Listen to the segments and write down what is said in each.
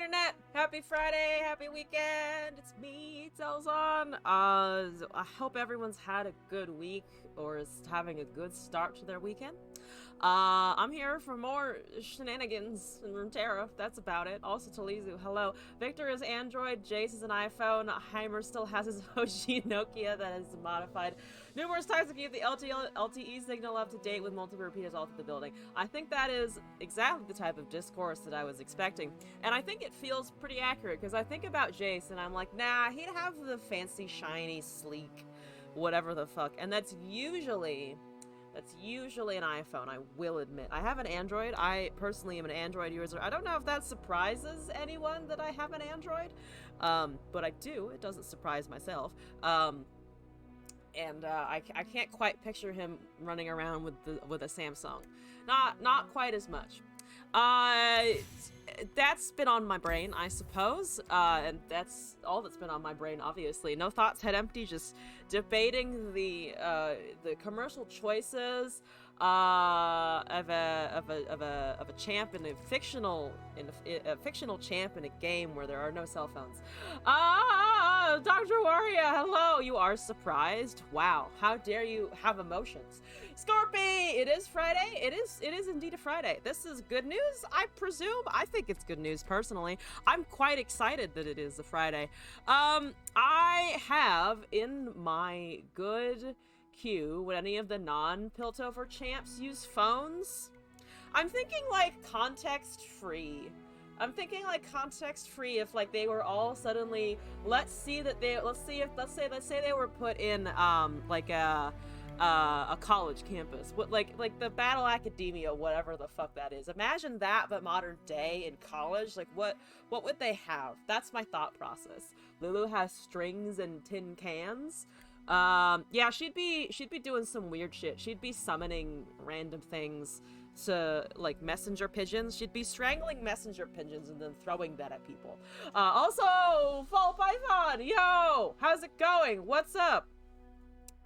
internet! Happy Friday, happy weekend! It's me, Telzon. I hope everyone's had a good week or is having a good start to their weekend. I'm here for more shenanigans in Runeterra. That's about it. Also, Talizu, hello. Victor is Android, Jace is an iPhone, Heimer still has his OG Nokia that is modified numerous times to keep the LTE signal up to date with multiple repeaters all through the building. I think that is exactly the type of discourse that I was expecting. And I think it feels pretty accurate, because I think about Jace and I'm like, nah, he'd have the fancy, shiny, sleek, whatever the fuck. And that's usually an iPhone, I will admit. I have an Android. I personally am an Android user. I don't know if that surprises anyone that I have an Android, but I do. It doesn't surprise myself. I can't quite picture him running around with a Samsung. Not quite as much. That's been on my brain, I suppose, and that's all that's been on my brain, obviously. No thoughts, head empty, just debating the commercial choices of a champ in a fictional champ in a game where there are no cell phones. Dr. Waria, hello. You are surprised? Wow, how dare you have emotions? Scorpy, it is Friday. It is indeed a Friday. This is good news, I presume. I think it's good news personally. I'm quite excited that it is a Friday. I have in my good queue, would any of the non-Piltover champs use phones? I'm thinking like context free. If like they were all suddenly, let's say they were put in like a college campus, like the Battle Academia, whatever the fuck that is. Imagine that, but modern day in college. Like what would they have? That's my thought process. Lulu has strings and tin cans. Yeah, she'd be doing some weird shit. She'd be summoning random things to, like, messenger pigeons. She'd be strangling messenger pigeons and then throwing that at people. Also, Fall Python, yo! How's it going? What's up?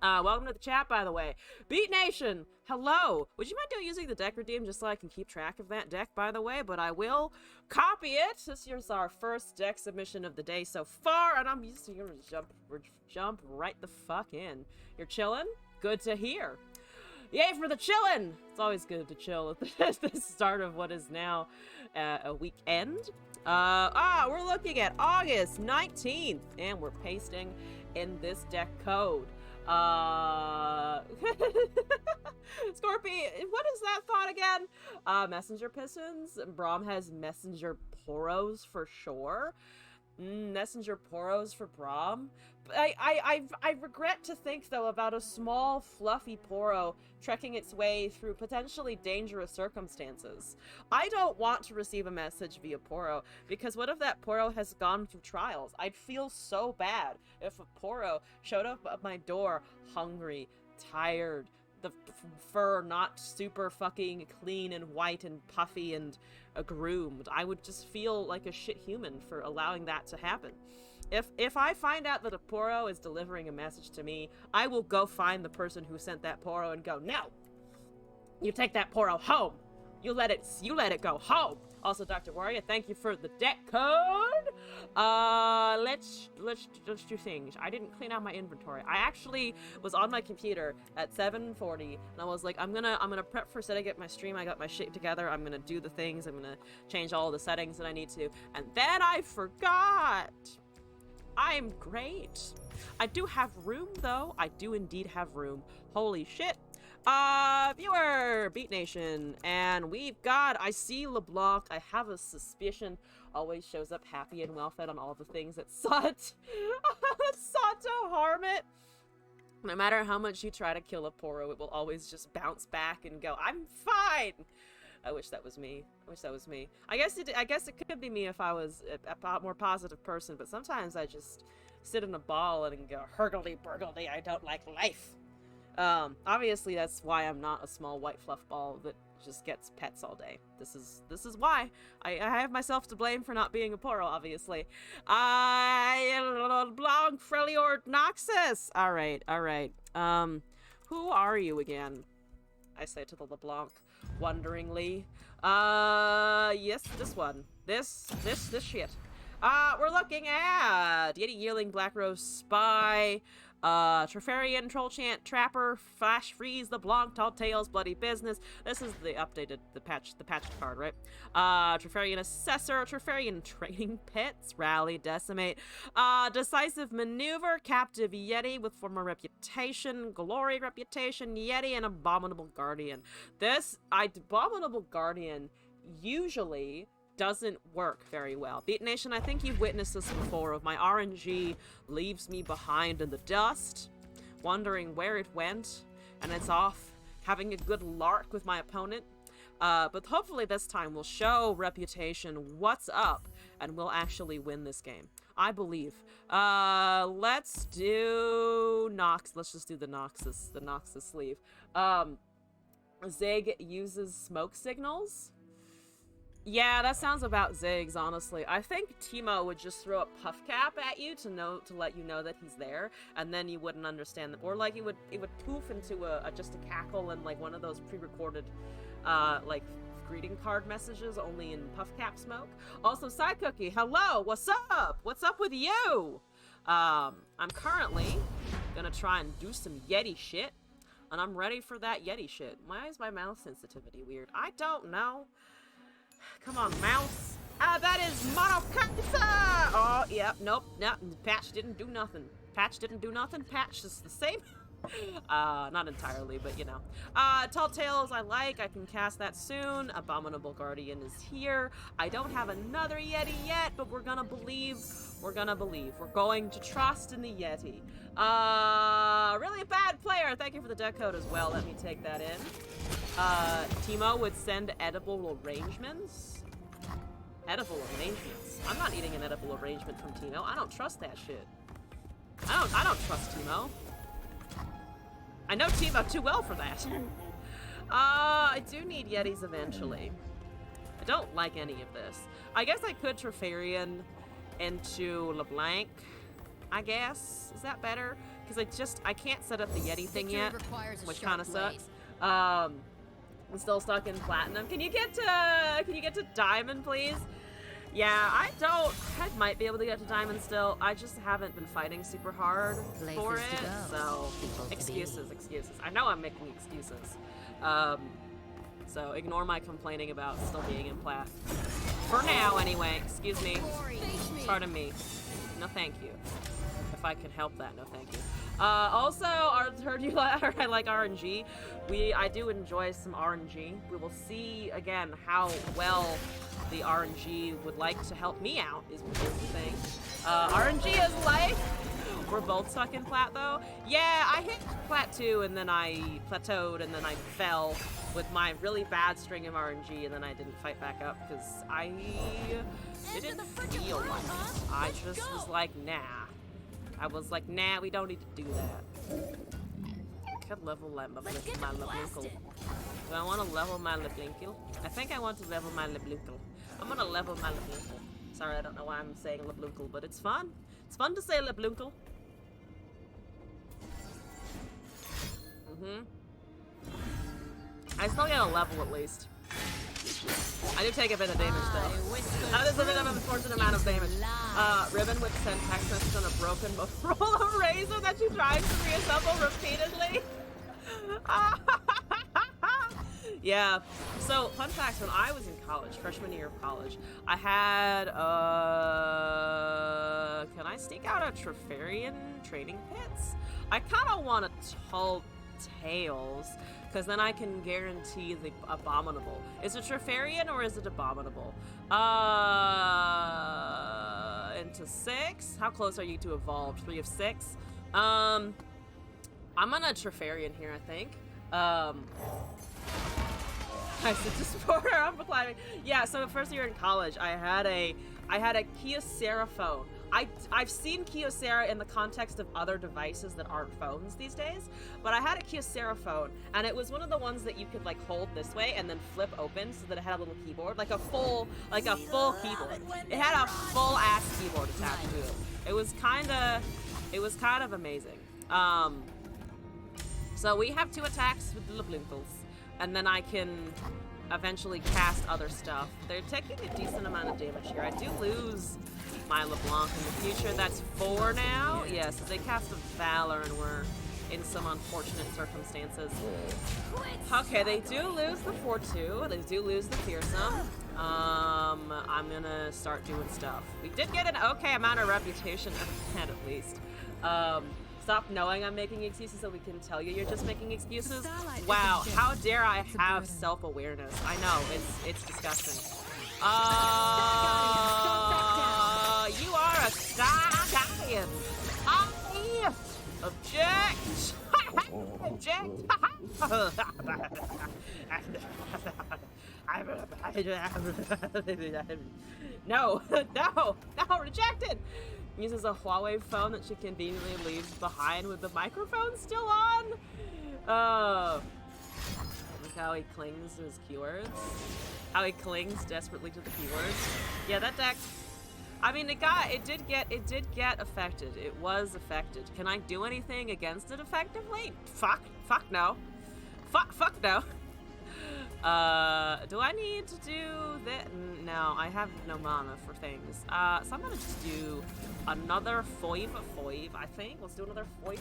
Welcome to the chat, by the way. Beat Nation, hello! Would you mind using the deck redeem just so I can keep track of that deck, by the way? But I will copy it. This is our first deck submission of the day so far, and I'm just gonna jump right the fuck in. You're chillin'? Good to hear. Yay for the chillin'! It's always good to chill at the start of what is now a weekend. We're looking at August 19th, and we're pasting in this deck code. Scorpy, what is that thought again? Messenger Pistons. Braum has Messenger Poros for sure. Messenger Poros for Braum. I regret to think, though, about a small, fluffy Poro trekking its way through potentially dangerous circumstances. I don't want to receive a message via Poro, because what if that Poro has gone through trials? I'd feel so bad if a Poro showed up at my door hungry, tired, the fur not super fucking clean and white and puffy and groomed. I would just feel like a shit human for allowing that to happen. If I find out that a Poro is delivering a message to me, I will go find the person who sent that Poro and go, no! You take that Poro home! You let it go home! Also, Dr. Warrior, thank you for the deck code! Let's do things. I didn't clean out my inventory. I actually was on my computer at 7:40, and I was like, I'm gonna prep for setting up my stream. I got my shit together. I'm gonna do the things. I'm gonna change all the settings that I need to. And then I forgot! I'm great. I do have room, though. I do indeed have room. Holy shit. Viewer, Beat Nation, and we've got, I see LeBlanc, I have a suspicion, always shows up happy and well-fed on all the things that sought to harm it. No matter how much you try to kill a Poro, it will always just bounce back and go, I'm fine! I wish that was me. I guess it could be me if I was a more positive person, but sometimes I just sit in a ball and go, hurgledy-burgledy, I don't like life. Obviously that's why I'm not a small white fluff ball that just gets pets all day. This is why. I have myself to blame for not being a Poro, obviously. Blanc Freljord Noxus! Alright. Who are you again? I say to the LeBlanc, wonderingly. Yes, this one. This shit. We're looking at Yeti Yearling, Black Rose Spy, Treferian, Troll Chant, Trapper, Flash Freeze, LeBlanc, Tall Tales, Bloody Business. This is the updated, the patched card, right? Treferian Assessor, Treferian Training Pits, Rally, Decimate, Decisive Maneuver, Captive Yeti with former reputation, Glory reputation, Yeti, and Abominable Guardian. This, Abominable Guardian usually doesn't work very well. Beat Nation, I think you've witnessed this before of my RNG leaves me behind in the dust, wondering where it went, and it's off having a good lark with my opponent. But hopefully this time we'll show reputation what's up, and we'll actually win this game. I believe. Let's do Nox. Let's just do the Noxus sleeve. Zig uses smoke signals. Yeah, that sounds about Ziggs, honestly. I think Teemo would just throw a puff cap at you to let you know that he's there, and then you wouldn't understand them. Or like it would poof into just a cackle and like one of those pre-recorded like greeting card messages only in puff cap smoke. Also, Side Cookie, hello, what's up? What's up with you? I'm currently gonna try and do some Yeti shit, and I'm ready for that Yeti shit. Why is my mouth sensitivity weird? I don't know. Come on, mouse. That is Monocancer! Oh, yeah, nope, Patch didn't do nothing. Patch didn't do nothing. Patch is the same. Not entirely, but you know. Tall Tales I like. I can cast that soon. Abominable Guardian is here. I don't have another Yeti yet, but we're gonna believe. We're gonna believe. We're going to trust in the Yeti. Really bad player. Thank you for the deck code as well. Let me take that in. Teemo would send edible arrangements. Edible arrangements. I'm not eating an edible arrangement from Teemo. I don't trust that shit. I don't trust Teemo. I know Teemo too well for that. I do need Yetis eventually. I don't like any of this. I guess I could Treferian into LeBlanc, I guess. Is that better? Because I can't set up the Yeti thing yet, which kind of sucks. I'm still stuck in platinum. Can you get to diamond, please? Yeah, I might be able to get to diamond still. I just haven't been fighting super hard for it, so excuses. I know I'm making excuses. So ignore my complaining about still being in plat. For now, anyway. Excuse me. Pardon me. No, thank you. If I can help that, no, thank you. Also, I heard you I like RNG. I do enjoy some RNG. We will see again how well the RNG would like to help me out is the thing. RNG is life. We're both stuck in plat though. Yeah, I hit plat 2 and then I plateaued and then I fell with my really bad string of RNG and then I didn't fight back up because I didn't feel like it. I just was like, nah. I was like, nah, we don't need to do that. I could level my Leblunkle. Do I want to level my Leblunkle? I think I want to level my Leblunkle. I'm gonna level my Leblunkle. Sorry, I don't know why I'm saying Leblunkle, but it's fun. It's fun to say Leblunkle. I still get a level at least. I do take a bit of damage though. That is a bit of an unfortunate amount of damage. Ribbon would send text message on a broken Motorola Razor that she tries to reassemble repeatedly. Yeah. So, fun fact, when I was in college, freshman year of college, I had, can I sneak out a Treferian training pits? I kind of want a Tall Tales, because then I can guarantee the Abominable. Is it Treferian or is it Abominable? Into 6? How close are you to evolved? 3 of 6? I'm gonna Treferian here, I think. I said to support her, I'm climbing. Yeah, so first year in college, I had a Kyocera phone. I've seen Kyocera in the context of other devices that aren't phones these days, but I had a Kyocera phone, and it was one of the ones that you could like hold this way and then flip open so that it had a little keyboard, like a full keyboard. It had a full ass keyboard attached to it. It was kind of amazing. So we have 2 attacks with the Leblunkles. and then I can eventually cast other stuff. They're taking a decent amount of damage here. I do lose my LeBlanc in the future. That's 4 now. Yeah, so they cast a Valor and we're in some unfortunate circumstances. Okay, they do lose the 4-2. They do lose the Fearsome. I'm gonna start doing stuff. We did get an okay amount of reputation at least. Stop knowing I'm making excuses so we can tell you you're just making excuses. Wow, how dare I have self-awareness? I know, it's disgusting. You are a Starguardian. I object. Object. No, no, no, rejected. Uses a Huawei phone that she conveniently leaves behind with the microphone still on. Look how he clings to his keywords. How he clings desperately to the keywords. Yeah, that deck. I mean, it did get affected. It was affected. Can I do anything against it effectively? Fuck no. Fuck no. Do I need to do that? No, I have no mana for things. So I'm gonna just do another 5, I think. Let's do another 5.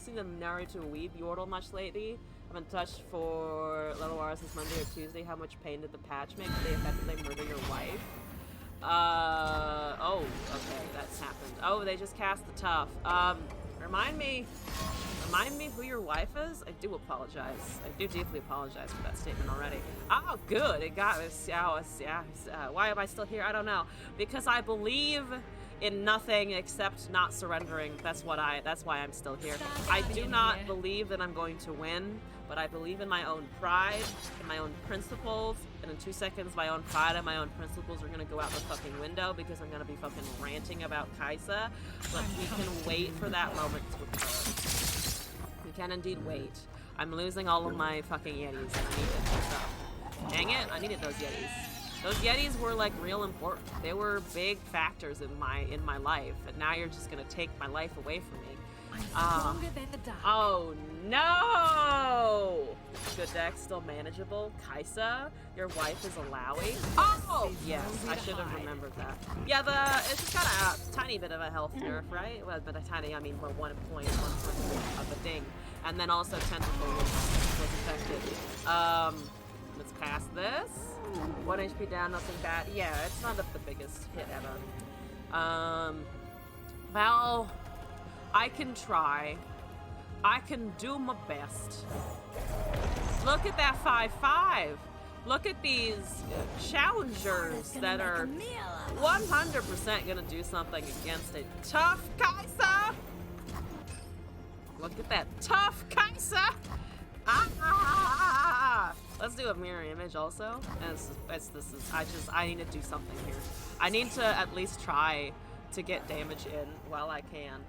Seen the Naruto Weeb Yordle much lately. I've been touched for Little Wars since Monday or Tuesday. How much pain did the patch make? Did they effectively murder your wife? Oh, okay, that's happened. Oh, they just cast the tough. Remind me who your wife is? I do apologize. I do deeply apologize for that statement already. Oh, good. It got us. Why am I still here? I don't know. Because I believe in nothing except not surrendering. That's why I'm still here. I do not believe that I'm going to win, but I believe in my own pride, in my own principles, and in 2 seconds, my own pride and my own principles are gonna go out the fucking window because I'm gonna be fucking ranting about Kaisa, but we can wait for that moment to occur. We can indeed wait. I'm losing all of my fucking Yetis, and I need to fix up. Dang it, I needed those Yetis. Those Yetis were like real important. They were big factors in my life, and now you're just gonna take my life away from me. Oh no! Good deck, still manageable. Kaisa, your wife is a Lowy. Oh yes, I should have remembered that. Yeah, it's just got a tiny bit of a health nerf, right? Well, but a tiny, I mean, 1.1% of a ding, and then also Tentacle was affected. Let's pass this. 1 HP down, nothing bad. Yeah, it's not the biggest hit ever. Well, I can try. I can do my best. Look at that 5-5. Look at these challengers that are 100% gonna do something against a tough Kaisa. Look at that tough Kaisa. Let's do a mirror image also. I need to do something here. I need to at least try to get damage in while I can.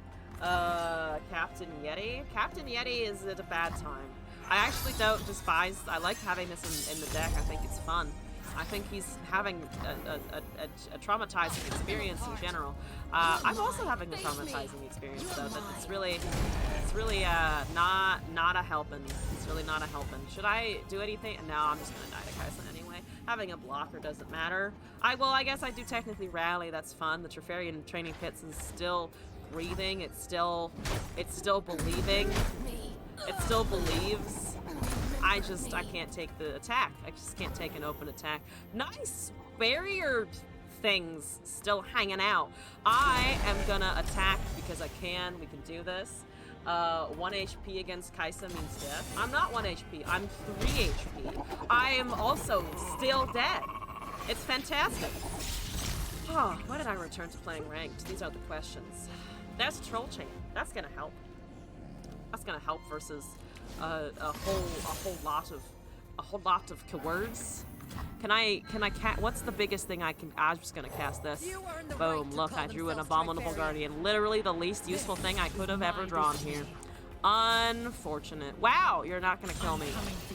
Captain Yeti. Captain Yeti is at a bad time. I actually don't despise. I like having this in the deck. I think it's fun. I think he's having a traumatizing experience in general. I'm also having a traumatizing experience though. That it's really not a helping. It's really not a helping. Should I do anything? No, I'm just gonna die to Kaisa anyway. Having a blocker doesn't matter. I guess I do technically rally. That's fun. The Trifarian training pits is still breathing. It's still believing. It still believes. I can't take the attack. I just can't take an open attack. Nice barrier things still hanging out. I am gonna attack because I can. We can do this. 1 HP against Kaisa means death. I'm not 1 HP. I'm 3 HP. I am also still dead. It's fantastic. Oh, why did I return to playing ranked? These are the questions. There's a troll chain. That's gonna help. That's gonna help versus a whole lot of keywords. What's the biggest thing I can? I'm just gonna cast this. Boom! Look, I drew an abominable guardian. Literally the least useful thing I could have ever drawn here. Unfortunate. Wow, you're not gonna kill me.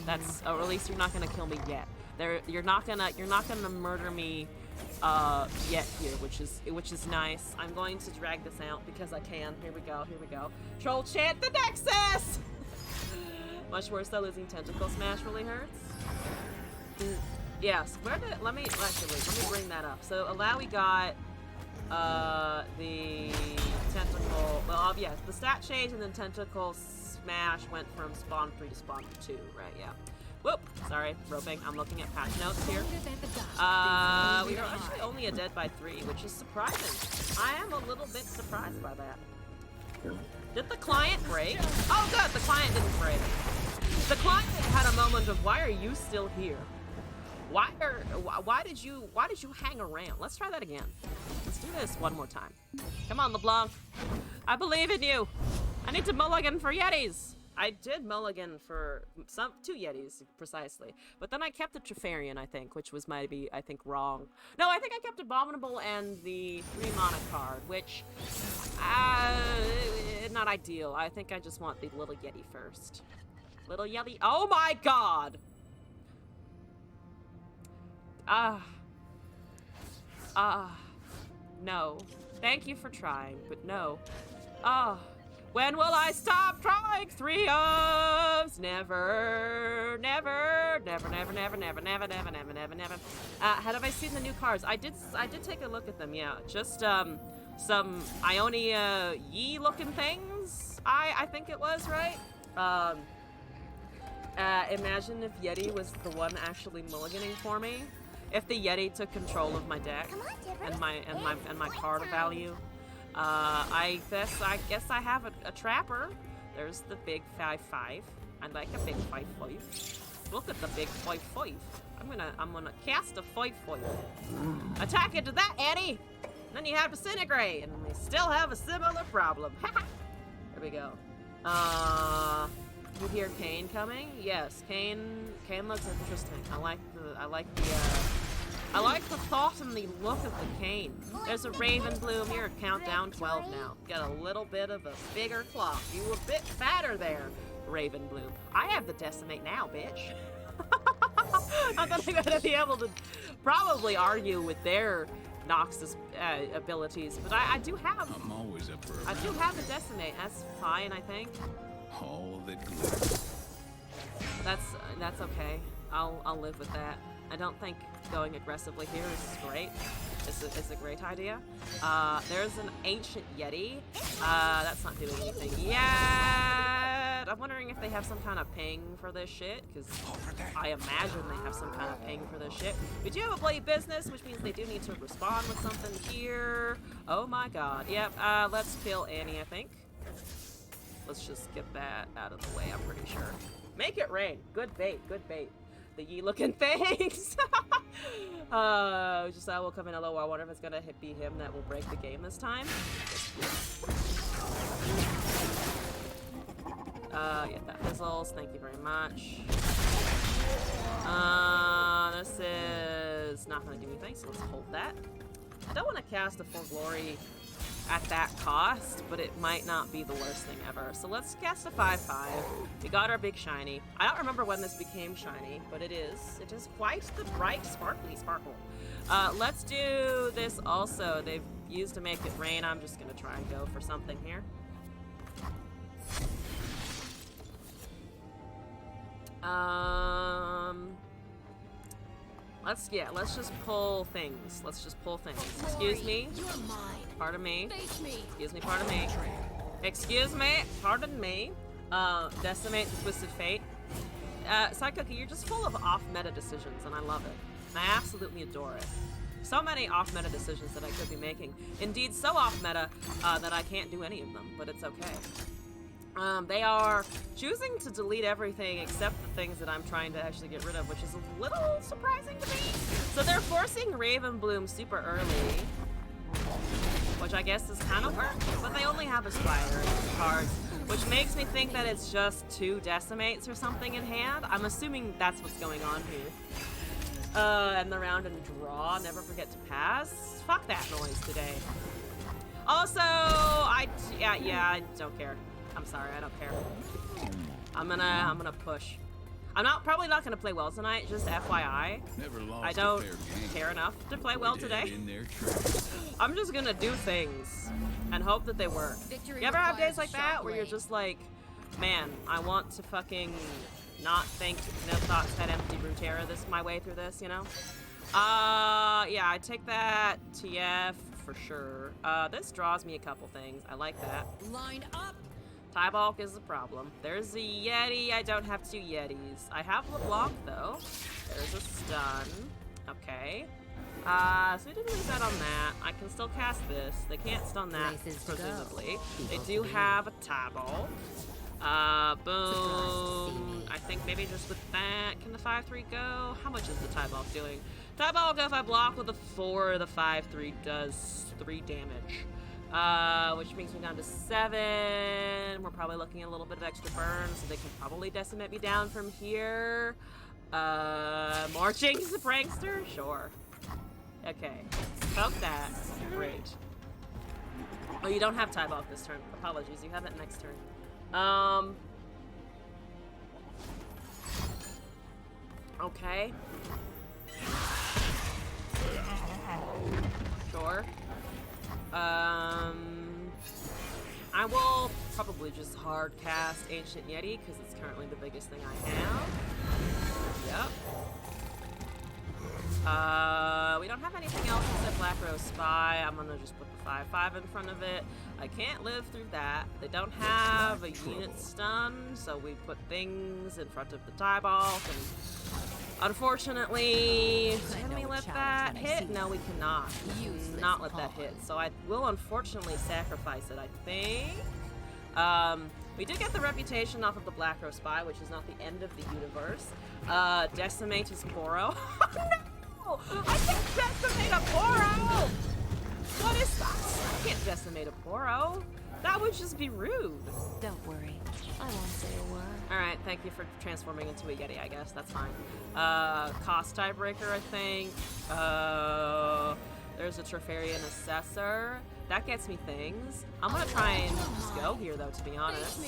That's, or at least you're not gonna kill me yet. You're not gonna murder me yet here, which is nice. I'm going to drag this out because I can. Here we go. Troll chant the Nexus. Much worse though, losing Tentacle Smash really hurts. Yes, let me bring that up. So Alawi got the Tentacle, well, yes, the stat change and then Tentacle Smash went from spawn 3 to spawn 2, right, yeah. Whoop, sorry, roping, I'm looking at patch notes here. We are actually only a dead by 3, which is surprising. I am a little bit surprised by that. Did the client break? Oh good, the client didn't break. The client had a moment of, why are you still here? Why did you hang around? Let's try that again. Let's do this one more time. Come on, LeBlanc. I believe in you. I need to mulligan for Yetis. I did mulligan for 2 Yetis, precisely. But then I kept the Trifarian, I think, which was maybe, I think, wrong. No, I think I kept Abominable and the 3 mana card, which, not ideal. I think I just want the little Yeti first. Little Yeti. Oh my god! No. Thank you for trying, but no. When will I stop trying? 3 ofs! Never, never, never, never, never, never, never, never, never, never, never. Have I seen the new cards? I did take a look at them, yeah. Just, some Ionia Yi-looking things, I think it was, right? Imagine if Yeti was the one actually mulliganing for me. If the Yeti took control of my deck and my card value. I guess I have a trapper. There's the big 5/5. I like a big 5/5. Look at the big 5/5. I'm gonna cast a 5/5. Attack into that, Annie! Then you have Disintegrate, and we still have a similar problem. There we go. You hear Kane coming? Yes, Kane looks interesting. I like the thought and the look of the Kane. There's a Raven Bloom. You're at countdown 12 now. Got a little bit of a bigger clock. You were a bit fatter there, Raven Bloom. I have the Decimate now, bitch. I'm gonna be able to probably argue with their Noxus abilities, but I do have. I'm always up for I do have the Decimate. That's fine, I think. All that glitters. That's okay. I'll live with that. I don't think going aggressively here is great. It's a great idea. There's an Ancient Yeti. That's not doing anything yet. I'm wondering if they have some kind of ping for this shit, because I imagine they have some kind of ping for this shit. We do have a Blade Business, which means they do need to respond with something here. Oh my god. Yep, let's kill Annie, I think. Let's just get that out of the way, I'm pretty sure. Make it rain. Good bait, good bait. The Yi-looking things. Just will come in hello. I wonder if it's gonna be him that will break the game this time. Get that fizzles. Thank you very much. This is not gonna do anything, so let's hold that. I don't want to cast a Full Glory at that cost, but it might not be the worst thing ever. So let's cast a 5/5. We got our big shiny. I don't remember when this became shiny, but it is. It is quite the bright, sparkly sparkle. Let's do this also. They've used to make it rain. I'm just gonna try and go for something here. Let's just pull things. Let's just pull things. Excuse me. Pardon me. Excuse me, pardon me. Excuse me, pardon me. Decimate the Twisted Fate. Psycookie, you're just full of off-meta decisions, and I love it. And I absolutely adore it. So many off-meta decisions that I could be making. Indeed, so off-meta that I can't do any of them, but it's okay. They are choosing to delete everything except the things that I'm trying to actually get rid of, which is a little surprising to me. So they're forcing Raven Bloom super early, which I guess is kind of work, but they only have a Spider cards, which makes me think that it's just 2 Decimates or something in hand. I'm assuming that's what's going on here. And the round and draw, never forget to pass. Fuck that noise today. Also, I don't care. I'm sorry, I don't care. I'm gonna push. Probably not gonna play well tonight, just FYI. I don't care enough to play well today. I'm just gonna do things and hope that they work. You ever have days like that where you're just like, Man, I want to fucking not think no thoughts had empty Runeterra my way through this, you know? Yeah, I take that TF for sure. This draws me a couple things. I like that. Line up. Tie bulk is a problem. There's a Yeti. I don't have 2 Yetis. I have LeBlanc though. There's a stun. Okay. So we didn't lose that on that. I can still cast this. They can't stun that, presumably. They do have a tie bulk. Boom. I think maybe just with that, can the 5-3 go? How much is the tie bulk doing? Tie bulk, if I block with a 4, the 5-3 does 3 damage. Which brings me down to 7. We're probably looking at a little bit of extra burn, so they can probably decimate me down from here. Marching the prankster? Sure. Okay. Poke that. Great. Oh, you don't have tie bulk this turn. Apologies, you have it next turn. Okay. Sure. I will probably just hard cast Ancient Yeti because it's currently the biggest thing I have. Yep. We don't have anything else except Black Rose Spy. I'm gonna just put the 5/5 in front of it. I can't live through that. They don't have a unit stun, so we put things in front of the tie bulk, and unfortunately, can we let that hit? No, we cannot. Not let that hit. So I will unfortunately sacrifice it, I think. We did get the reputation off of the Black Rose Spy, which is not the end of the universe. Decimate his Poro. No! I can't decimate a Poro! What is that? I can't decimate a Poro. That would just be rude. Don't worry. I won't say a word. Alright, thank you for transforming into a Yeti, I guess. That's fine. Cost tiebreaker, I think. There's a Treferian Assessor. That gets me things. I'm gonna try and just go here, though, to be honest.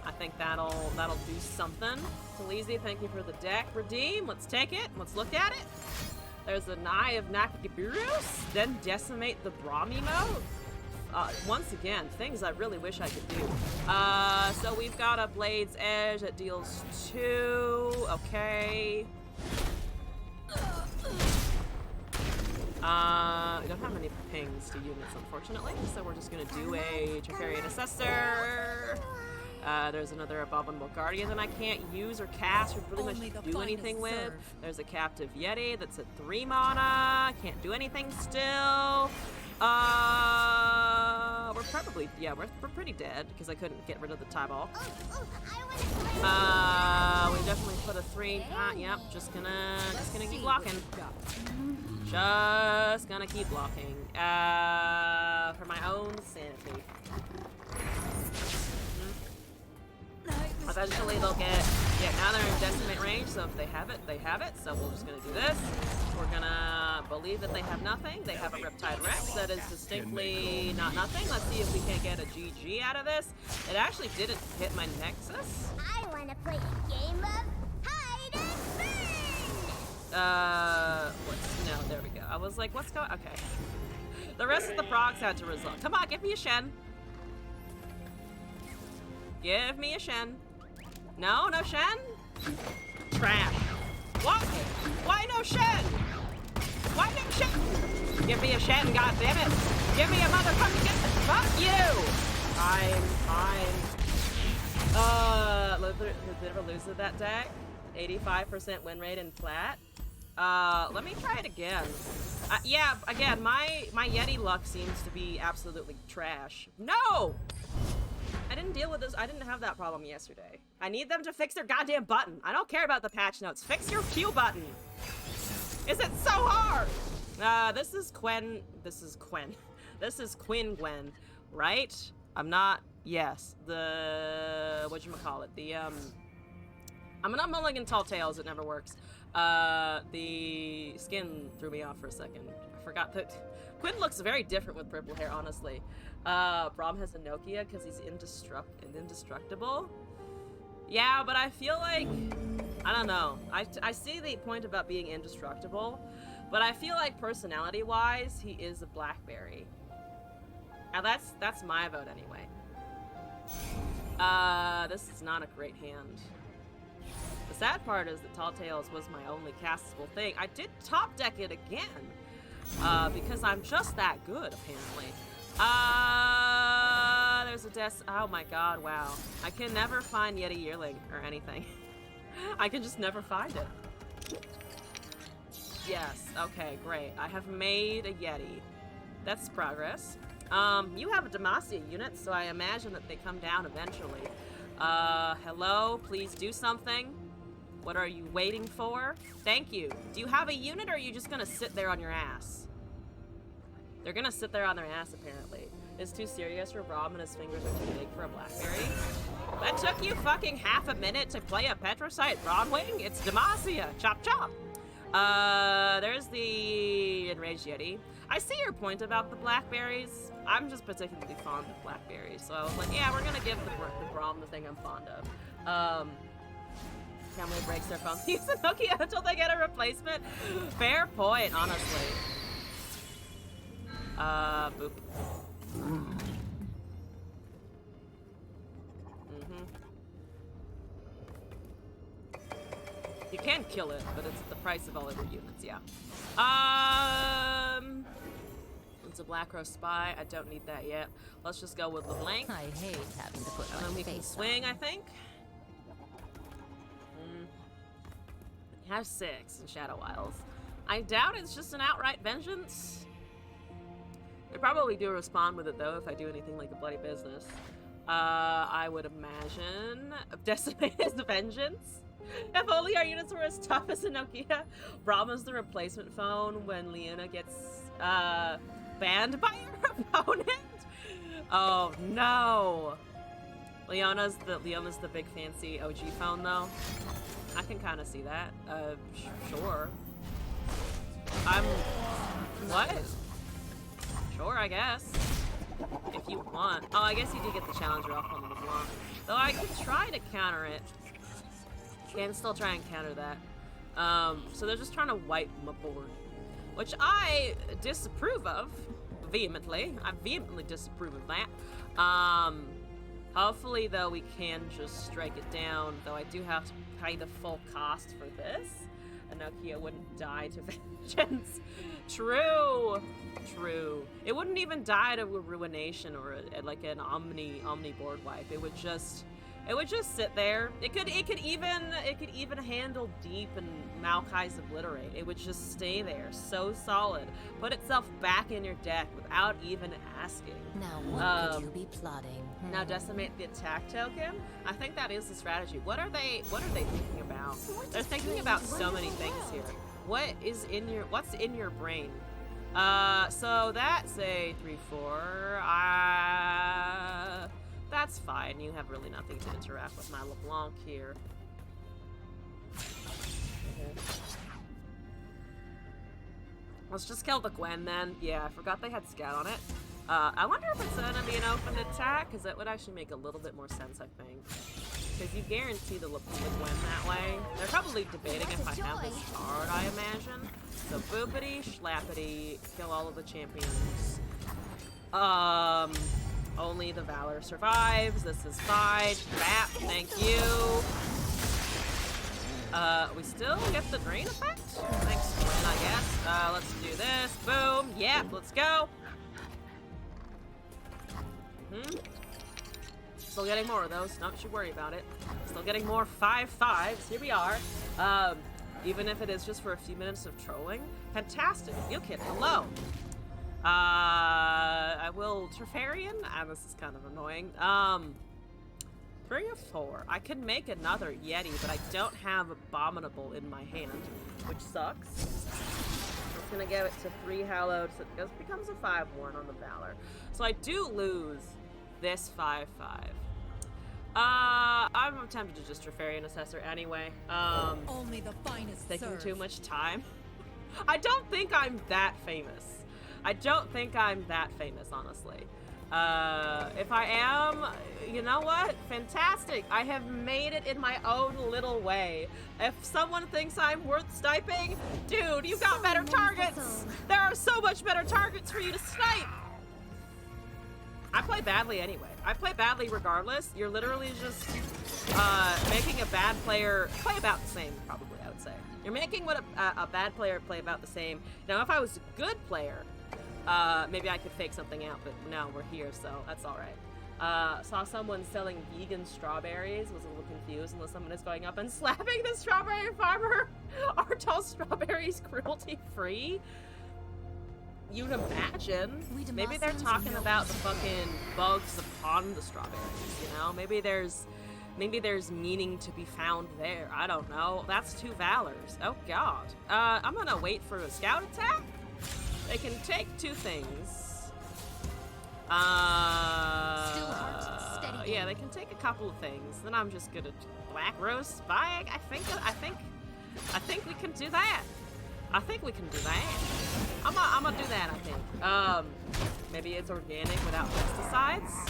I think that'll do something. Khaleesi, thank you for the deck. Redeem, let's take it. Let's look at it. There's an Eye of Nakabiros. Then decimate the braum emote. Once again, things I really wish I could do. So we've got a Blade's Edge that deals 2. Okay. We don't have many pings to units, unfortunately, so we're just gonna do a Treferian Assessor. There's another Abominable Guardian that I can't use or cast or really much do anything with. There's a Captive Yeti that's a 3 mana. Can't do anything still. We're probably, yeah, we're pretty dead because I couldn't get rid of the tie ball. We definitely put a 3. Yep, just gonna keep blocking. Just gonna keep blocking. For my own sanity. Eventually they'll get, yeah, now they're in decimate range, so if they have it, they have it. So we're just gonna do this. We're gonna believe that they have nothing. They have a Riptide Rex that is distinctly not nothing. Let's see if we can't get a GG out of this. It actually didn't hit my Nexus. I wanna play a game of hide and seek! No, there we go. I was like, what's going, okay. The rest of the procs had to resolve. Come on, give me a Shen. Give me a Shen. No, no Shen? Trash. What? Why no Shen? Why no Shen? Give me a Shen, goddammit. Give me a motherfucking Shen. Fuck you! Fine. Did ever lose to that deck? 85% win rate in flat. Let me try it again. Yeah, again, my Yeti luck seems to be absolutely trash. No! I didn't deal with this. I didn't have that problem yesterday. I need them to fix their goddamn button. I don't care about the patch notes. Fix your Q button. Is it so hard? This is Quinn. This is Quinn Gwen, right? I'm not. Yes. The whatchamacallit? The I'm not mulligan Tall Tales. It never works. The skin threw me off for a second. I forgot that Quinn looks very different with purple hair, honestly. Braum has a Nokia because he's indestructible. Yeah, but I feel like, I don't know. I see the point about being indestructible, but I feel like personality-wise, he is a blackberry. Now that's my vote anyway. This is not a great hand. The sad part is that Tall Tales was my only castable thing. I did top deck it again, because I'm just that good, apparently. There's a oh my god, wow. I can never find Yeti Yearling or anything. I can just never find it. Yes, okay, great. I have made a Yeti. That's progress. You have a Demacia unit, so I imagine that they come down eventually. Hello, please do something. What are you waiting for? Thank you. Do you have a unit, or are you just gonna sit there on your ass? They're gonna sit there on their ass, apparently. It's too serious for Braum and his fingers are too big for a blackberry. That took you fucking half a minute to play a Petrosite Broadwing? It's Demacia. Chop chop. There's the Enraged Yeti. I see your point about the blackberries. I'm just particularly fond of blackberries, so I was like, yeah, we're gonna give the Braum the thing I'm fond of. Family breaks their phone. Use a Nokia until they get a replacement. Fair point, honestly. Boop. You can kill it, but it's at the price of all of your units, yeah. It's a Black Rose Spy. I don't need that yet. Let's just go with LeBlanc. I hate having to put And my then we can face swing, on. I think. We have 6 in Shadow Isles. I doubt it's just an outright vengeance. They probably do respond with it, though, if I do anything like a bloody business. I would imagine Decimated Vengeance. If only our units were as tough as a Nokia. Braum the replacement phone when Leona gets banned by her opponent. Oh no. Leona's the big fancy OG phone though. I can kind of see that. Sure. What? Sure, I guess. If you want. Oh, I guess you do get the challenger off on the LeBlanc. Though I could try to counter it. Can still try and counter that. So they're just trying to wipe my board, which I disapprove of vehemently. I vehemently disapprove of that. Hopefully, though, we can just strike it down. Though I do have to pay the full cost for this. A Nokia wouldn't die to vengeance. True. True. It wouldn't even die to a ruination or like an omni board wipe. It would just sit there. It could even handle deep and Maokai's Obliterate. It would just stay there, so solid. Put itself back in your deck without even asking. Now what could you be plotting? Now decimate the attack token. I think that is the strategy. What are they thinking about? They're thinking about so many things here. What's in your brain? So that's a 3/4. That's fine. You have really nothing to interact with my LeBlanc here. Let's just kill the Gwen then. Yeah, I forgot they had scout on it. I wonder if it's gonna be an open attack, because that would actually make a little bit more sense, I think. Because you guarantee the Gwen that way. They're probably debating if I have this card, I imagine. So boopity, schlappity, kill all of the champions. Only the Valor survives. This is fine. Bap, thank you. We still get the drain effect? Thanks, Gwen, I guess. Let's do this. Boom. Yep, let's go. Still getting more of those. Don't you worry about it. Still getting more 5/5s. Here we are. Even if it is just for a few minutes of trolling. Fantastic. You kid. Hello. I will Trifarian. This is kind of annoying. 3 or 4. I could make another Yeti, but I don't have Abominable in my hand, which sucks. I'm just gonna give it to 3 Hallowed, so it becomes a 5/1 on the Valor. So I do lose this 5/5. I'm tempted to just Trifarian Assessor anyway. Only the finest Taking serve. too much time. I don't think I'm that famous. Honestly. If I am, you know what? Fantastic. I have made it in my own little way. If someone thinks I'm worth sniping, dude, you've got better targets. There are so much better targets for you to snipe. I play badly anyway. I play badly regardless. You're literally just making a bad player play about the same, probably, I would say. You're making what a bad player play about the same. Now, if I was a good player, maybe I could fake something out, but no, we're here, so that's all right. Saw someone selling vegan strawberries, was a little confused unless someone is going up and slapping the strawberry farmer. Aren't all strawberries cruelty-free? You'd imagine. Maybe they're talking about the fucking bugs upon the strawberries, you know? Maybe there's meaning to be found there. I don't know. That's 2 valors. Oh god. I'm gonna wait for a scout attack. They can take 2 things. Yeah, they can take a couple of things. Then I'm just gonna black roast spike. I think we can do that. I think we can do that. I'm gonna do that, I think. Maybe it's organic without pesticides.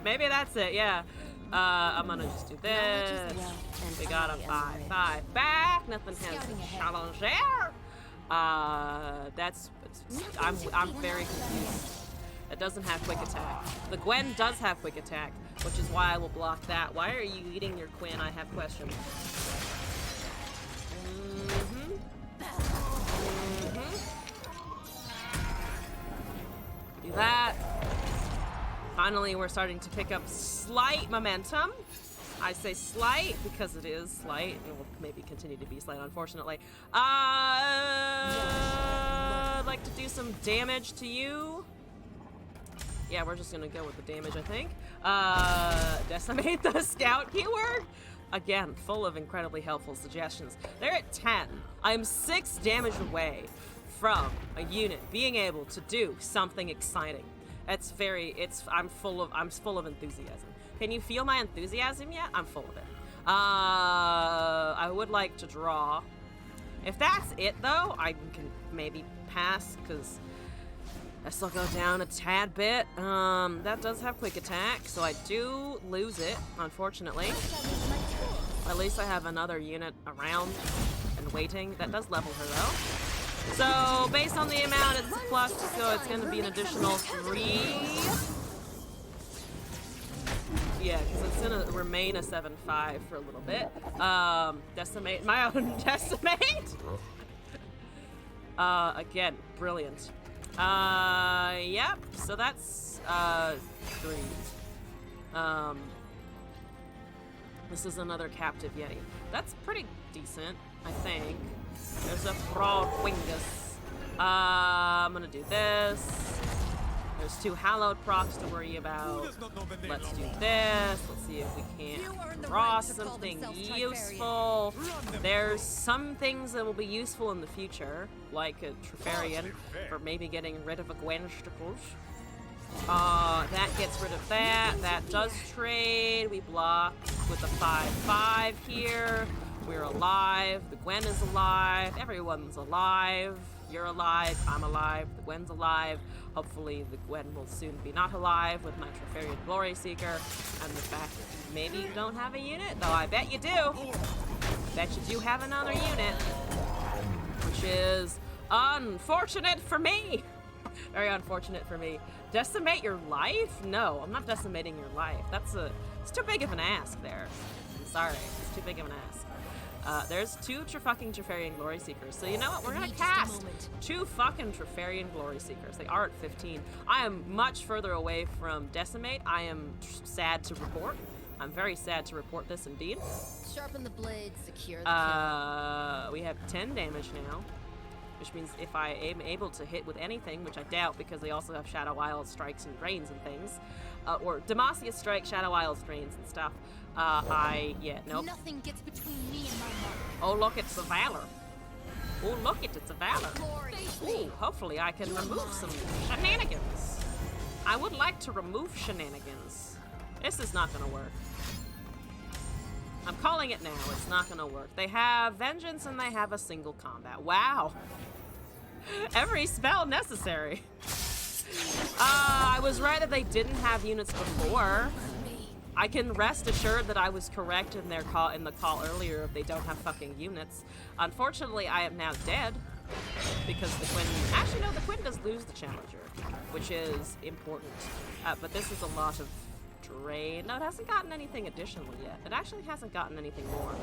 Maybe that's it, yeah. I'm gonna just do this. We got a 5/5 back. Nothing has challenger. I'm very confused. It doesn't have quick attack. The Gwen does have quick attack, which is why I will block that. Why are you eating your Quinn? I have questions. Do that. Finally, we're starting to pick up slight momentum. I say slight because it is slight. It will maybe continue to be slight, unfortunately. I'd like to do some damage to you. Yeah, we're just gonna go with the damage, I think. Decimate the scout keyword. Again, full of incredibly helpful suggestions. They're at 10. I'm 6 damage away from a unit being able to do something exciting. I'm full of enthusiasm. Can you feel my enthusiasm yet? I'm full of it. I would like to draw. If that's it though, I can maybe pass because I still go down a tad bit. That does have quick attack, so I do lose it, unfortunately. At least I have another unit around and waiting. That does level her though. So based on the amount it's plus, so it's going to be an additional 3. Yeah, because it's going to remain a 7/5 for a little bit. Decimate my own decimate. Again, brilliant. Yep. So that's 3. This is another captive yeti. That's pretty decent, I think. There's a broad wingus. I'm gonna do this. There's 2 hallowed procs to worry about. Let's do this. Let's see if we can draw something useful. There's some things that will be useful in the future, like a Trifarian for maybe getting rid of a Gwenstricles. That gets rid of that. That does trade. We block with a 5/5 here. We're alive. The Gwen is alive. Everyone's alive. You're alive. I'm alive. The Gwen's alive. Hopefully the Gwen will soon be not alive with my Trifarian Glory Seeker. And the fact that maybe you don't have a unit, though I bet you do. I bet you do have another unit. Which is unfortunate for me. Very unfortunate for me. Decimate your life? No, I'm not decimating your life. It's too big of an ask there. I'm sorry. It's too big of an ask. There's 2 fucking Trifarian Glory Seekers. So you know what? We're gonna cast 2 fucking Trifarian Glory Seekers. They are at 15. I am much further away from Decimate. I am sad to report. I'm very sad to report this indeed. Sharpen the blade, secure the we have 10 damage now. Which means if I am able to hit with anything, which I doubt because they also have Shadow Isle strikes and drains and things, or Demacia strike, Shadow Isle drains and stuff, nope. Nothing gets between me and my mark. Oh, look, it's a Valor. Oh, look, it's a Valor. Ooh, hopefully I can remove some shenanigans. I would like to remove shenanigans. This is not gonna work. I'm calling it now. It's not gonna work. They have Vengeance and they have a single combat. Wow. Every spell necessary. I was right that they didn't have units before. I can rest assured that I was correct in the call earlier if they don't have fucking units. Unfortunately, I am now dead. because the Quinn... Actually, no, the Quinn does lose the Challenger, which is important. But this is a lot of drain. No, it hasn't gotten anything additional yet. It actually hasn't gotten anything more.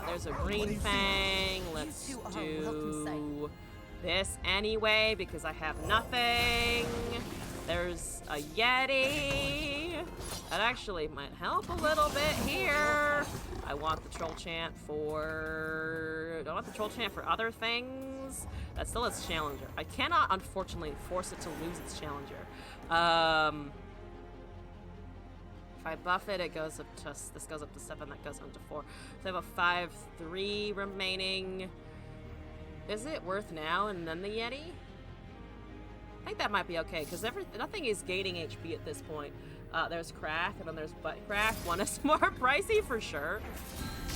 There's a Green Fang. Let's do this anyway, because I have nothing. There's a Yeti. That actually might help a little bit here. I want the Troll Chant for... I want the Troll Chant for other things. That's still its Challenger. I cannot, unfortunately, force it to lose its Challenger. If I buff it, it goes up to... This goes up to 7, that goes up to 4. So I have a 5-3 remaining. Is it worth now and then the Yeti? I think that might be okay, because nothing is gaining HP at this point. There's Crack, and then there's Butt Crack. One is more pricey for sure.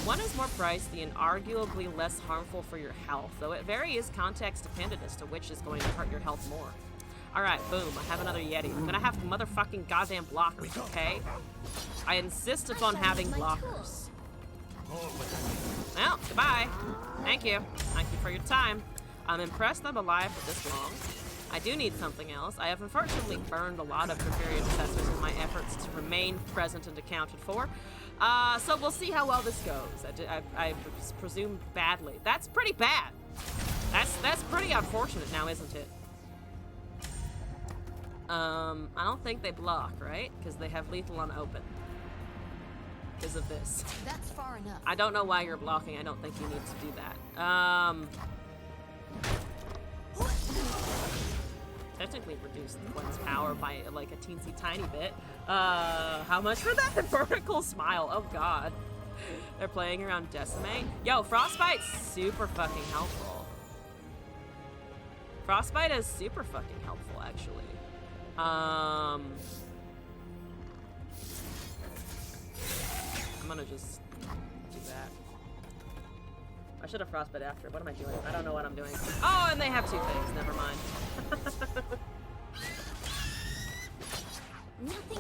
One is more pricey and arguably less harmful for your health, though it varies context dependent as to which is going to hurt your health more. Alright, boom, I have another Yeti. I'm gonna have motherfucking goddamn blockers, okay? I insist upon having blockers. Well, goodbye. Thank you. Thank you for your time. I'm impressed I'm alive for this long. I do need something else. I have unfortunately burned a lot of Porphyria Assessors in my efforts to remain present and accounted for. So we'll see how well this goes. I presume badly. That's pretty bad. That's pretty unfortunate now, isn't it? I don't think they block, right? Because they have lethal on open. Because of this. That's far enough. I don't know why you're blocking. I don't think you need to do that. Technically reduce the Quinn's power by like a teensy tiny bit. How much for that vertical smile? Oh god. They're playing around Decimate. Yo, Frostbite's super fucking helpful. Frostbite is super fucking helpful, actually. I'm gonna just do that. I should have Frostbite after. What am I doing? I don't know what I'm doing. Oh, and they have 2 things. Never mind.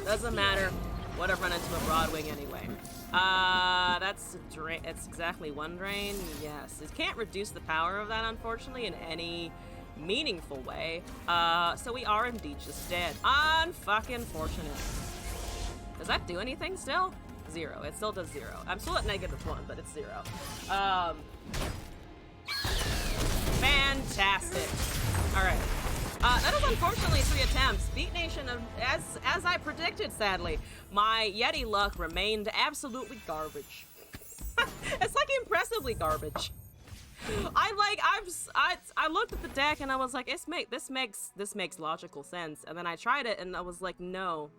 Doesn't matter. Would have run into a Broadwing anyway. It's exactly 1 drain. Yes. It can't reduce the power of that, unfortunately, in any meaningful way. So we are indeed just dead. Unfucking fortunate. Does that do anything still? 0. It still does 0. I'm still at -1, but it's 0. Fantastic. Alright. That is unfortunately 3 attempts. Beat Nation, as I predicted, sadly. My Yeti luck remained absolutely garbage. It's like impressively garbage. I looked at the deck and I was like, this makes logical sense. And then I tried it and I was like, no.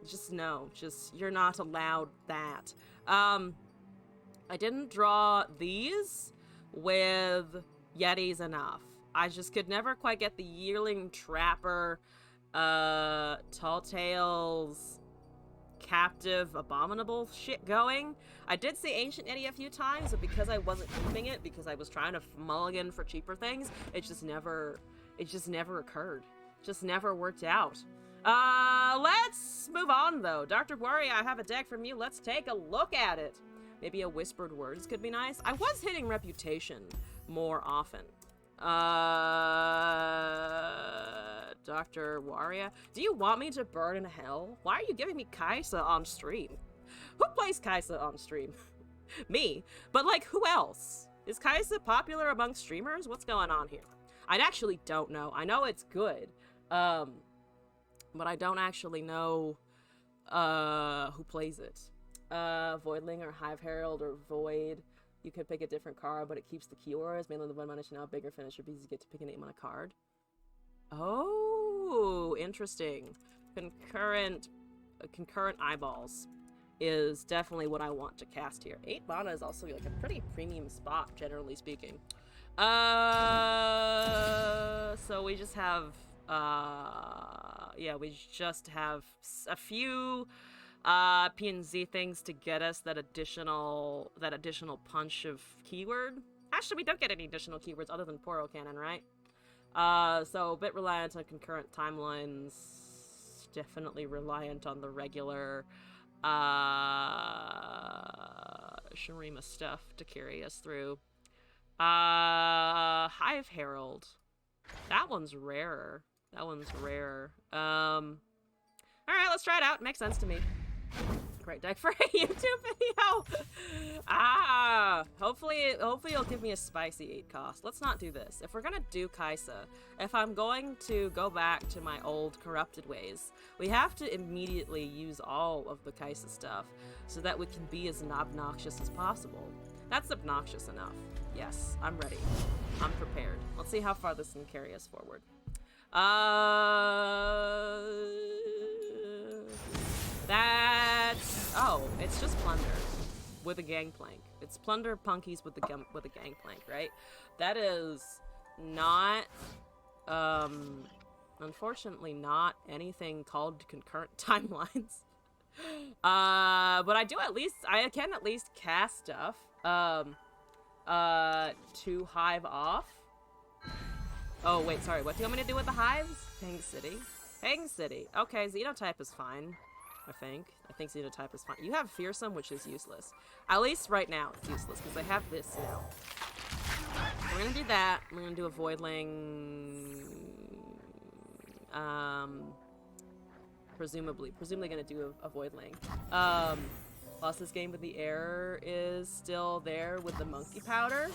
Just no. Just, you're not allowed that. I didn't draw these with Yetis enough. I just could never quite get the Yearling Trapper, Tall Tales, Captive, Abominable shit going. I did see Ancient Yeti a few times, but because I wasn't keeping it, because I was trying to mulligan for cheaper things, it just never occurred. Just never worked out. Let's move on though. Dr. Warrior, I have a deck from you. Let's take a look at it. Maybe a Whispered Words could be nice. I was hitting Reputation more often. Dr. Warrior, do you want me to burn in hell? Why are you giving me Kaisa on stream? Who plays Kaisa on stream? Me. But like, who else? Is Kaisa popular among streamers? What's going on here? I actually don't know. I know it's good. But I don't actually know who plays it. Voidling or Hive Herald or Void. You could pick a different card, but it keeps the keywords. Mainly the 1-mana Chanel, bigger finisher bees, you get to pick a name on a card. Oh, interesting. Concurrent eyeballs is definitely what I want to cast here. 8 mana is also like a pretty premium spot, generally speaking. So we just have, yeah, we just have a few P&Z things to get us that additional punch of keyword. Actually, we don't get any additional keywords other than Poro Cannon, right? So a bit reliant on concurrent timelines, definitely reliant on the regular Shurima stuff to carry us through. Hive Herald. That one's rarer. That one's rarer. Alright, let's try it out. Makes sense to me. Great deck for a YouTube video. Hopefully it'll give me a spicy 8 cost. Let's not do this. If we're gonna do Kaisa, if I'm going to go back to my old corrupted ways, we have to immediately use all of the Kaisa stuff so that we can be as obnoxious as possible. That's obnoxious enough. Yes, I'm ready. I'm prepared. Let's see how far this can carry us forward. That's... Oh, it's just plunder with a gangplank. It's plunder punkies with a gangplank, right? That is not, unfortunately not anything called concurrent timelines. But I can at least cast stuff, to hive off. Oh, wait, sorry, what do you want me to do with the hives? Hang City. Hang City. Okay, Xenotype is fine. I think Xenotype is fine. You have Fearsome, which is useless. At least right now, it's useless, because I have this now. We're gonna do that. We're gonna do a Voidling... Presumably gonna do a Voidling. Lost this game, but the error is still there with the Monkey Powder.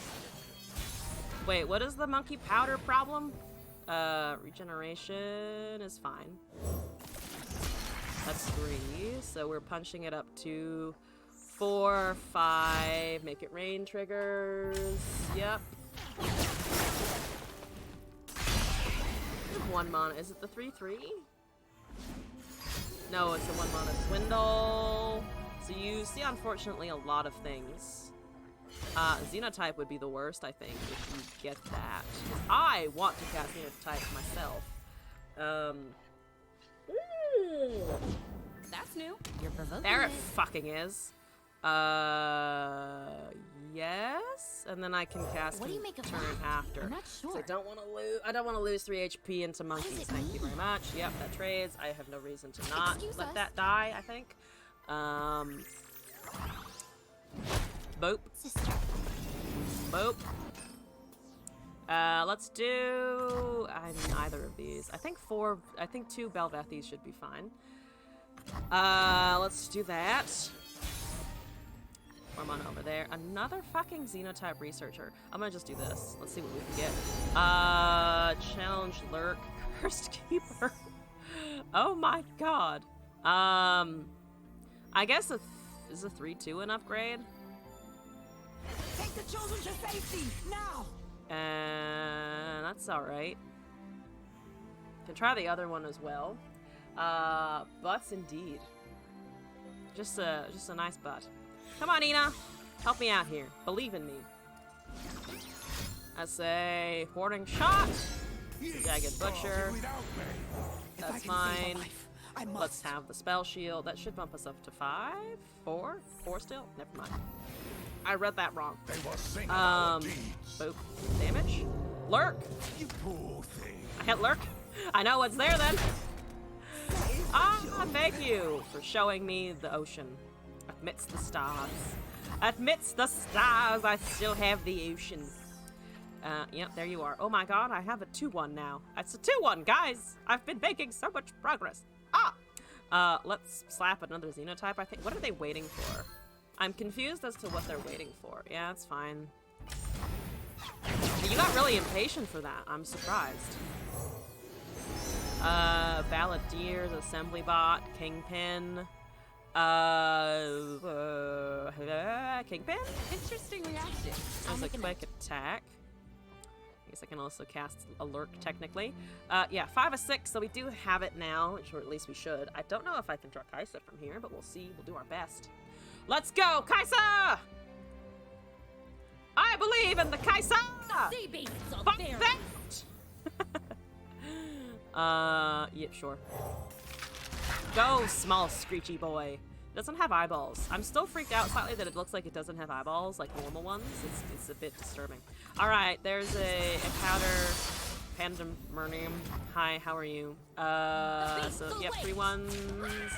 Wait, what is the Monkey Powder problem? Regeneration is fine. That's 3, so we're punching it up to 4, 5, make it rain triggers, yep. 1 mana, is it the 3/3? No, it's a 1 mana swindle. So you see, unfortunately, a lot of things. Xenotype would be the worst, I think, if you get that. I want to cast Xenotype myself. That's new. You're provoking There it it. fucking is. Yes, and then I can cast What do you make of turn that? after. I'm not sure. So I don't want to lose 3 HP into monkeys. does it Thank you very mean? much. Yep, that trades. I have no reason to not Excuse let us. that die, I think. Boop. Sister. Boop. Let's do either of these. I think 2 Belvethes should be fine. Let's do that. 4 mana over there. Another fucking Xenotype Researcher. I'm gonna just do this. Let's see what we can get. Challenge Lurk. Cursed Keeper. Oh my god. I guess is a 3/2 an upgrade? Take the children to safety now. And that's alright. Can try the other one as well. Butts indeed. Just a nice butt. Come on, Ina. Help me out here. Believe in me. I say hoarding shot. Jagged Butcher. That's fine. Let's have the spell shield. That should bump us up to 5? 4? 4 still? Never mind. I read that wrong. They were singing our deeds. Boop. Damage. Lurk. You poor thing. I hit Lurk. I know what's there then. Thank you for showing me the ocean. Amidst the stars. Amidst the stars, I still have the ocean. Yep, there you are. Oh my god, I have a 2/1 now. It's a 2/1, guys! I've been making so much progress. Let's slap another Xenotype, I think. What are they waiting for? I'm confused as to what they're waiting for. Yeah, it's fine. You got really impatient for that. I'm surprised. Balladeers, Assembly Bot, Kingpin. Kingpin? Interesting reaction. That was a quick attack. I guess I can also cast a Lurk, technically. Yeah, 5 of 6, so we do have it now, or at least we should. I don't know if I can draw Kaisa from here, but we'll see. We'll do our best. Let's go, Kaisa! I believe in the Kaisa! Sea beasts are Fuck very that! Yep, sure. Go, small screechy boy. It doesn't have eyeballs. I'm still freaked out slightly that it looks like it doesn't have eyeballs, like normal ones. It's a bit disturbing. Alright, there's a powder pandemonium. Hi, how are you? So, yep, 3/1s.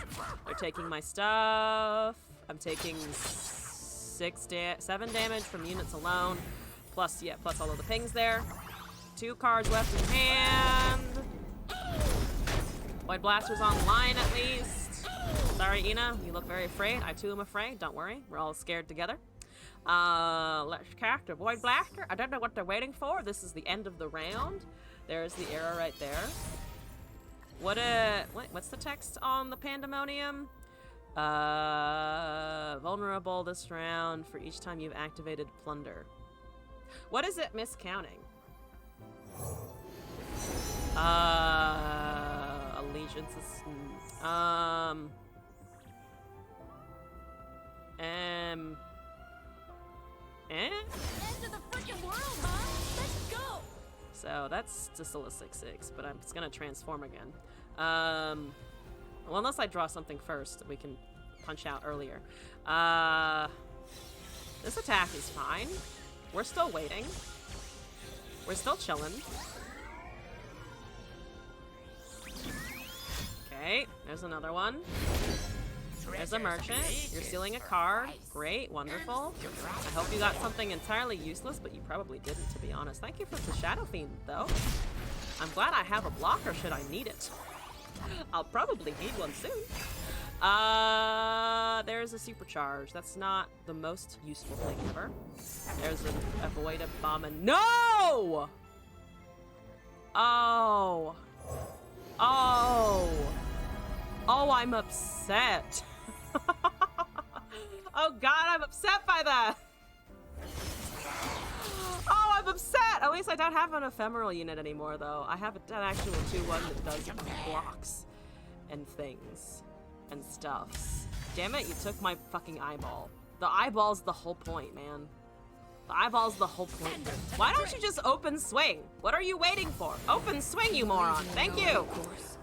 They're taking my stuff. I'm taking 7 damage from units alone, plus all of the pings there. 2 cards left in hand. Void Blaster's online at least. Sorry, Ina, you look very afraid. I too am afraid. Don't worry, we're all scared together. Let's cast a Void Blaster. I don't know what they're waiting for. This is the end of the round. There's the arrow right there. What's the text on the Pandemonium? Vulnerable this round for each time you've activated Plunder. What is it miscounting? Allegiance is... End of the freaking world, huh? Let's go! So that's just still a 6/6, but it's gonna transform again. Well, unless I draw something first that we can punch out earlier. This attack is fine. We're still waiting. We're still chilling. Okay, there's another one. There's a merchant. You're stealing a card. Great, wonderful. I hope you got something entirely useless, but you probably didn't, to be honest. Thank you for the Shadow Fiend, though. I'm glad I have a blocker should I need it. I'll probably need one soon. There's a supercharge. That's not the most useful thing ever. There's a void of bomb and no! Oh. Oh. Oh, I'm upset. Oh god, I'm upset by that. Oh, I'm upset. At least I don't have an ephemeral unit anymore, though. I have an actual 2/1 that does blocks and things and stuffs. Damn it, you took my fucking eyeball. The eyeball's the whole point, man. The eyeball's the whole point. Why don't you just open swing? What are you waiting for? Open swing, you moron. Thank you.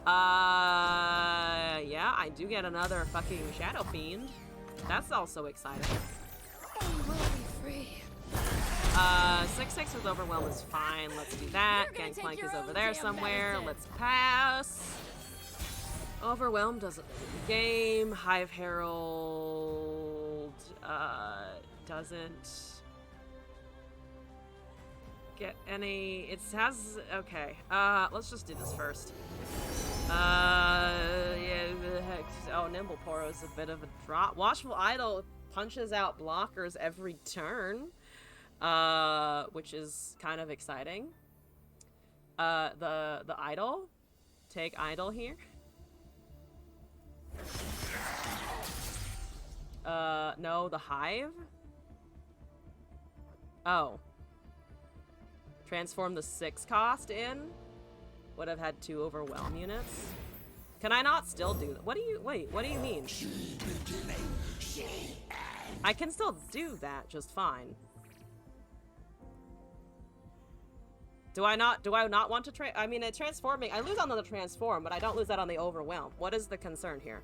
Yeah, I do get another fucking Shadow Fiend. That's also exciting. I will be free. 6/6 with Overwhelm is fine. Let's do that. Gangplank is over there somewhere. Let's pass. Overwhelm doesn't win the game. Hive Herald doesn't get any. It has. Okay. Let's just do this first. Yeah. Oh, Nimble Poro is a bit of a drop. Watchful Idol punches out blockers every turn, which is kind of exciting. The Idol, take Idol here. No, the Hive. Oh. Transform the 6 cost in. Would have had 2 Overwhelm units. Can I not still do that? What do you mean? I can still do that just fine. Do I not want to I mean, transforming, I lose on the transform, but I don't lose that on the overwhelm. What is the concern here?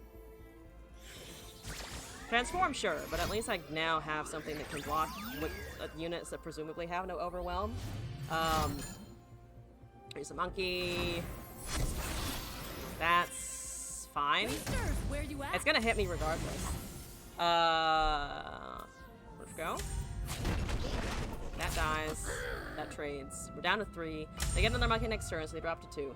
Transform, sure, but at least I now have something that can block with units that presumably have no overwhelm. Here's a monkey. That's fine. Where you at? It's gonna hit me regardless. Let's go. That dies. That trades. We're down to 3. They get another monkey next turn, so they drop to 2.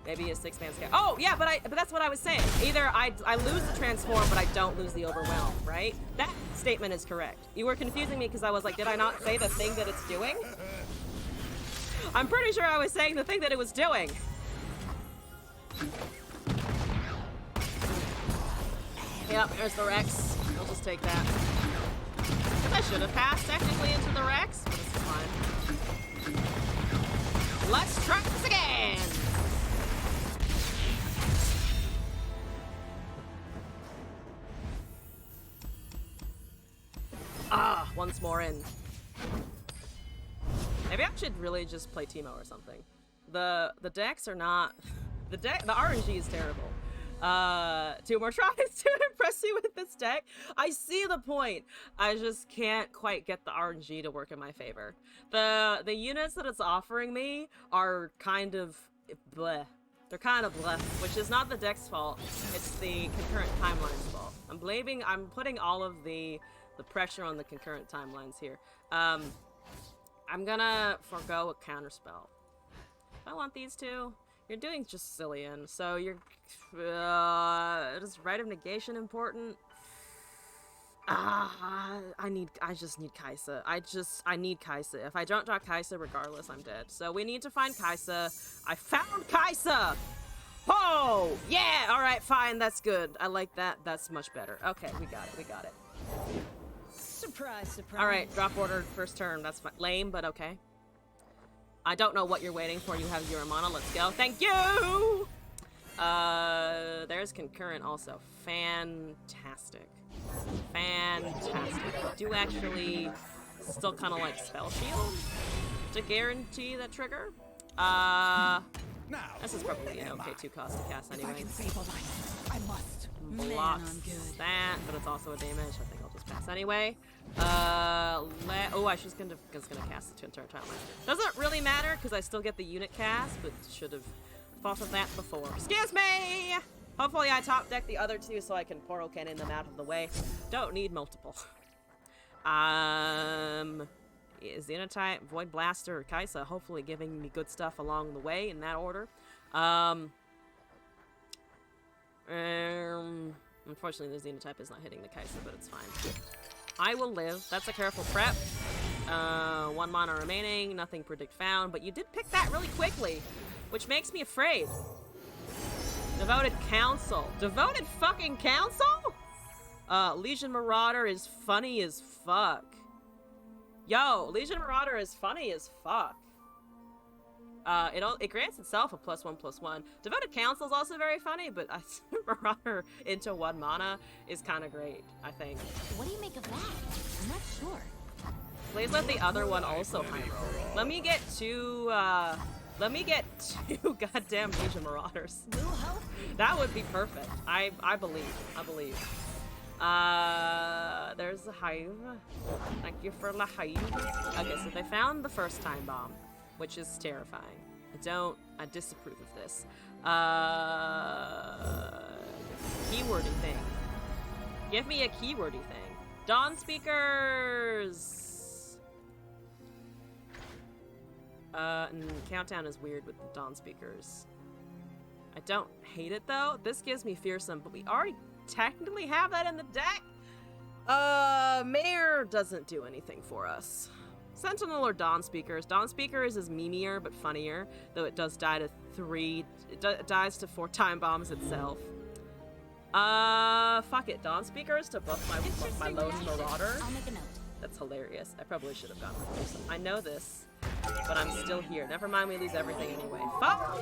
Maybe a 6-man scout. Oh, yeah, but that's what I was saying. Either I lose the transform, but I don't lose the overwhelm, right? That statement is correct. You were confusing me because I was like, did I not say the thing that it's doing? I'm pretty sure I was saying the thing that it was doing. Yep, there's the Rex. I'll just take that. I should have passed technically into the Rex, but this is fine. Let's try this again! Once more in. Maybe I should really just play Teemo or something. The decks are not... The RNG is terrible. 2 more tries to impress you with this deck. I see the point. I just can't quite get the RNG to work in my favor. The units that it's offering me are kind of bleh. They're kind of bleh, which is not the deck's fault. It's the concurrent timeline's fault. I'm putting all of the the pressure on the concurrent timelines here. I'm gonna forego a counterspell. I want these two. You're doing just Cillian, so you're... is Rite of Negation important? I just need Kaisa. I need Kaisa. If I don't draw Kaisa, regardless, I'm dead. So we need to find Kaisa. I found Kaisa! Oh! Yeah! Alright, fine, that's good. I like that. That's much better. Okay, we got it. Surprise, surprise. Alright, drop order first turn. That's fine. Lame, but okay. I don't know what you're waiting for. You have 0 mana. Let's go. Thank you! There's concurrent also. Fantastic. Fantastic. I do actually still kind of like Spell Shield to guarantee that trigger. This is probably an okay 2 cost to cast anyway. If I can save a life, I must. Blocks Man, I'm good. that, but it's also a damage. I think I'll just pass anyway. I was just gonna cast it to entire timeline. Doesn't really matter because I still get the unit cast, but should have thought of that before. Excuse me! Hopefully I top deck the other 2 so I can Portal Cannon them out of the way. Don't need multiple. Xenotype, Void Blaster, or Kaisa, hopefully giving me good stuff along the way in that order. Unfortunately the Xenotype is not hitting the Kaisa, but it's fine. I will live. That's a careful prep. 1 mana remaining, nothing predict found, but you did pick that really quickly, which makes me afraid. Devoted Council. Devoted fucking Council? Legion Marauder is funny as fuck. Yo, Legion Marauder is funny as fuck. It grants itself a +1/+1. Devoted Council is also very funny, but Marauder into 1 mana is kind of great, I think. What do you make of that? I'm not sure. Please let the other one also high roll. Let me get 2 goddamn Legion Marauders. Will help. That would be perfect. I believe. There's the Hive. Thank you for the Hive. Okay, so they found the first time bomb, which is terrifying. I disapprove of this. Keywordy thing. Give me a keywordy thing. Dawn Speakers! Countdown is weird with the Dawn Speakers. I don't hate it though. This gives me Fearsome, but we already technically have that in the deck. Mayor doesn't do anything for us. Sentinel or Dawn Speakers. Dawn Speakers is memeier but funnier, though it does die to 3. It dies to 4 time bombs itself. Fuck it. Dawn Speakers to buff my Lone Marauder. I'll make a note. That's hilarious. I probably should have gone with Fearsome. I know this, but I'm still here. Never mind, we lose everything anyway. Fuck!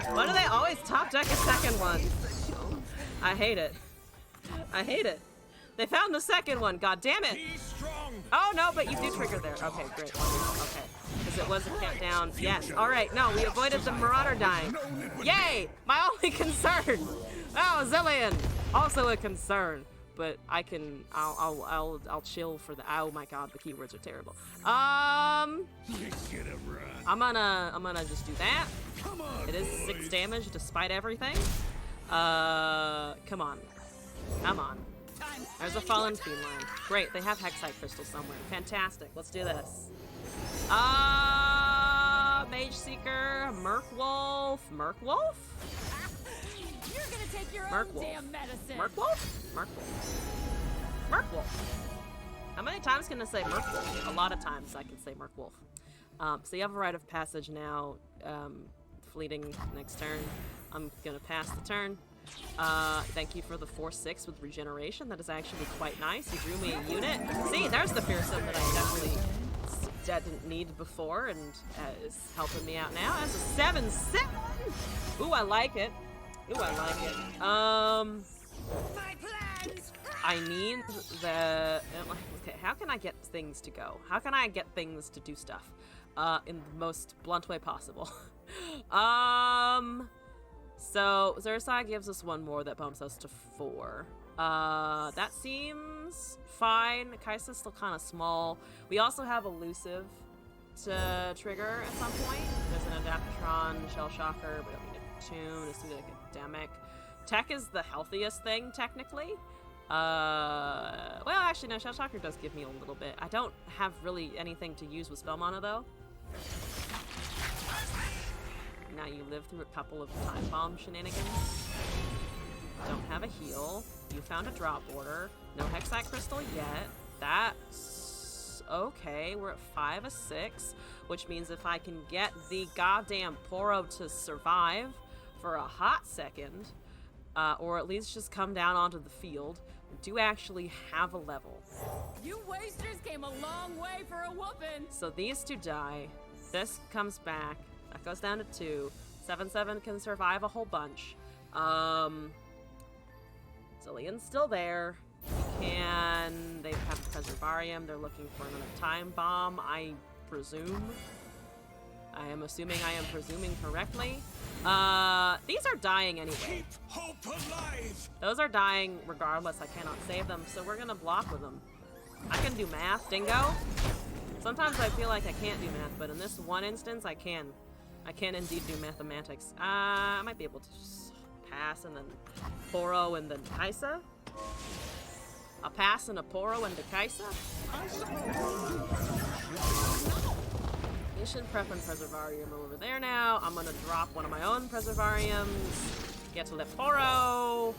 Why do they always top deck a second one? I hate it. I hate it. They found the second one, god damn it! Oh no, but you do trigger there. Okay, great. Okay. Because it was a countdown. Yes. Alright, no, we avoided the Marauder dying. Yay! My only concern! Oh, Zillion! Also a concern. But I'll chill for the, oh my god, the keywords are terrible. I'm gonna just do that. It is 6 damage despite everything. Come on. There's a Fallen Feline. Great, they have Hexite Crystal somewhere. Fantastic, let's do this. Mage Seeker, Merkwolf. You're gonna take your own damn medicine. Merkwolf. How many times can I say Merkwolf? A lot of times I can say Merkwolf. So you have a rite of passage now, fleeting next turn. I'm gonna pass the turn. Thank you for the 4/6 with regeneration. That is actually quite nice. You drew me a unit. See, there's the Fearsome that I definitely didn't need before and is helping me out now. That's a 7/7! Ooh, I like it. My plans. I need the... Okay, how can I get things to go? How can I get things to do stuff? In the most blunt way possible. So, Zursai gives us 1 more that bumps us to 4. That seems fine. Kaisa's still kind of small. We also have Elusive to trigger at some point. There's an Adaptatron, Shell Shocker, we don't need a Tune, it's like Academic. Tech is the healthiest thing, technically. Well, actually, no, Shell Shocker does give me a little bit. I don't have really anything to use with Spell Mana, though. Now you live through a couple of Time Bomb shenanigans. Don't have a heal. You found a drop order. No Hexite Crystal yet. That's okay. We're at 5 of 6, which means if I can get the goddamn Poro to survive for a hot second, or at least just come down onto the field, we do actually have a level. You wasters came a long way for a whooping. So these two die. This comes back. That goes down to 2. 7/7 can survive a whole bunch. Zillion's still there. They have a Preservarium. They're looking for another Time Bomb, I presume. I am assuming I am presuming correctly. These are dying anyway. Keep hope alive. Those are dying regardless. I cannot save them, so we're gonna block with them. I can do math, dingo. Sometimes I feel like I can't do math, but in this one instance, I can. I can indeed do mathematics. I might be able to just pass and then Poro and then Kaisa. A pass and a Poro and a Kaisa. Mission Prep and Preservarium are over there now. I'm gonna drop one of my own Preservariums. Get to lift Poro.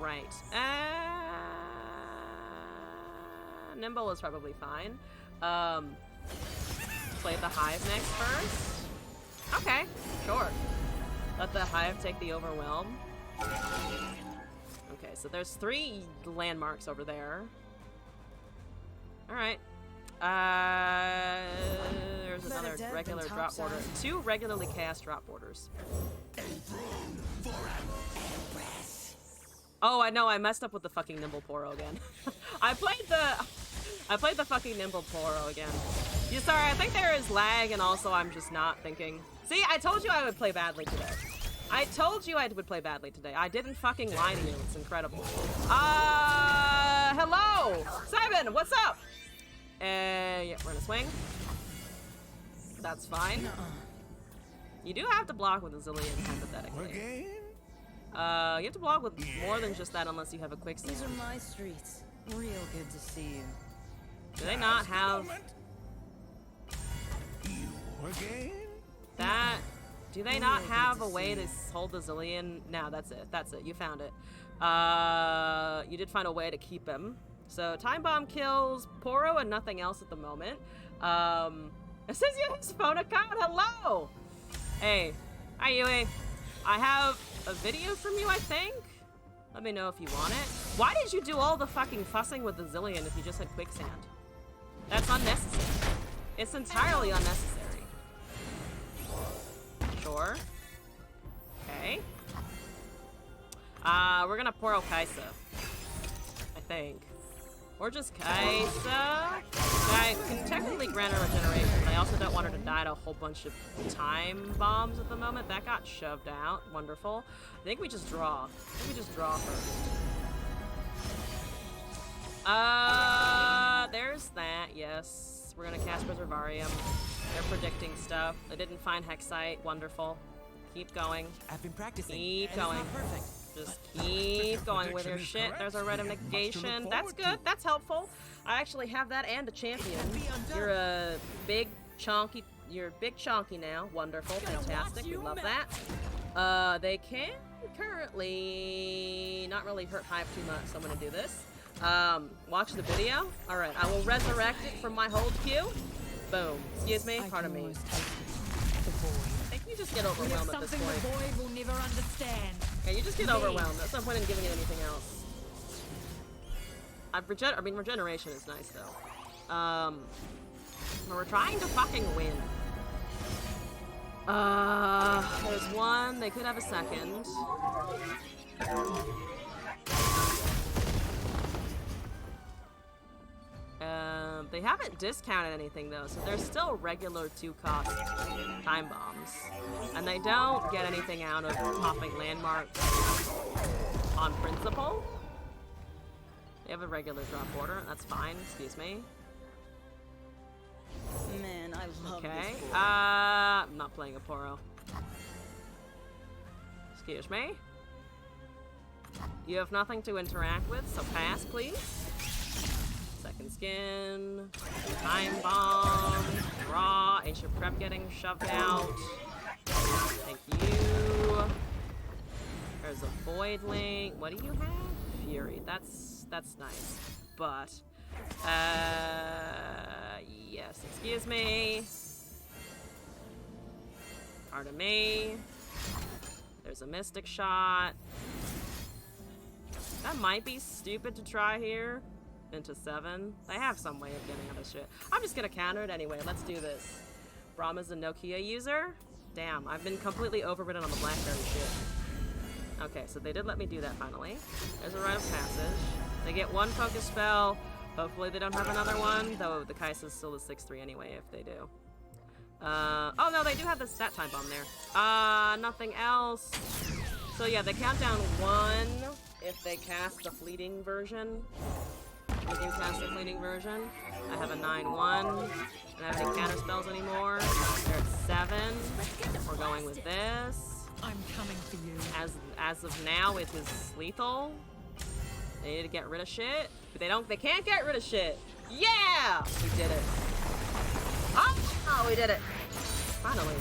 Right. Nimble is probably fine. Play the Hive next first. Okay, sure. Let the Hive take the Overwhelm. Okay, so there's 3 landmarks over there. Alright. There's another regular drop order. 2 regularly cast drop orders. Oh, I know, I messed up with the fucking Nimble Poro again. I played the fucking Nimble Poro again. Yeah, sorry, I think there is lag and also I'm just not thinking. See, I told you I would play badly today. I told you I would play badly today. I didn't fucking lie to you. It's incredible. Hello! Simon, what's up? Yeah, we're gonna swing. That's fine. You do have to block with a Zillion, hypothetically. Again? You have to block with more than just that unless you have a quick These stand. are my streets. Real good to see you. Do they not have You again? that? Do they not have a way to hold the Zillion? No, that's it. That's it. You found it. You did find a way to keep him. So Time Bomb kills Poro and nothing else at the moment. It says you have his phone account. Hello. Hey, hi Yui. I have a video from you, I think. Let me know if you want it. Why did you do all the fucking fussing with the Zillion if you just had quicksand? That's unnecessary. It's entirely unnecessary. Sure. Okay. We're gonna Poro Kaisa. I think. Or just Kaisa. I can technically grant her regeneration, but I also don't want her to die to a whole bunch of time bombs at the moment. That got shoved out. Wonderful. I think we just draw. I think we just draw first. There's that, yes. We're gonna cast Preservarium. They're predicting stuff. They didn't find Hexite. Wonderful. Keep going. I've been practicing. Keep and it's going. not perfect. Just keep going with your prediction is shit. correct, There's a red of much to look negation. That's forward good. That's helpful. I actually have that and a champion. It can be undone. You're a big chonky. You're big chonky now. Wonderful. Fantastic. We love that. They can currently not really hurt Hive too much, so I'm gonna do this. Watch the video. All right, I will resurrect it from my hold queue. Boom. Excuse me. Pardon me. I think you just get overwhelmed at this Something point. the boy will never understand. Yeah, you just get overwhelmed. There's no point in giving it anything else. Regeneration is nice though. We're trying to fucking win. There's one. They could have a second. They haven't discounted anything though, so they're still regular 2-cost time bombs. And they don't get anything out of popping landmarks on principle. They have a regular drop order, that's fine, excuse me. Man, I love Okay, this boy. I'm not playing a Poro. Excuse me. You have nothing to interact with, so pass, please. Second skin. Time bomb. Draw. Ancient prep getting shoved out. Thank you. There's a void link. What do you have? Fury. That's nice. But yes, excuse me. Pardon me. There's a mystic shot. That might be stupid to try here. Into 7. They have some way of getting out of shit. I'm just gonna counter it anyway. Let's do this. Braum is a Nokia user. Damn, I've been completely overridden on the blackberry shit. Okay, so they did let me do that finally. There's a rite of passage. They get 1 focus spell. Hopefully they don't have another one, though the Kai'Sa's still a 6/3 anyway if they do. Oh no, they do have that time bomb there. Nothing else. So yeah, they count down 1 if they cast the fleeting version. They do cast the fleeting version. I have a 9/1. I don't have any counter spells anymore. They're at 7. We're going with this. I'm coming for you. As of now, it is lethal. They need to get rid of shit, but they can't get rid of shit. Yeah, we did it. Oh, we did it. Finally.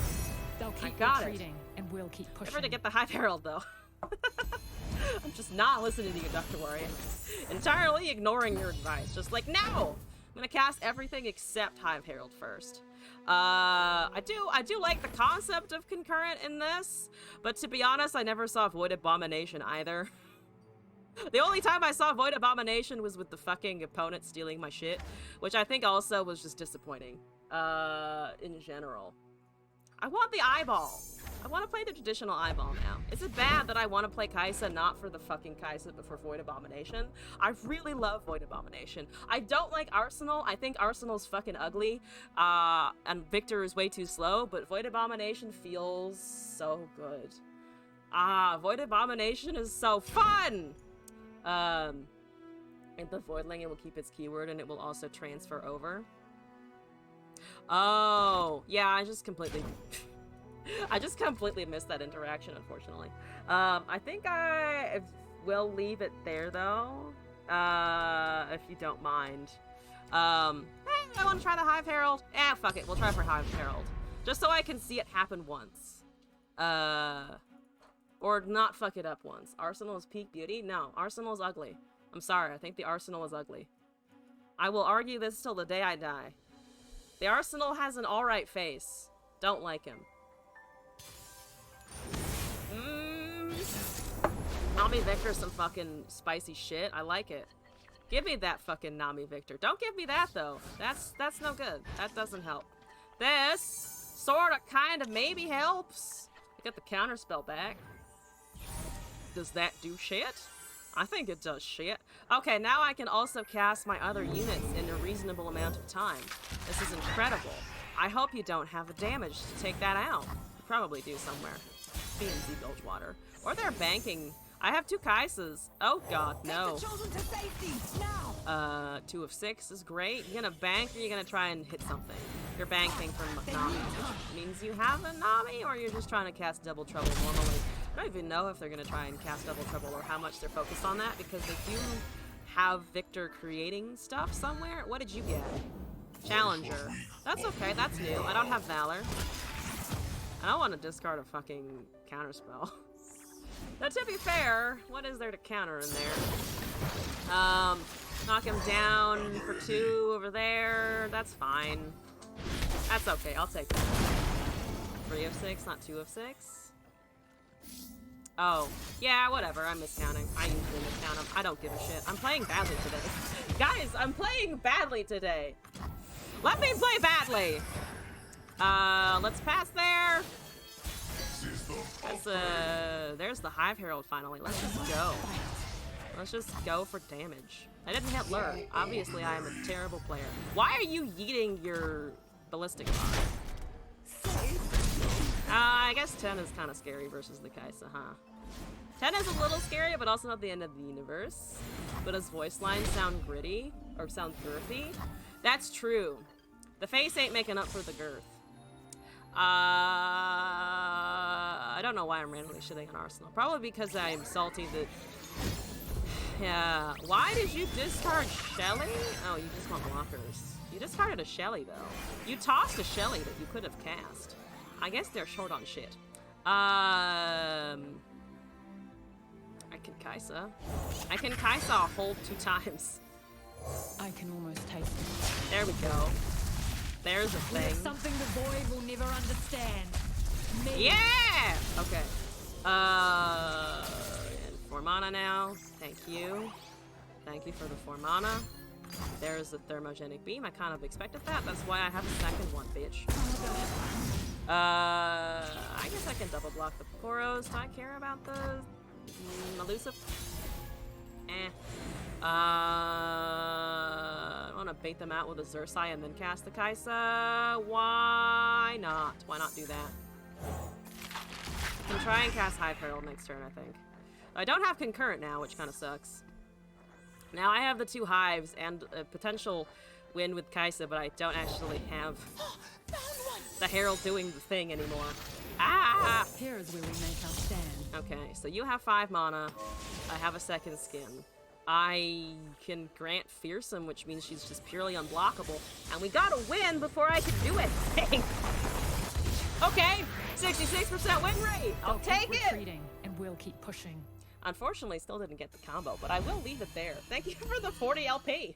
They'll keep got retreating, and we'll keep pushing. Never to get the Hive Herald though. I'm just not listening to you, Dr. Warrior. Entirely ignoring your advice. Just like, no! I'm gonna cast everything except Hive Herald first. I do like the concept of concurrent in this, but to be honest, I never saw Void Abomination either. The only time I saw Void Abomination was with the fucking opponent stealing my shit, which I think also was just disappointing, in general. I want the eyeball. I want to play the traditional eyeball now. Is it bad that I want to play Kai'Sa not for the fucking Kai'Sa but for Void Abomination? I really love Void Abomination. I don't like Arsenal. I think Arsenal's fucking ugly. And Victor is way too slow, but Void Abomination feels so good. Void Abomination is so fun! And the Voidling, it will keep its keyword and it will also transfer over. Oh, yeah, I just completely missed that interaction, unfortunately. I think I will leave it there, though, if you don't mind. I want to try the Hive Herald. Fuck it, we'll try for Hive Herald. Just so I can see it happen once. Or not fuck it up once. Arsenal is peak beauty? No, Arsenal is ugly. I'm sorry, I think the Arsenal is ugly. I will argue this till the day I die. The Arsenal has an alright face. Don't like him. Nami Victor's some fucking spicy shit. I like it. Give me that fucking Nami Victor. Don't give me that, though. That's no good. That doesn't help. This sorta, kinda, maybe helps. I got the counter spell back. Does that do shit? I think it does shit. Okay, now I can also cast my other units in a reasonable amount of time. This is incredible. I hope you don't have the damage to take that out. You probably do somewhere. B&Z Bilgewater. Or they're banking. I have 2 Kai'Sas. Oh god, no. 2 of 6 is great. You're gonna bank or you're gonna try and hit something. You're banking for Nami, which means you have a Nami, or you're just trying to cast Double Trouble normally. I don't even know if they're gonna try and cast Double Trouble or how much they're focused on that, because they do have Victor creating stuff somewhere. What did you get? Challenger. That's okay, that's new. I don't have Valor. I don't want to discard a fucking counterspell. Now, to be fair, what is there to counter in there? Knock him down for 2 over there. That's fine. That's okay, I'll take that. 3 of 6, not 2 of 6. Oh, yeah, whatever, I'm miscounting. I usually miscount them. I don't give a shit. I'm playing badly today. Guys, I'm playing badly today. Let me play badly. Let's pass there. There's the Hive Herald finally. Let's just go. Let's just go for damage. I didn't hit lure. Obviously, I am a terrible player. Why are you yeeting your ballistic bar? I guess 10 is kind of scary versus the Kai'Sa, huh? 10 is a little scary, but also not the end of the universe. But his voice lines sound gritty, or sound girthy. That's true. The face ain't making up for the girth. I don't know why I'm randomly shitting on Arsenal. Probably because I'm salty that Yeah. Why did you discard Shelly? Oh, you just want blockers. You discarded a Shelly, though. You tossed a Shelly that you could have cast. I guess they're short on shit. I can Kaisa. I can Kaisa hold 2 times. I can almost taste it. There we go. There's a We have thing. something the void will never understand. Me. Yeah! Okay. And 4 mana now. Thank you. Thank you for the 4 mana. There's the thermogenic beam. I kind of expected that. That's why I have a second one, bitch. I guess I can double block the Poros. Do I care about the elusive? I want to bait them out with a Xerxai and then cast the Kaisa. Why not? Why not do that? I can try and cast Hive Herald next turn, I think. I don't have Concurrent now, which kind of sucks. Now I have the 2 Hives and a potential win with Kaisa, but I don't actually have the Herald doing the thing anymore. Ah! Here is where we make our stand. Okay, so you have 5 mana. I have a second skin. I can grant Fearsome, which means she's just purely unblockable. And we gotta win before I can do anything. Okay, 66% win rate. I'll They'll keep take it. retreating, and we'll keep pushing. Unfortunately, still didn't get the combo, but I will leave it there. Thank you for the 40 LP.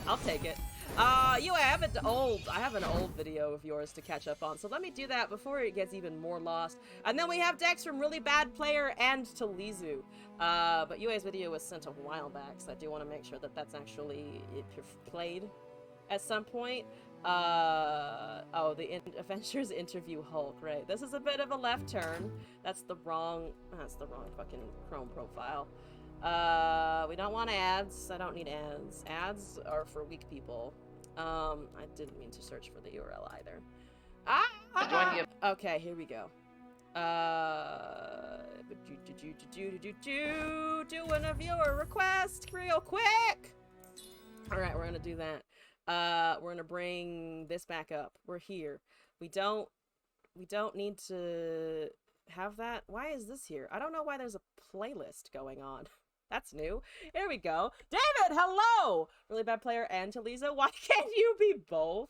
I'll take it. I have an old video of yours to catch up on, so let me do that before it gets even more lost. And then we have decks from Really Bad Player and to Lizu. But UA's video was sent a while back, so I do want to make sure that that's actually played at some point. The Avengers interview Hulk, right? This is a bit of a left turn. That's the wrong fucking Chrome profile. We don't want ads. I don't need ads. Ads are for weak people. I didn't mean to search for the URL either. Okay, here we go. Doing a viewer request real quick. All right, we're gonna do that. We're gonna bring this back up. We're here. We don't need to have that. Why is this here? I don't know why there's a playlist going on. That's new. Here we go. David, hello! Really Bad Player and Talisa. Why can't you be both?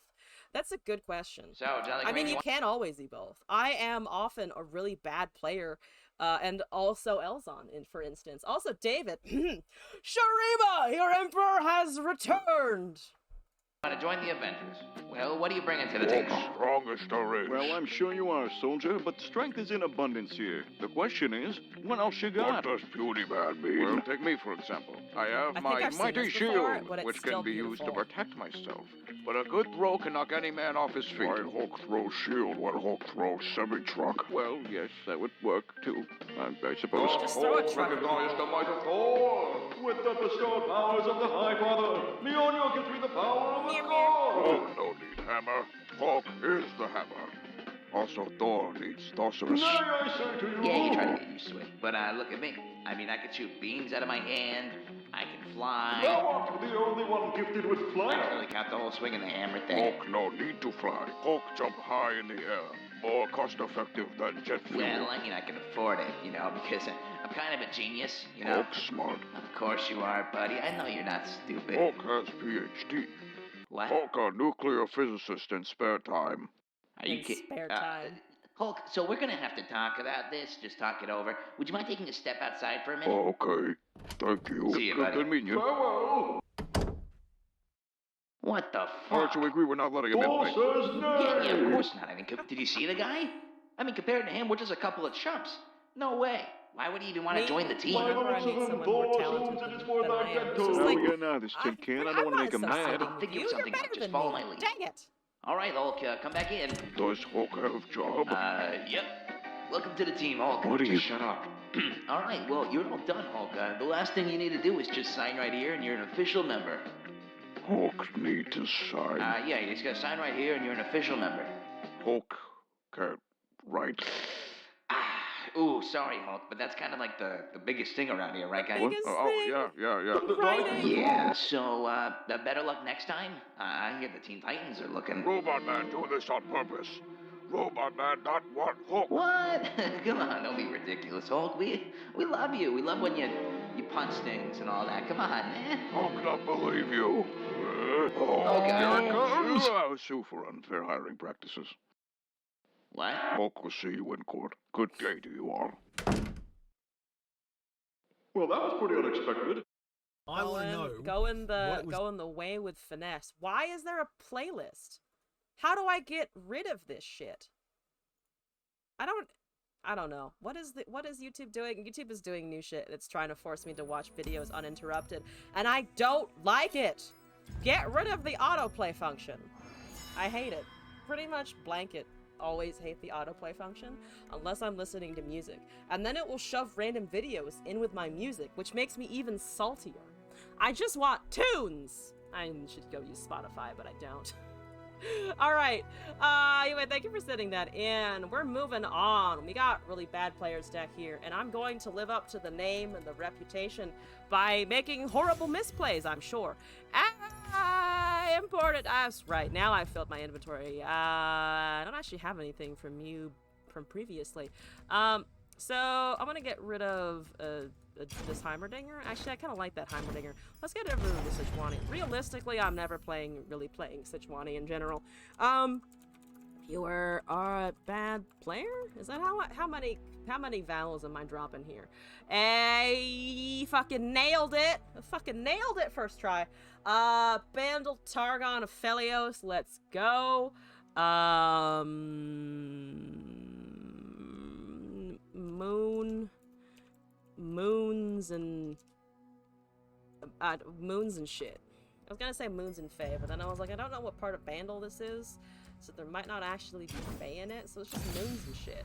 That's a good question. So, Jolly I mean, Green, you can always be both. I am often a really bad player, and also Elzon, for instance. Also, David. Shariba, your emperor has returned! want to join the Avengers. Well, what are you bringing to the table? Strongest there is. Well, I'm sure you are, soldier, but strength is in abundance here. The question is, what else you What got? does beauty man mean? Well, take me, for example. I have I think my I've seen mighty this before, shield, but it's which still can be used to beautiful. protect myself. But a good throw can knock any man off his feet. Why Hulk throws shield when Hulk throws semi-truck? Well, yes, that would work, too. I suppose. Just throw a truck. Recognize the might of Thor! With the bestowed powers of the High Father, Mjolnir gives me the power of a god! Hulk no need hammer. Hulk is the hammer. Also, Thor needs Thosaurus. Nay, I say to you! Yeah, you try to get used to it. But look at me. I mean, I can shoot beams out of my hand. I can fly. Thou art the only one gifted with I don't flight. really count the whole swing and the hammer thing. Hulk no need to fly. Hulk jump high in the air. More cost-effective than jet fuel. Well, I mean, I can afford it, because I'm kind of a genius, Hulk's smart. Of course you are, buddy. I know you're not stupid. Hulk has PhD. What? Hulk a nuclear physicist in spare time. Are you In kidding? spare time. Hulk, so we're gonna have to talk about this. Just talk it over. Would you mind taking a step outside for a minute? Okay. Thank you. See you, Good, buddy. good meeting you. Farewell! What the All fuck? right, so we agree we're not letting him in, Thor right? says Yeah, nay! of course not. I mean, did you see the guy? I mean, compared to him, we're just a couple of chumps. No way. Why would he even want to Me? join the team? My Whenever I meet honors someone of more Thor talented says it is for than thy I am, dead it's to just Now like, we get out of this tin can. I don't want to make him mad. associating Think with of you. something You're else. better Just than follow me. my lead. Dang it. All right, Hulk, come back in. Does Hulk have job? Yep. Welcome to the team, Hulk. What are you- Just shut up. All right, well, you're all done, Hulk. The last thing you need to do is just sign right here, and you're an official member. Hulk need to sign. Yeah, you just gotta sign right here, and you're an official member. Hulk can't write. Ooh, sorry, Hulk, but that's kind of like the biggest thing around here, right, guys? What? Biggest Oh, thing. yeah. Writing. Yeah, so, better luck next time. I hear the Teen Titans are looking... Robot Man do this on purpose. Robot Man not want Hulk. What? Come on, don't be ridiculous, Hulk. We love you. We love when you you punch things and all that. Come on, man. Hulk not believe you. Oh, God. Here it comes. I will sue for unfair hiring practices. What? Hulk will see you in court. Good day to you all. Well, that was pretty unexpected. I want to know. Going the way with finesse. Why is there a playlist? How do I get rid of this shit? I don't know. What is YouTube doing? YouTube is doing new shit. It's trying to force me to watch videos uninterrupted, and I don't like it. Get rid of the autoplay function. I hate it. Pretty much blanket. Always hate the autoplay function unless I'm listening to music, and then it will shove random videos in with my music, which makes me even saltier. I just want tunes. I should go use Spotify, but I don't. All right. Anyway, thank you for sending that in. We're moving on. We got really bad players deck here, and I'm going to live up to the name and the reputation by making horrible misplays, I'm sure. I imported us. Right, now I've filled my inventory. I don't actually have anything from you from previously. So I'm gonna get rid of this Heimerdinger. Actually, I kind of like that Heimerdinger. Let's get rid of the Sejuani. Realistically, I'm never really playing Sejuani in general. You are a bad player? Is that how many vowels am I dropping here? Hey, fucking nailed it! I fucking nailed it first try. Bandle Targon Aphelios, let's go. Moons and shit. I was gonna say moons and fae, but then I was like, I don't know what part of Bandle this is, so there might not actually be fae in it, so it's just moons and shit.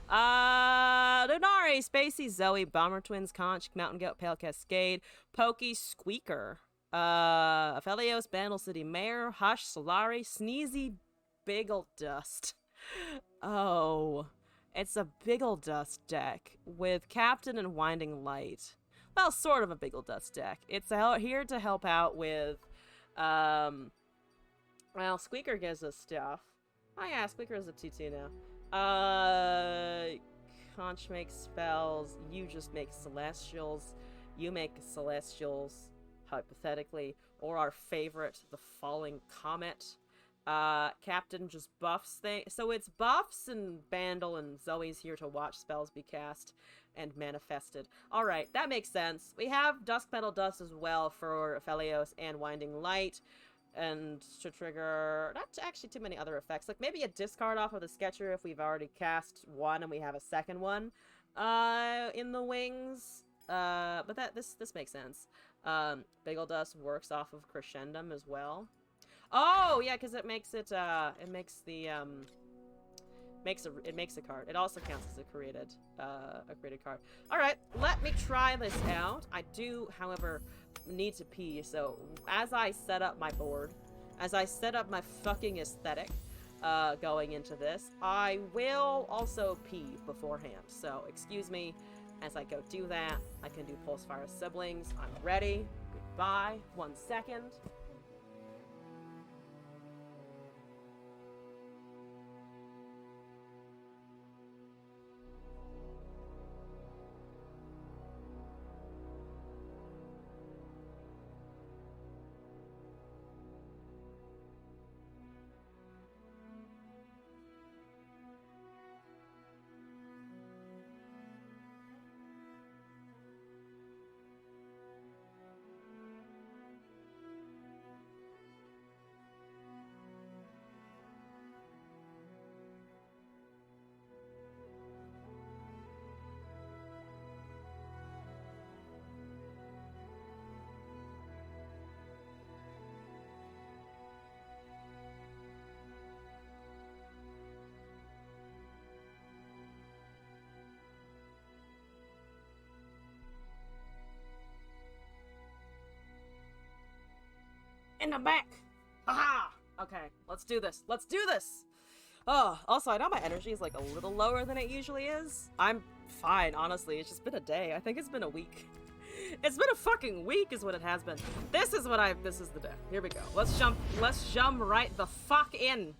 Lunari, Spacey, Zoe, Bomber Twins, Conch, Mountain Goat, Pale Cascade, Pokey, Squeaker, Aphelios, Bandle City Mayor, Hush, Solari, Sneezy, Biggle Dust. Oh, it's a Biggle Dust deck with Captain and Winding Light. Well, sort of a Biggle Dust deck. It's here to help out with, well, Squeaker gives us stuff. Oh yeah, Squeaker is a 2-2 now. Conch makes spells, you just make Celestials, you make Celestials, hypothetically, or our favorite, the Falling Comet. Captain just buffs things. So it's buffs and Bandle and Zoe's here to watch spells be cast and manifested. Alright, that makes sense. We have Dusk Petal Dust as well for Aphelios and Winding Light. And to trigger not actually too many other effects. Like maybe a discard off of the Sketcher if we've already cast one and we have a second one in the wings. But this makes sense. Biggle Dust works off of Crescendum as well. Oh yeah, because it makes it makes a card. It also counts as a created card. All right, let me try this out. I do, however, need to pee. So as I set up my board, as I set up my fucking aesthetic, going into this, I will also pee beforehand. So excuse me as I go do that. I can do Pulsefire Siblings. I'm ready. Goodbye. 1 second. In the back. Aha! Okay, let's do this. Let's do this! Oh, also, I know my energy is like a little lower than it usually is. I'm fine, honestly. It's just been a day. I think it's been a week. It's been a fucking week is what it has been. This is the day. Here we go. Let's jump right the fuck in.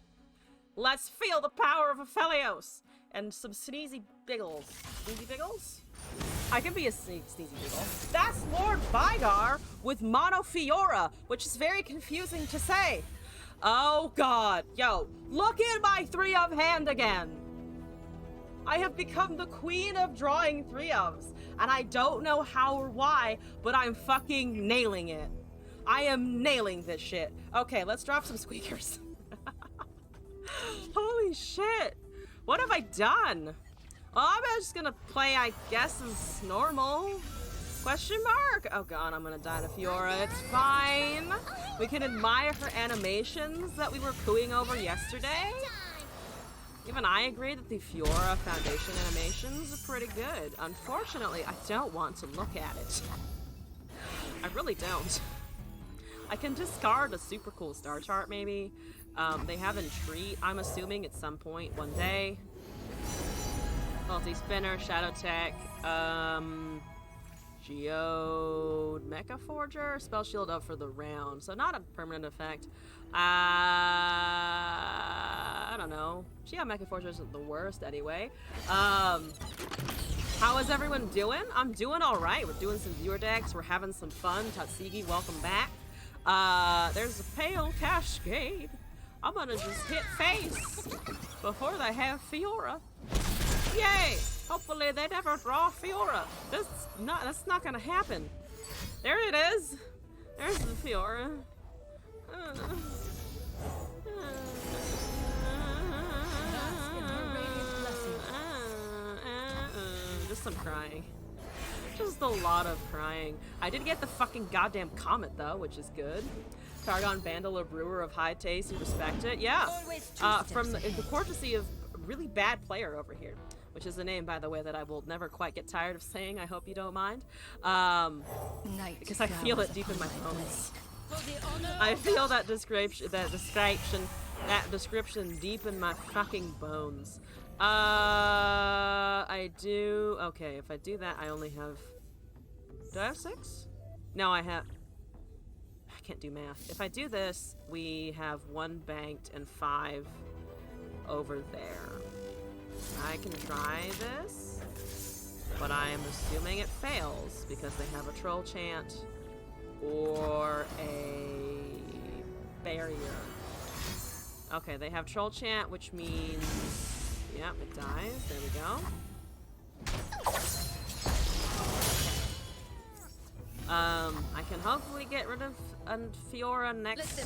Let's feel the power of Aphelios. And some sneezy biggles. Sneezy biggles? I can be a sneezy doodle. That's Lord Vigar with Mono Fiora, which is very confusing to say. Oh god. Yo, look at my 3 of hand again. I have become the queen of drawing 3-ofs, and I don't know how or why, but I'm fucking nailing it. I am nailing this shit. Okay, let's drop some squeakers. Holy shit. What have I done? Well, I'm just gonna play, I guess, as normal. Question mark? Oh god, I'm gonna die to Fiora. It's fine. We can admire her animations that we were cooing over yesterday. Even I agree that the Fiora Foundation animations are pretty good. Unfortunately, I don't want to look at it. I really don't. I can discard a super cool star chart, maybe. They have Entreat, I'm assuming, at some point one day. Multi-spinner, Shadow Tech, Geode, Mecha Forger, Spell Shield up for the round. So not a permanent effect. I don't know. Geode Mecha Forger isn't the worst anyway. How is everyone doing? I'm doing alright. We're doing some viewer decks. We're having some fun. Tatsigi, welcome back. There's a pale cascade. I'm gonna just hit face before they have Fiora. Yay! Hopefully they never draw Fiora. That's not gonna happen. There it is. There's the Fiora. Just some crying. Just a lot of crying. I did get the fucking goddamn comet though, which is good. Targon Bandle, a brewer of high taste, you respect it. Yeah. From the courtesy of a really bad player over here. Which is a name, by the way, that I will never quite get tired of saying. I hope you don't mind. Because I feel it deep in my bones. I feel that description deep in my fucking bones. I do. Okay, if I do that, I only have. Do I have 6? No, I have. I can't do math. If I do this, we have 1 banked and 5 over there. I can try this, but I am assuming it fails because they have a troll chant or a barrier. Okay, they have troll chant, which means, yep, it dies. There we go. I can hopefully get rid of Fiora next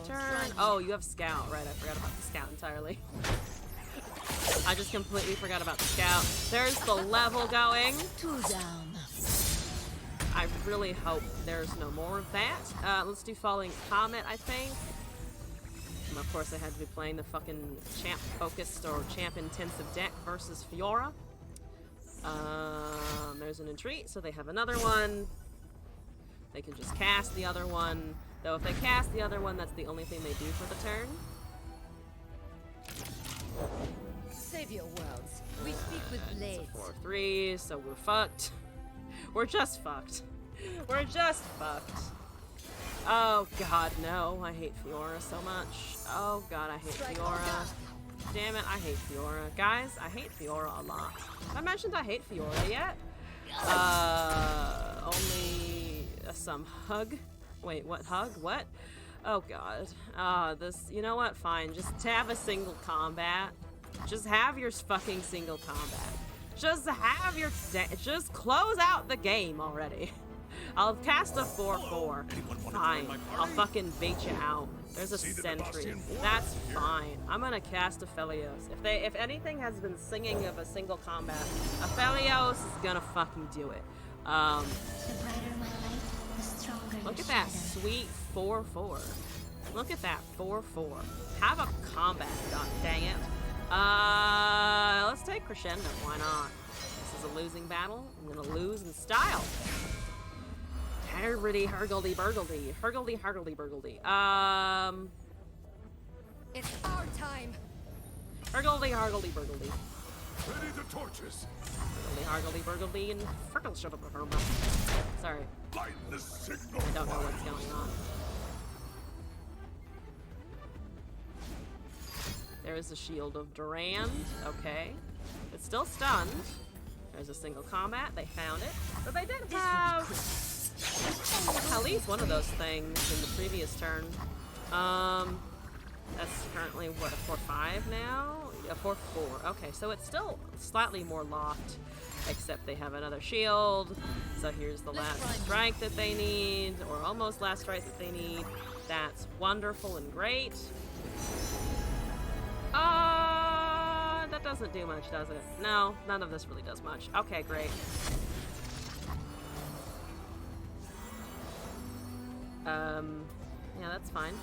turn. Oh, you have Scout, right? I forgot about the Scout entirely. I just completely forgot about the Scout. There's the level going. 2 down. I really hope there's no more of that. Let's do Falling Comet, I think. And of course, I had to be playing the fucking champ-focused or champ-intensive deck versus Fiora. There's an Entreat, so they have another one. They can just cast the other one. Though if they cast the other one, that's the only thing they do for the turn. Save your worlds. We speak with blades. It's a 4/3, so we're fucked. We're just fucked. We're just fucked. Oh god, no. I hate Fiora so much. Oh god, I hate Fiora. Damn it, I hate Fiora. Guys, I hate Fiora a lot. Have I mentioned I hate Fiora yet? Only some hug. Wait, what hug? What? Oh god. This, you know what? Fine. Just have a single combat. Just have your fucking single combat. Just have your, just close out the game already. I'll cast a 4/4. Fine. I'll fucking bait you out. There's a sentry. That's fine. I'm gonna cast Aphelios. If anything has been singing of a single combat, Aphelios is gonna fucking do it. Look at that sweet 4/4. Look at that 4/4. Have a combat, god dang it. Let's take Crescendo, why not? This is a losing battle. I'm gonna lose in style. Hurgledy, hurgledy, burgledy. Hurgledy, hurgledy, burgledy. It's our time. Hurgledy, hurgledy, burgledy. Ready the torches. Hurgledy, hurgledy, burgledy, and frickle shut up. Sorry. Light the signal. I don't know what's going on. There's the Shield of Durand. Okay. It's still stunned. There's a single combat. They found it. But they did have at least one of those things in the previous turn. That's currently, what, a 4-5 now? A 4-4. Okay, so it's still slightly more locked, except they have another shield. So here's the last strike that they need, or almost last strike that they need. That's wonderful and great. That doesn't do much, does it? No, none of this really does much. Okay, great. Yeah, that's fine.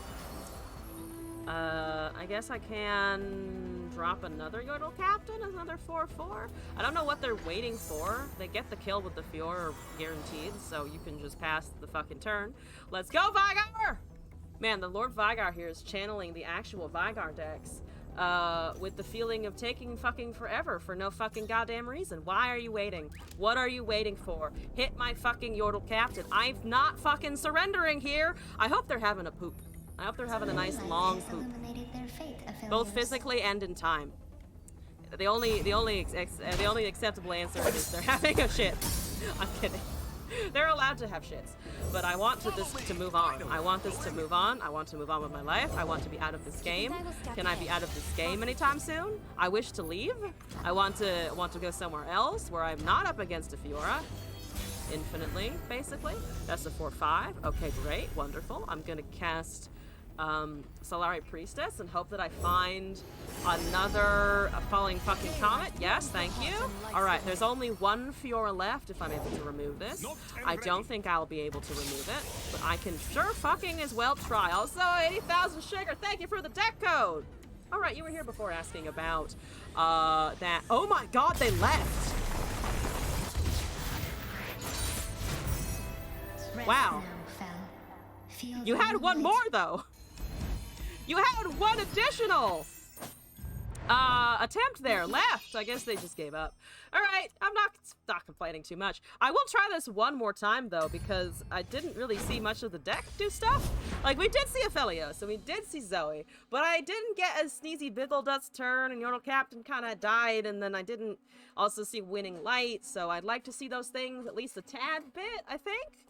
I guess I can drop another Yordle Captain, another 4-4. I don't know what they're waiting for. They get the kill with the Fior guaranteed, so you can just pass the fucking turn. Let's go, Vigar! Man, the Lord Vigar here is channeling the actual Vigar decks, with the feeling of taking fucking forever for no fucking goddamn reason. Why are you waiting? What are you waiting for? Hit my fucking Yordle Captain. I'm not fucking surrendering here! I hope they're having a poop. I hope they're having a nice long poop, both physically and in time. The only acceptable answer is they're having a shit. I'm kidding. They're allowed to have shits, but I want this to move on. I want this to move on. I want to move on with my life. I want to be out of this game. Can I be out of this game anytime soon? I wish to leave. I want to go somewhere else where I'm not up against a Fiora. Infinitely, basically. That's a 4-5. Okay, great, wonderful. I'm gonna cast Solari Priestess and hope that I find another falling fucking comet. Yes, thank you. Alright, there's only one Fiora left if I'm able to remove this. I don't think I'll be able to remove it, but I can sure fucking as well try. Also, 80,000 sugar, thank you for the deck code! Alright, you were here before asking about that. Oh my god, they left! Wow. You had one more though! You had one additional attempt there left. I guess they just gave up. All right, I'm not complaining too much. I will try this one more time though, because I didn't really see much of the deck do stuff. Like, we did see Aphelios and we did see Zoe, but I didn't get a Sneezy Biggledust's turn, and Yordle Captain kind of died, and then I didn't also see Winning Light, so I'd like to see those things at least a tad bit, I think.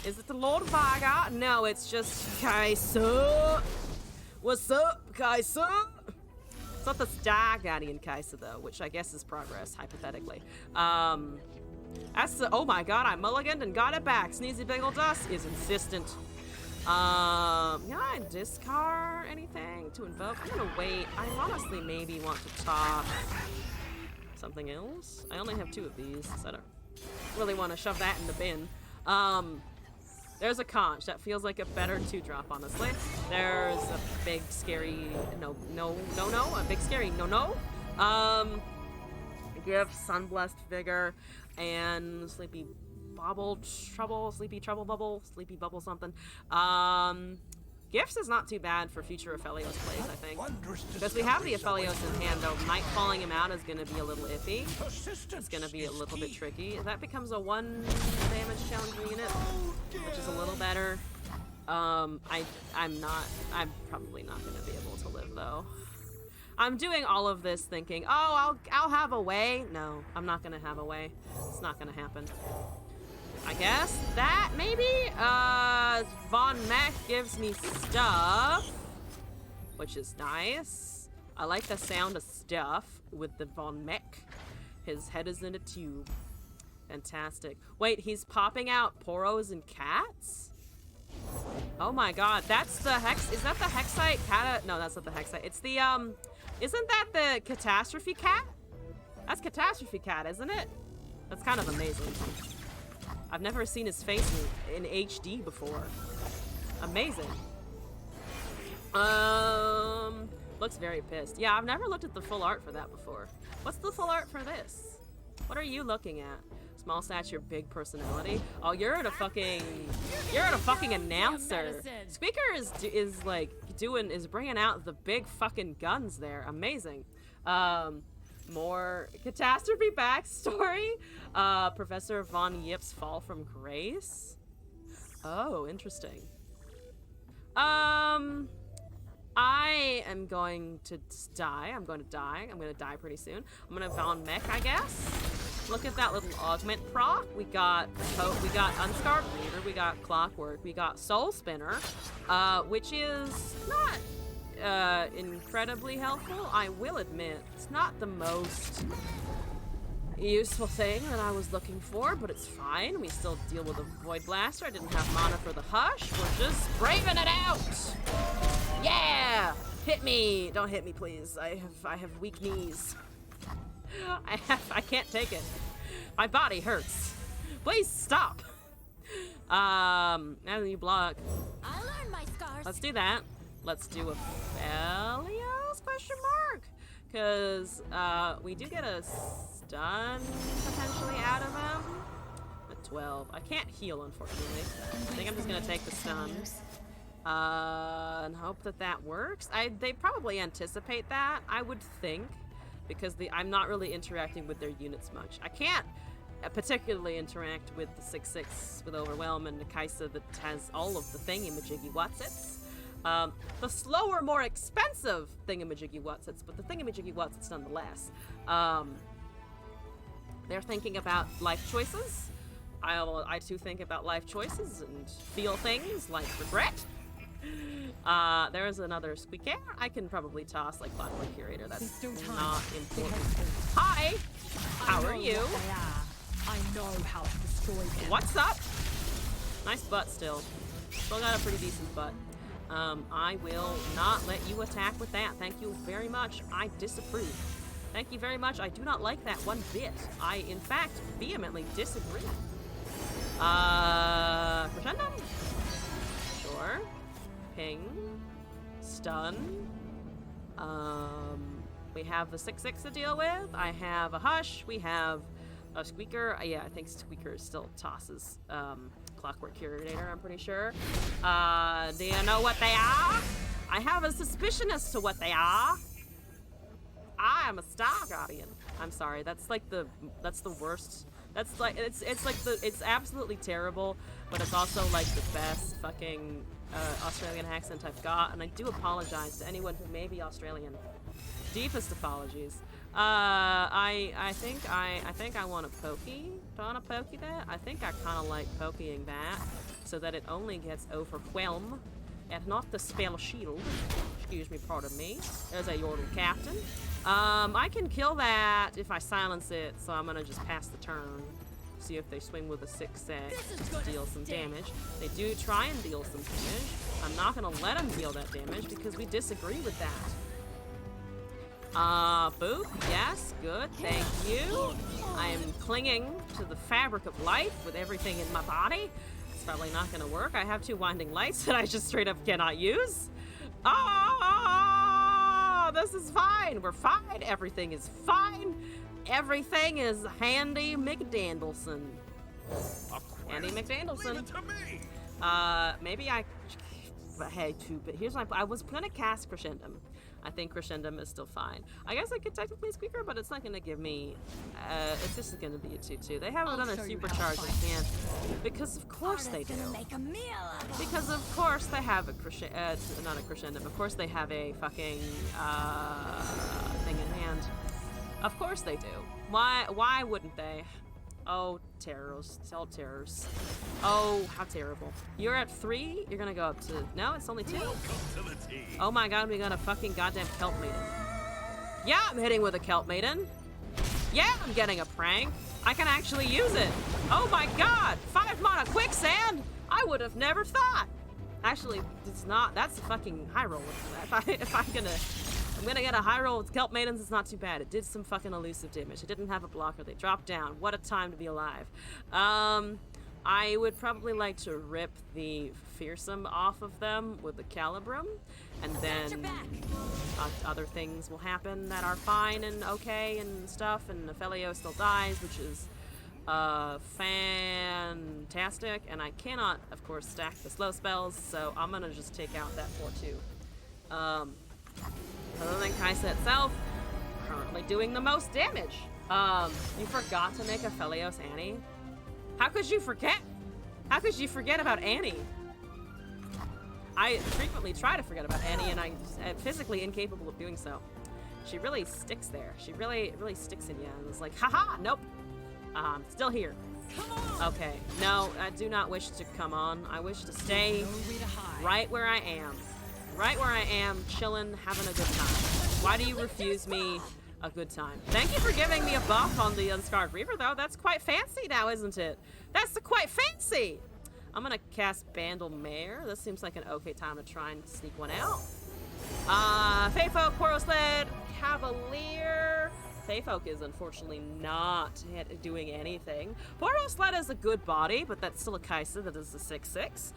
Is it the Lord Vigar? No, it's just Kai'Sa. What's up, Kai'Sa? It's not the Star Guardian Kai'Sa though, which I guess is progress, hypothetically. That's the, oh my god, I mulliganed and got it back. Sneezy Biggledust is insistent. Can I discard anything to invoke? I'm gonna wait. I honestly maybe want to top something else. I only have 2 of these, so I don't really want to shove that in the bin. There's a conch. That feels like a better 2-drop, honestly. There's a big scary a big scary no. Gift, Sunblessed Vigor, and Sleepy Bubble Trouble, Sleepy Trouble Bubble, Sleepy Bubble something. Gifts is not too bad for future Aphelios plays, I think. Because we have the Aphelios in hand, though. Night calling him out is going to be a little iffy. It's going to be a little bit tricky. That becomes a 1 damage challenging unit, which is a little better. I'm probably not going to be able to live, though. I'm doing all of this thinking, oh, I'll have a way. No, I'm not going to have a way. It's not going to happen. I guess that maybe Von Mech gives me stuff, which is nice. I like the sound of stuff with the Von Mech. His head is in a tube. Fantastic. Wait, he's popping out Poros and cats? Oh my god, that's the Hex. Is that the Hexite cat? No, that's not the Hexite. It's the isn't that the Catastrophe cat? That's Catastrophe cat, isn't it? That's kind of amazing. I've never seen his face in HD before. Amazing. Looks very pissed. Yeah, I've never looked at the full art for that before. What's the full art for this? What are you looking at? Small stature, big personality. Oh, you're a fucking announcer. Squeaker is bringing out the big fucking guns there. Amazing. More catastrophe backstory. Professor Von Yip's fall from grace. Oh, interesting. I am going to die. I'm going to die. I'm going to die pretty soon. I'm going to Von Mech, I guess. Look at that little augment proc. We got Unscarred Reader. We got Clockwork. We got Soul Spinner, which is not incredibly helpful. I will admit, it's not the most useful thing that I was looking for, but it's fine. We still deal with a Void Blaster. I didn't have mana for the Hush. We're just braving it out. Yeah! Hit me! Don't hit me, please. I have weak knees. I can't take it. My body hurts. Please stop. And you block. I learned my scars. Let's do that. Let's do a Felios question mark, because we do get a stun potentially out of him. At 12, I can't heal unfortunately. I think I'm just gonna take the stun. And hope that works. They probably anticipate that, I would think, because I'm not really interacting with their units much. I can't particularly interact with the 6/6 with Overwhelm and the Kaisa that has all of the thingy-majiggy whatsits. The slower, more expensive thingamajiggy whatsits, but the thingamajiggy whatsits nonetheless. They're thinking about life choices. I too think about life choices and feel things like regret. There's another squeaker. I can probably toss like Clockwork Curator. That's not important. Hi! How are you? I know how to destroy them. What's up? Nice butt still. Still got a pretty decent butt. I will not let you attack with that. Thank you very much. I disapprove. Thank you very much. I do not like that one bit. I, in fact, vehemently disagree. Crescendo? Sure. Ping. Stun. We have the 6/6 to deal with. I have a Hush. We have a Squeaker. Yeah, I think Squeaker still tosses Clockwork Curator, I'm pretty sure. Do you know what they are? I have a suspicion as to what they are. I am a Star Guardian. I'm sorry, that's the worst. That's like, it's absolutely terrible, but it's also like the best fucking Australian accent I've got, and I do apologize to anyone who may be Australian. Deepest apologies. I think I want to pokey. Do I want to pokey that? I think I kind of like poking that, so that it only gets overwhelm, and not the spell shield. Excuse me, pardon me. There's a Yordle Captain. I can kill that if I silence it, so I'm gonna just pass the turn. See if they swing with a 6/6, deal some damage. They do try and deal some damage. I'm not gonna let them deal that damage because we disagree with that. Boop. Yes, good. Thank you. I am clinging to the fabric of life with everything in my body. It's probably not gonna work. I have 2 winding lights that I just straight up cannot use. Oh, this is fine. We're fine. Everything is fine. Everything is Handy McDandleson. Andy McDandleson. Maybe I had to, but here's my plan. I was gonna cast Crescendum. I think Crescendum is still fine. I guess I could technically Squeaker, but it's not gonna give me, it's just gonna be a 2/2. They have another supercharge I can't, because of course they do. Because of course they have a not a Crescendum, of course they have a fucking, thing in hand. Of course they do. Why wouldn't they? Oh, terrors. Tell terrors. Oh, how terrible. You're at 3? You're gonna go up to... No, it's only 2? Oh my god, we got a fucking goddamn Kelp Maiden. Yeah, I'm hitting with a Kelp Maiden. Yeah, I'm getting a prank. I can actually use it. Oh my god! 5 mana Quicksand! I would have never thought! Actually, it's not... That's a fucking high roll. If I'm gonna get a high roll with Kelp Maidens, it's not too bad. It did some fucking elusive damage. It didn't have a blocker. They dropped down. What a time to be alive. I would probably like to rip the Fearsome off of them with the Calibrum, and then other things will happen that are fine and okay and stuff, and Nephelio still dies, which is fantastic, and I cannot, of course, stack the slow spells, so I'm gonna just take out that 4/2. Other than Kaisa itself, currently doing the most damage. You forgot to make a Felios Annie? How could you forget? How could you forget about Annie? I frequently try to forget about Annie, and I'm physically incapable of doing so. She really sticks there. She really sticks in you. And it's like, haha, nope. Still here. Okay, no, I do not wish to come on. I wish to stay right where I am. Right where I am, chilling, having a good time. Why do you refuse me a good time? Thank you for giving me a buff on the Unscarred Reaver, though. That's quite fancy now, isn't it? That's quite fancy! I'm gonna cast Bandle Mare. This seems like an okay time to try and sneak one out. Feyfolk, Poro Sled, Cavalier. Feyfolk is unfortunately not doing anything. Poro Sled is a good body, but that's still a Kaisa that is a 6/6.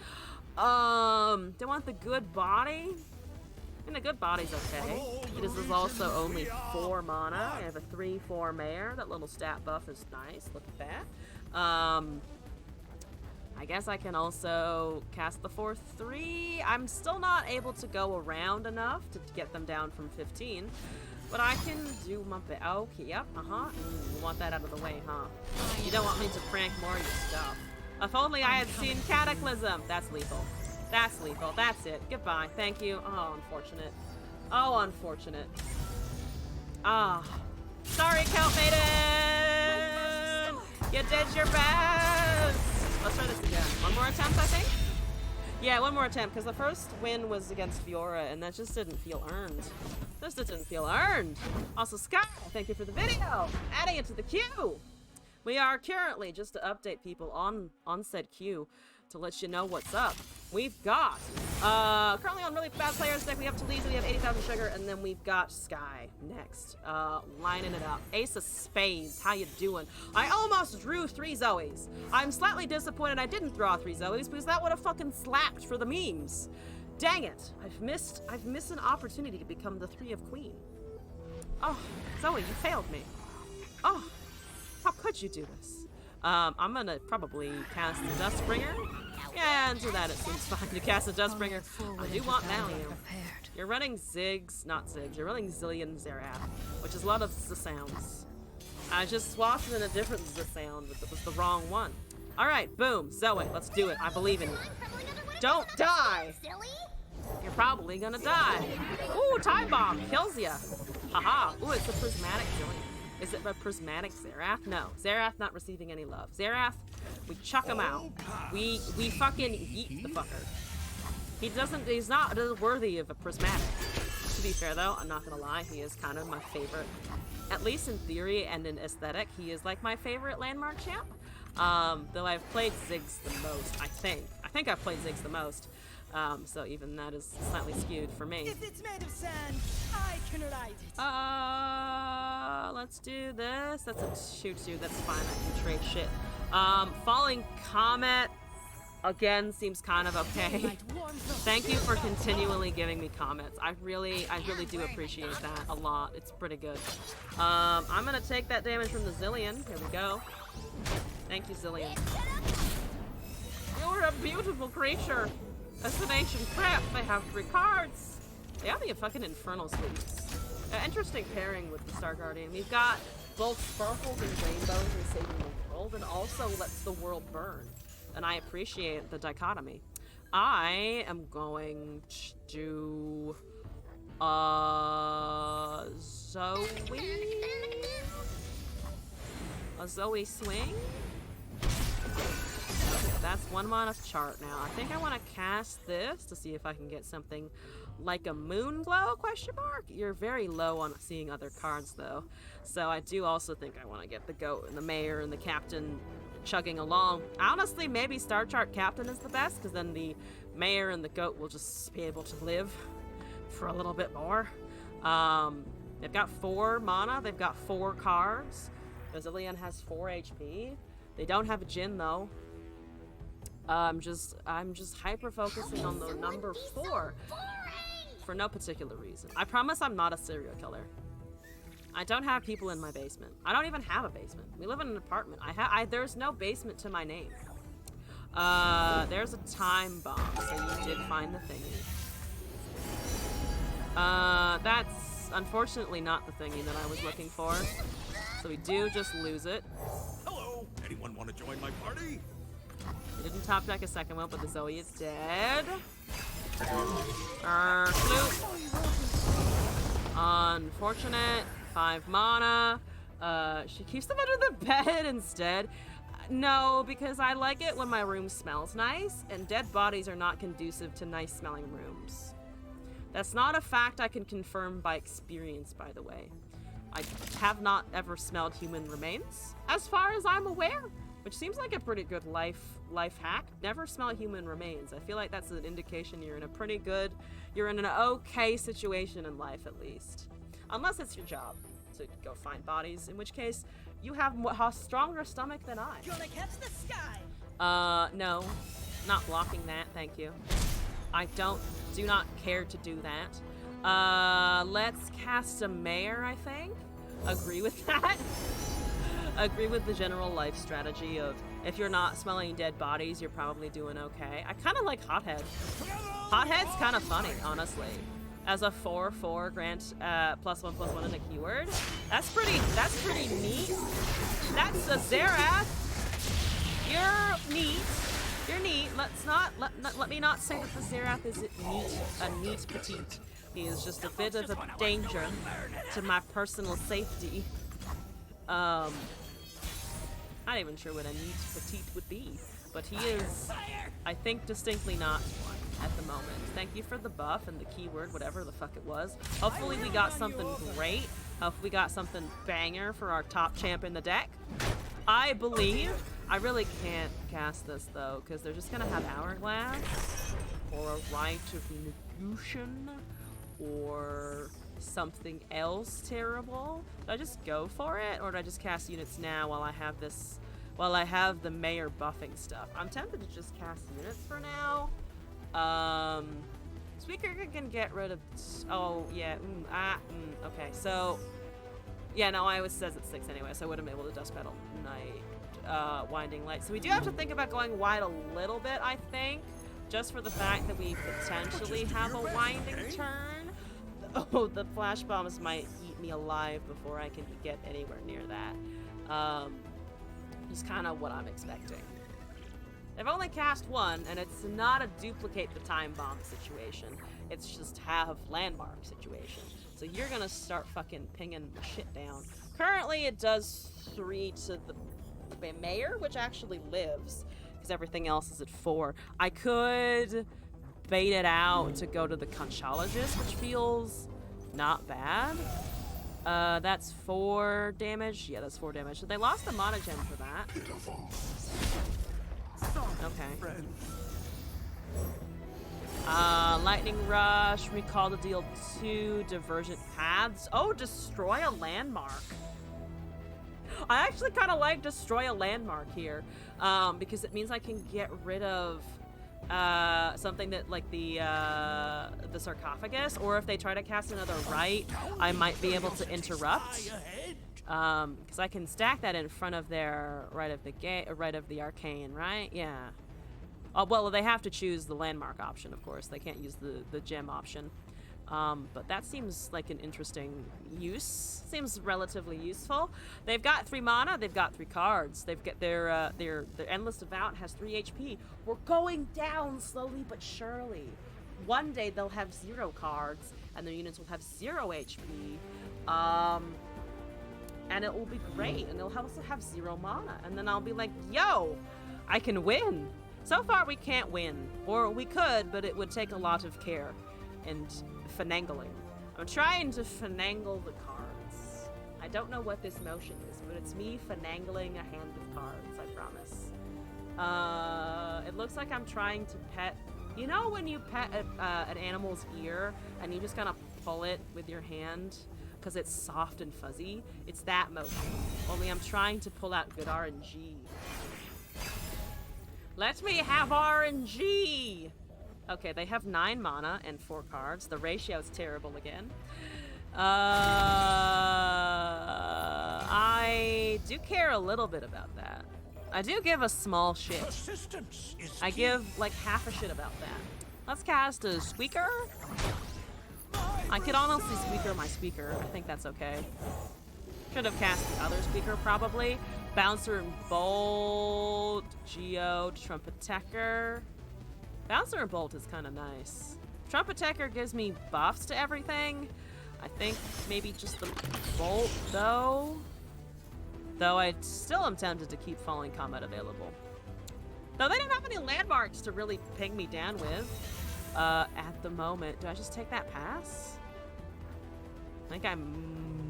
Do I want the good body? I mean, the good body's okay. This is also only 4 mana. I have a 3/4 mare. That little stat buff is nice. Look at that. I guess I can also cast the 4/3. I'm still not able to go around enough to get them down from 15. But I can do my bit. Okay, yep, You want that out of the way, huh? You don't want me to prank more of your stuff. If only I had seen Cataclysm. That's lethal. That's lethal. That's it. Goodbye. Thank you. Oh, unfortunate. Oh, unfortunate. Ah. Sorry, Kelp Maiden! You did your best! Let's try this again. One more attempt, I think? Yeah, one more attempt, because the first win was against Fiora, and that just didn't feel earned. This just didn't feel earned. Also, Sky, thank you for the video. Adding it to the queue. We are currently, just to update people on said queue, to let you know what's up. We've got, currently on really bad players deck, we have Talisa, we have 80,000 sugar, and then we've got Sky next. Lining it up. Ace of Spades, how you doing? I almost drew 3 Zoes. I'm slightly disappointed I didn't draw 3 Zoes, because that would have fucking slapped for the memes. Dang it. I've missed an opportunity to become the 3 of Queen. Oh, Zoe, you failed me. Oh, how could you do this? I'm gonna probably cast the Dustbringer. Yeah, and to that it seems fine to cast a Dustbringer. I do want Valium. You're running Ziggs, not Ziggs. You're running Zillion Zerath, which is a lot of the sounds. I just swapped in a different sound, but it was the wrong one. All right, boom, Zoe, let's do it. I believe in you. Don't die. You're probably gonna die. Ooh, Time Bomb kills ya. Haha. Ooh, it's a prismatic Zillion. Is it a prismatic Zerath? No, Zerath not receiving any love. Zerath, we chuck him out. We fucking yeet the fucker. He's not worthy of a prismatic. To be fair though, I'm not gonna lie, he is kind of my favorite. At least in theory and in aesthetic, he is like my favorite landmark champ. Though I've played Ziggs the most, I think. I think I've played Ziggs the most. So even that is slightly skewed for me. If it's made of sand, I can ride it. Let's do this. That's a shoot. That's fine. I can trade shit. Falling Comet again seems kind of okay. Thank you for continually giving me comments. I really do appreciate that a lot. It's pretty good. I'm gonna take that damage from the Zillion. Here we go. Thank you, Zillion. You're a beautiful creature. Destination prep. They have 3 cards. They have the fucking Infernal Sweeps. Interesting pairing with the Star Guardian. We've got both sparkles and rainbows and saving the world, and also lets the world burn. And I appreciate the dichotomy. I am going to do a Zoe swing. That's 1 mana chart now. I think I want to cast this to see if I can get something like a moon glow, question mark? You're very low on seeing other cards though. So I do also think I want to get the goat and the mayor and the captain chugging along. Honestly, maybe Star Chart Captain is the best, because then the mayor and the goat will just be able to live for a little bit more. They've got 4 mana. They've got 4 cards. Bazillion has 4 HP. They don't have a Jin though. I'm just hyper focusing on the number 4 for no particular reason. I promise I'm not a serial killer. I don't have people in my basement. I don't even have a basement. We live in an apartment. There's no basement to my name. There's a time bomb, so you did find the thingy. That's unfortunately not the thingy that I was looking for. So we do just lose it. Hello, anyone want to join my party? We didn't top deck a second one, but the Zoe is dead. Flute. Unfortunate. 5 mana. She keeps them under the bed instead. No, because I like it when my room smells nice, and dead bodies are not conducive to nice smelling rooms. That's not a fact I can confirm by experience, by the way. I have not ever smelled human remains, as far as I'm aware, which seems like a pretty good life hack. Never smell human remains. I feel like that's an indication you're in an okay situation in life, at least. Unless it's your job to go find bodies, in which case you have a stronger stomach than I. Gonna catch the sky. No. Not blocking that, thank you. I do not care to do that. Let's cast a mayor, I think. Agree with that. Agree with the general life strategy of if you're not smelling dead bodies, you're probably doing okay. I kind of like Hothead. Hothead's kind of funny, honestly. As a 4/4 grant +1/+1 and a keyword. That's pretty neat. That's a Xerath. You're neat. You're neat. Let me not say that the Xerath is a neat petite. He is just a bit of a danger to my personal safety. Not even sure what a neat petite would be, but he is, I think, distinctly not one at the moment. Thank you for the buff and the keyword, whatever the fuck it was. Hopefully we got something great. Hopefully we got something banger for our top champ in the deck. I believe. I really can't cast this though, because they're just gonna have Hourglass, or a Rite of Negation, or something else terrible. Do I just go for it, or do I just cast units now while I have the mayor buffing stuff? I'm tempted to just cast units for now. Squeaker can get rid of, oh yeah, okay, so yeah, no, I always says it's 6 anyway, so I wouldn't be able to Dust Petal Night, Winding Light. So we do have to think about going wide a little bit, I think, just for the fact that we potentially have a winding turn. Oh, the flash bombs might eat me alive before I can get anywhere near that. Just kind of what I'm expecting. I've only cast one, and it's not a duplicate the time bomb situation. It's just have landmark situation. So you're gonna start fucking pinging the shit down. Currently, it does 3 to the mayor, which actually lives, because everything else is at 4. I could bait it out to go to the conchologist, which feels not bad. That's 4 damage. Yeah, that's 4 damage. So they lost the mana gem for that. Okay. Lightning Rush, recall to deal 2 divergent paths. Oh, destroy a landmark. I actually kind of like destroy a landmark here, because it means I can get rid of something that, like the sarcophagus, or if they try to cast another Rite, I might be able to interrupt. Because I can stack that in front of their Rite of the Arcane, right? Yeah. Well, they have to choose the landmark option, of course. They can't use the gem option. But that seems like an interesting use. Seems relatively useful. They've got 3 mana. They've got 3 cards. They've got their Endless Devout has 3 HP. We're going down slowly but surely. One day they'll have 0 cards, and their units will have 0 HP. And it will be great, and they'll also have 0 mana. And then I'll be like, yo, I can win. So far we can't win. Or we could, but it would take a lot of care and finagling. I'm trying to finagle the cards. I don't know what this motion is, but it's me finagling a hand of cards, I promise. It looks like I'm trying to pet... You know when you pet an animal's ear, and you just kind of pull it with your hand? Because it's soft and fuzzy. It's that motion. Only I'm trying to pull out good RNG. Let me have RNG! Okay, they have 9 mana and 4 cards. The ratio is terrible again. I do care a little bit about that. I do give a small shit. I give like half a shit about that. Let's cast a Squeaker. I could honestly Squeaker my Squeaker. I think that's okay. Should have cast the other Squeaker probably. Bouncer and Bolt. Geode, Trumpet Tecker. Bouncer and Bolt is kind of nice. Trumpet Taker gives me buffs to everything. I think maybe just the Bolt, though. Though I still am tempted to keep Falling Combat available. Though they don't have any landmarks to really ping me down with at the moment. Do I just take that pass? I think I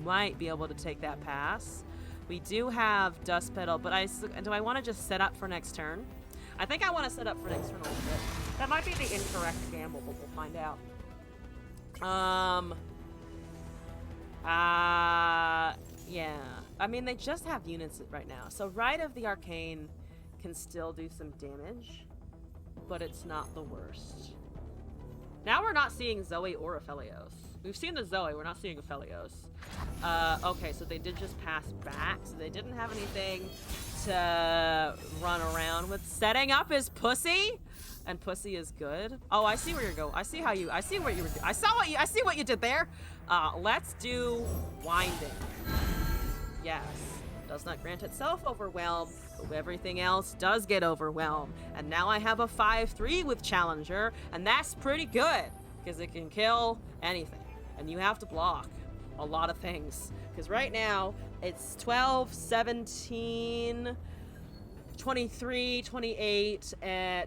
might be able to take that pass. We do have Dust Petal, but do I want to just set up for next turn? I think I want to set up for next turn a little bit. That might be the incorrect gamble, but we'll find out. Yeah. I mean, they just have units right now. So Rite of the Arcane can still do some damage, but it's not the worst. Now we're not seeing Zoe or Aphelios. We've seen the Zoe, we're not seeing Aphelios. Okay, so they did just pass back, so they didn't have anything to run around with. Setting up is Pussy, and Pussy is good. Oh, I see where you're going. I see what you were doing. I see what you did there. Let's do Winding. Yes. Does not grant itself overwhelm, but everything else does get overwhelmed. And now I have a 5/3 with Challenger, and that's pretty good, because it can kill anything. And you have to block a lot of things. Because right now, it's 12, 17, 23, 28,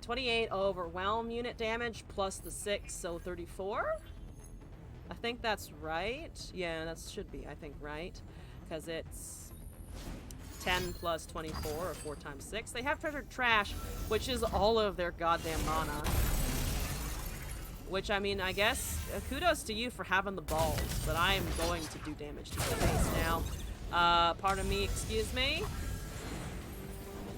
28 overwhelm unit damage, plus the 6, so 34? I think that's right. Yeah, that should be, I think, right. Because it's 10 plus 24, or 4 times 6. They have Treasured Trash, which is all of their goddamn mana. Which, I mean, I guess, kudos to you for having the balls, but I am going to do damage to the face now. Pardon me, excuse me.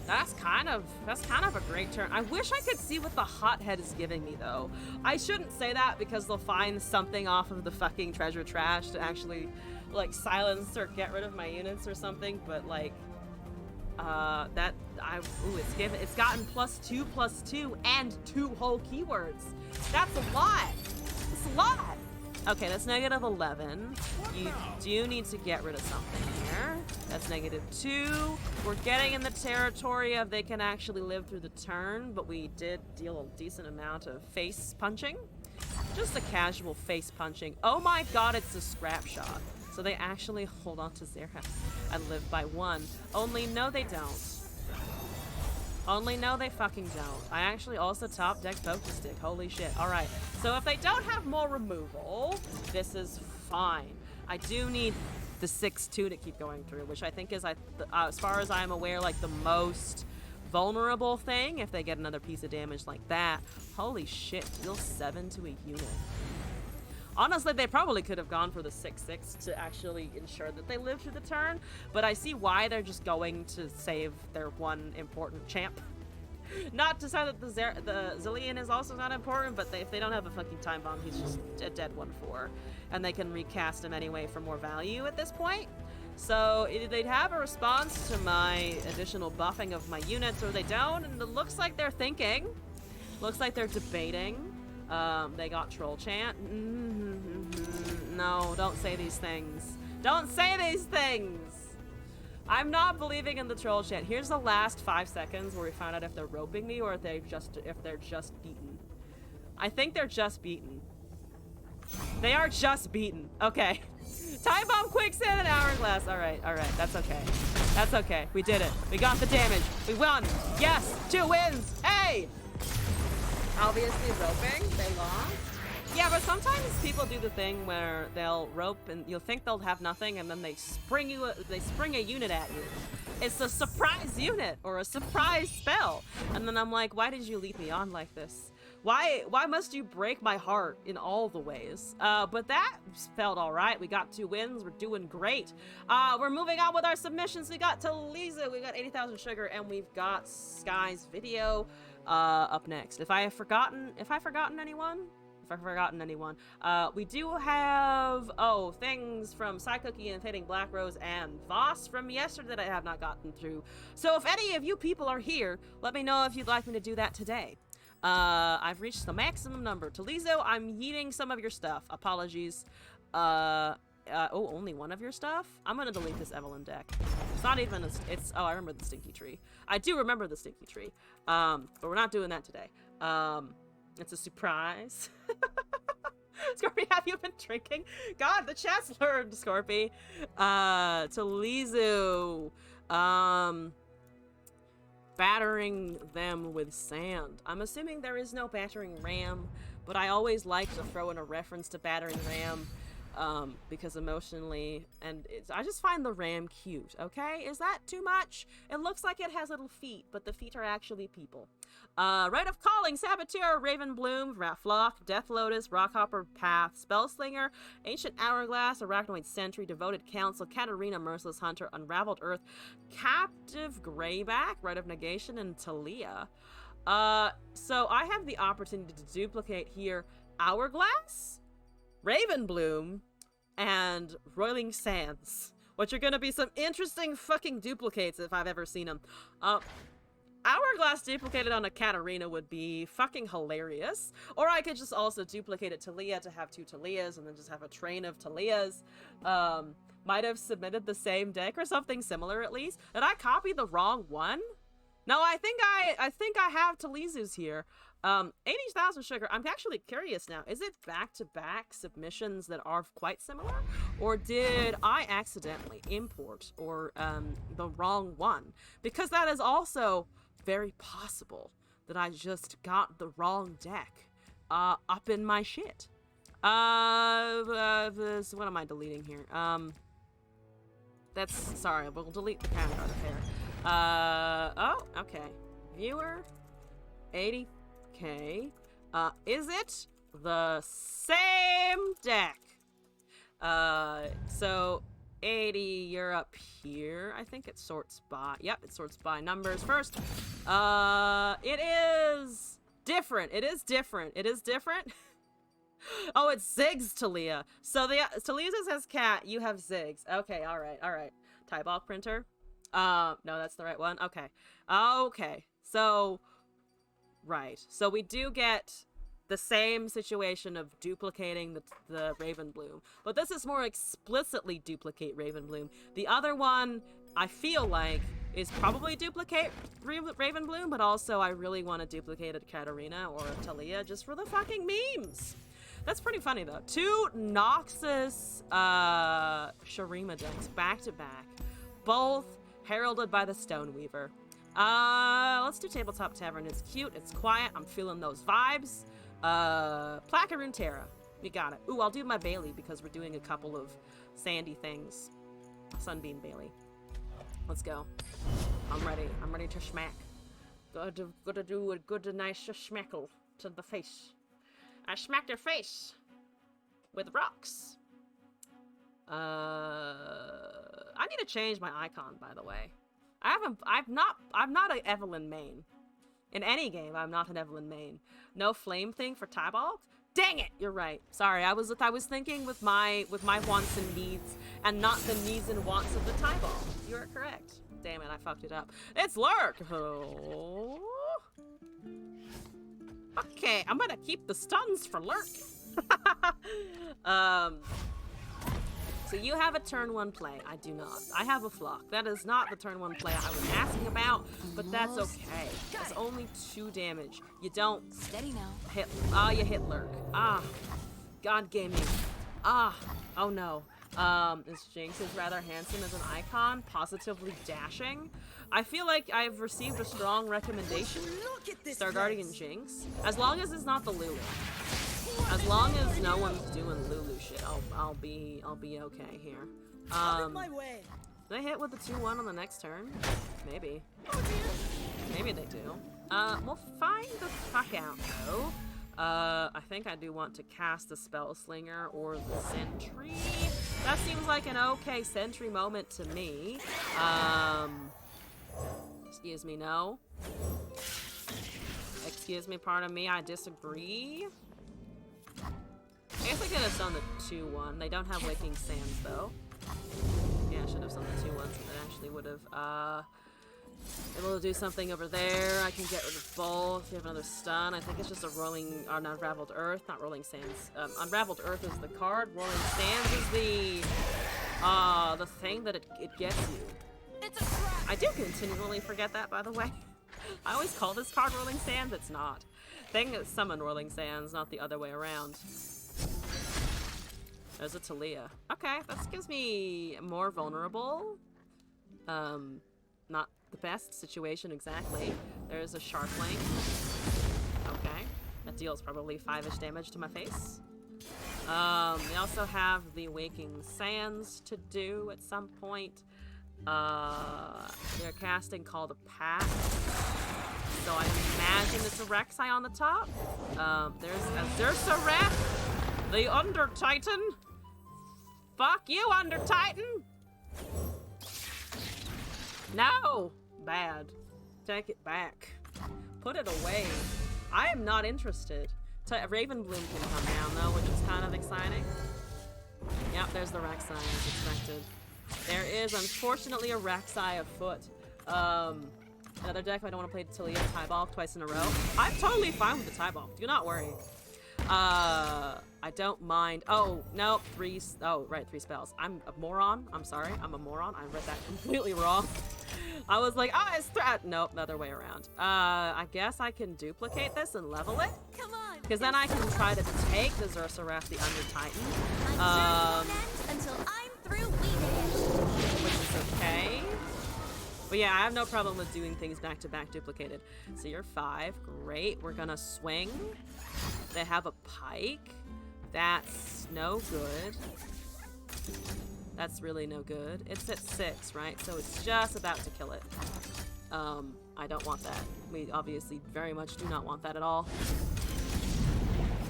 That's kind of a great turn. I wish I could see what the Hothead is giving me, though. I shouldn't say that, because they'll find something off of the fucking Treasure Trash to actually, like, silence or get rid of my units or something, but, like, it's gotten +2/+2 and 2 whole keywords. That's a lot. It's a lot. Okay, that's -11. You do need to get rid of something here. That's -2. We're getting in the territory of they can actually live through the turn, but we did deal a decent amount of face punching. Just a casual face punching. Oh my god, it's a scrap shot. So they actually hold on to Xerath and live by 1. Only no, they don't. Only no, they fucking don't. I actually also top deck Focus Stick. Holy shit. Alright. So if they don't have more removal, this is fine. I do need the 6/2 to keep going through, which I think is, as far as I'm aware, like the most vulnerable thing. If they get another piece of damage like that. Holy shit. Deal 7 to a unit. Honestly, they probably could have gone for the 6/6 to actually ensure that they live through the turn, but I see why they're just going to save their one important champ. Not to say that the Zillion is also not important, but if they don't have a fucking time bomb, he's just a dead 1/4, and they can recast him anyway for more value at this point. So they'd have a response to my additional buffing of my units, or they don't, and it looks like they're thinking. Looks like they're debating. They got Troll Chant. No, don't say these things. Don't say these things! I'm not believing in the Troll Chant. Here's the last 5 seconds where we find out if they're roping me or if they're just beaten. I think they're just beaten. They are just beaten. Okay. Time Bomb, Quicksand, and Hourglass. Alright, that's okay. That's okay. We did it. We got the damage. We won. Yes! 2 wins! Hey! Obviously roping, they lost. Yeah, but sometimes people do the thing where they'll rope and you'll think they'll have nothing, and then they spring a unit at you. It's a surprise unit or a surprise spell. And then I'm like, why did you lead me on like this? Why must you break my heart in all the ways? But that felt all right. We got 2 wins. We're doing great. We're moving on with our submissions. We got Talisa, we got 80,000 Sugar, and we've got Sky's video up next. If I've forgotten anyone, we do have, things from Psycookie and Fading Black Rose and Voss from yesterday that I have not gotten through. So if any of you people are here, let me know if you'd like me to do that today. I've reached the maximum number. Talizo, I'm yeeting some of your stuff. Apologies. Only one of your stuff? I'm gonna delete this Evelyn deck. It's not even I remember the Stinky Tree. I do remember the Stinky Tree. But we're not doing that today. It's a surprise. Scorpy, have you been drinking? God, the chat's learned, Scorpy. Talizu. Battering them with sand. I'm assuming there is no battering ram, but I always like to throw in a reference to battering ram, because emotionally, and I just find the ram cute, okay? Is that too much? It looks like it has little feet, but the feet are actually people. Rite of Calling, Saboteur, Raven Bloom, Flock, Death Lotus, Rockhopper Path, Spellslinger, Ancient Hourglass, Arachnoid Sentry, Devoted Council, Katarina, Merciless Hunter, Unraveled Earth, Captive Greyback, Rite of Negation, and Talia. So I have the opportunity to duplicate here Hourglass, Raven Bloom, and Roiling Sands, which are gonna be some interesting fucking duplicates if I've ever seen them. Hourglass duplicated on a Katarina would be fucking hilarious. Or I could just also duplicate it Talia to have 2 Talias and then just have a train of Talias. Might have submitted the same deck or something similar at least. Did I copy the wrong one? No, I think I have Talizu's here. 80,000 Sugar, I'm actually curious now. Is it back-to-back submissions that are quite similar? Or did I accidentally import or the wrong one? Because that is also very possible that I just got the wrong deck up in my shit. What am I deleting here? Sorry, we'll delete the camera there. Oh, okay. Viewer, 80K. Is it the same deck? So 80, you're up here. I think it sorts by, yep, it sorts by numbers first. It is different. It is different. It is different. Oh, it's Ziggs Talia. So Talia says cat, you have Ziggs. Okay, alright. Tyeball printer. No, that's the right one. Okay. Okay. So, right. So we do get the same situation of duplicating the Raven Bloom. But this is more explicitly duplicate Raven Bloom. The other one, I feel like, is probably duplicate Raven Bloom, but also I really want to duplicate a Katarina or a Talia just for the fucking memes. That's pretty funny, though. 2 Noxus Sharima decks back-to-back. Both heralded by the Stoneweaver. Let's do Tabletop Tavern. It's cute, it's quiet, I'm feeling those vibes. Placaroon Terra. We got it. Ooh, I'll do my Bailey because we're doing a couple of sandy things. Sunbeam Bailey. Let's go. I'm ready. I'm ready to schmack. Gotta do a good nice schmackle to the face. I smacked her face with rocks. I need to change my icon, by the way. I'm not an Evelyn main. In any game, I'm not an Evelyn main. No flame thing for Tybalt? Dang it! You're right. Sorry, I was thinking with my wants and needs, and not the needs and wants of the Tybalt. You are correct. Damn it, I fucked it up. It's Lurk! Oh. Okay, I'm gonna keep the stuns for Lurk. So you have a turn 1 play. I do not. I have a flock. That is not the turn 1 play I was asking about, but that's okay. That's only 2 damage. You don't Steady now. hit. You hit Lurk. God gaming. Oh no. This Jinx is rather handsome as an icon, positively dashing. I feel like I've received a strong recommendation. Star Guardian Jinx. As long as it's not the Lulu. As long as no one's doing Lulu shit, I'll be okay here. Do they hit with the 2-1 on the next turn? Maybe. Maybe they do. We'll find the fuck out though. I think I do want to cast the Spellslinger or the Sentry. That seems like an okay Sentry moment to me. Excuse me, no. Excuse me, pardon me, I disagree. I guess I could have done the 2-1. They don't have Waking Sands, though. Yeah, I should have done the 2-1 so that actually would have, able to do something over there. I can get rid of both. We have another stun. I think it's just a rolling, or Unraveled Earth, not Rolling Sands. Unraveled Earth is the card. Rolling Sands is the thing that it gets you. It's a trap. I do continually forget that, by the way. I always call this card Rolling Sands. It's not. Thing is summon Rolling Sands, not the other way around. There's a Talia. Okay, that gives me more vulnerable. Not the best situation exactly. There's a Sharkling. Okay, that deals probably 5-ish damage to my face. We also have the Waking Sands to do at some point. They're casting Call to Pack. So I imagine it's a Rek'Sai on the top. There's a Zersereth, the Under Titan. Fuck you, Under Titan! No! Bad. Take it back. Put it away. I am not interested. Ravenbloom can come down though, which is kind of exciting. Yep, there's the Rek'Sai as expected. There is unfortunately a Rek'Sai afoot. Another deck I don't want to play Talia Tybalt twice in a row. I'm totally fine with the Tybalt. Do not worry. I don't mind. Oh, no, 3. Oh, right, 3 spells. I'm a moron. I'm sorry. I'm a moron. I read that completely wrong. I was like, oh, it's nope, the other way around. I guess I can duplicate this and level it. Come on. Because then I can try to take the Zersereth, the Under Titan. Until I'm through weeding. Which is okay. But yeah, I have no problem with doing things back to back duplicated. So you're 5, great. We're gonna swing. They have a pike. That's no good. That's really no good. It's at 6, right? So it's just about to kill it. I don't want that. We obviously very much do not want that at all.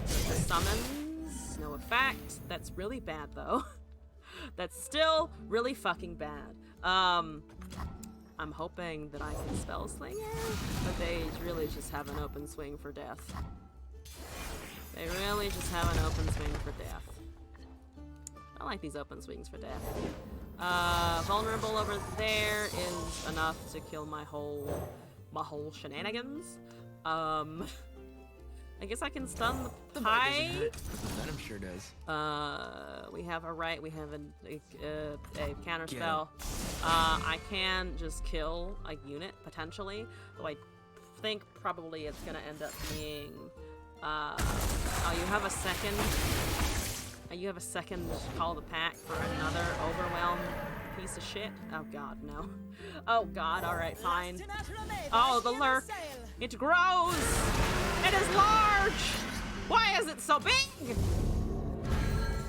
The summons, no effect. That's really bad though. That's still really fucking bad. I'm hoping that I can spell sling it, but they really just have an open swing for death. They really just have an open swing for death. I like these open swings for death. Vulnerable over there is enough to kill my whole shenanigans. I guess I can stun the pie. Venom sure does. We have a counter spell. I can just kill a unit potentially, though I think probably it's gonna end up being. Oh, you have a second. You have a second Call to Pack for another Overwhelm piece of shit. Oh god, no. Oh god, alright, fine. Oh, the lurk. It grows! It is large! Why is it so big?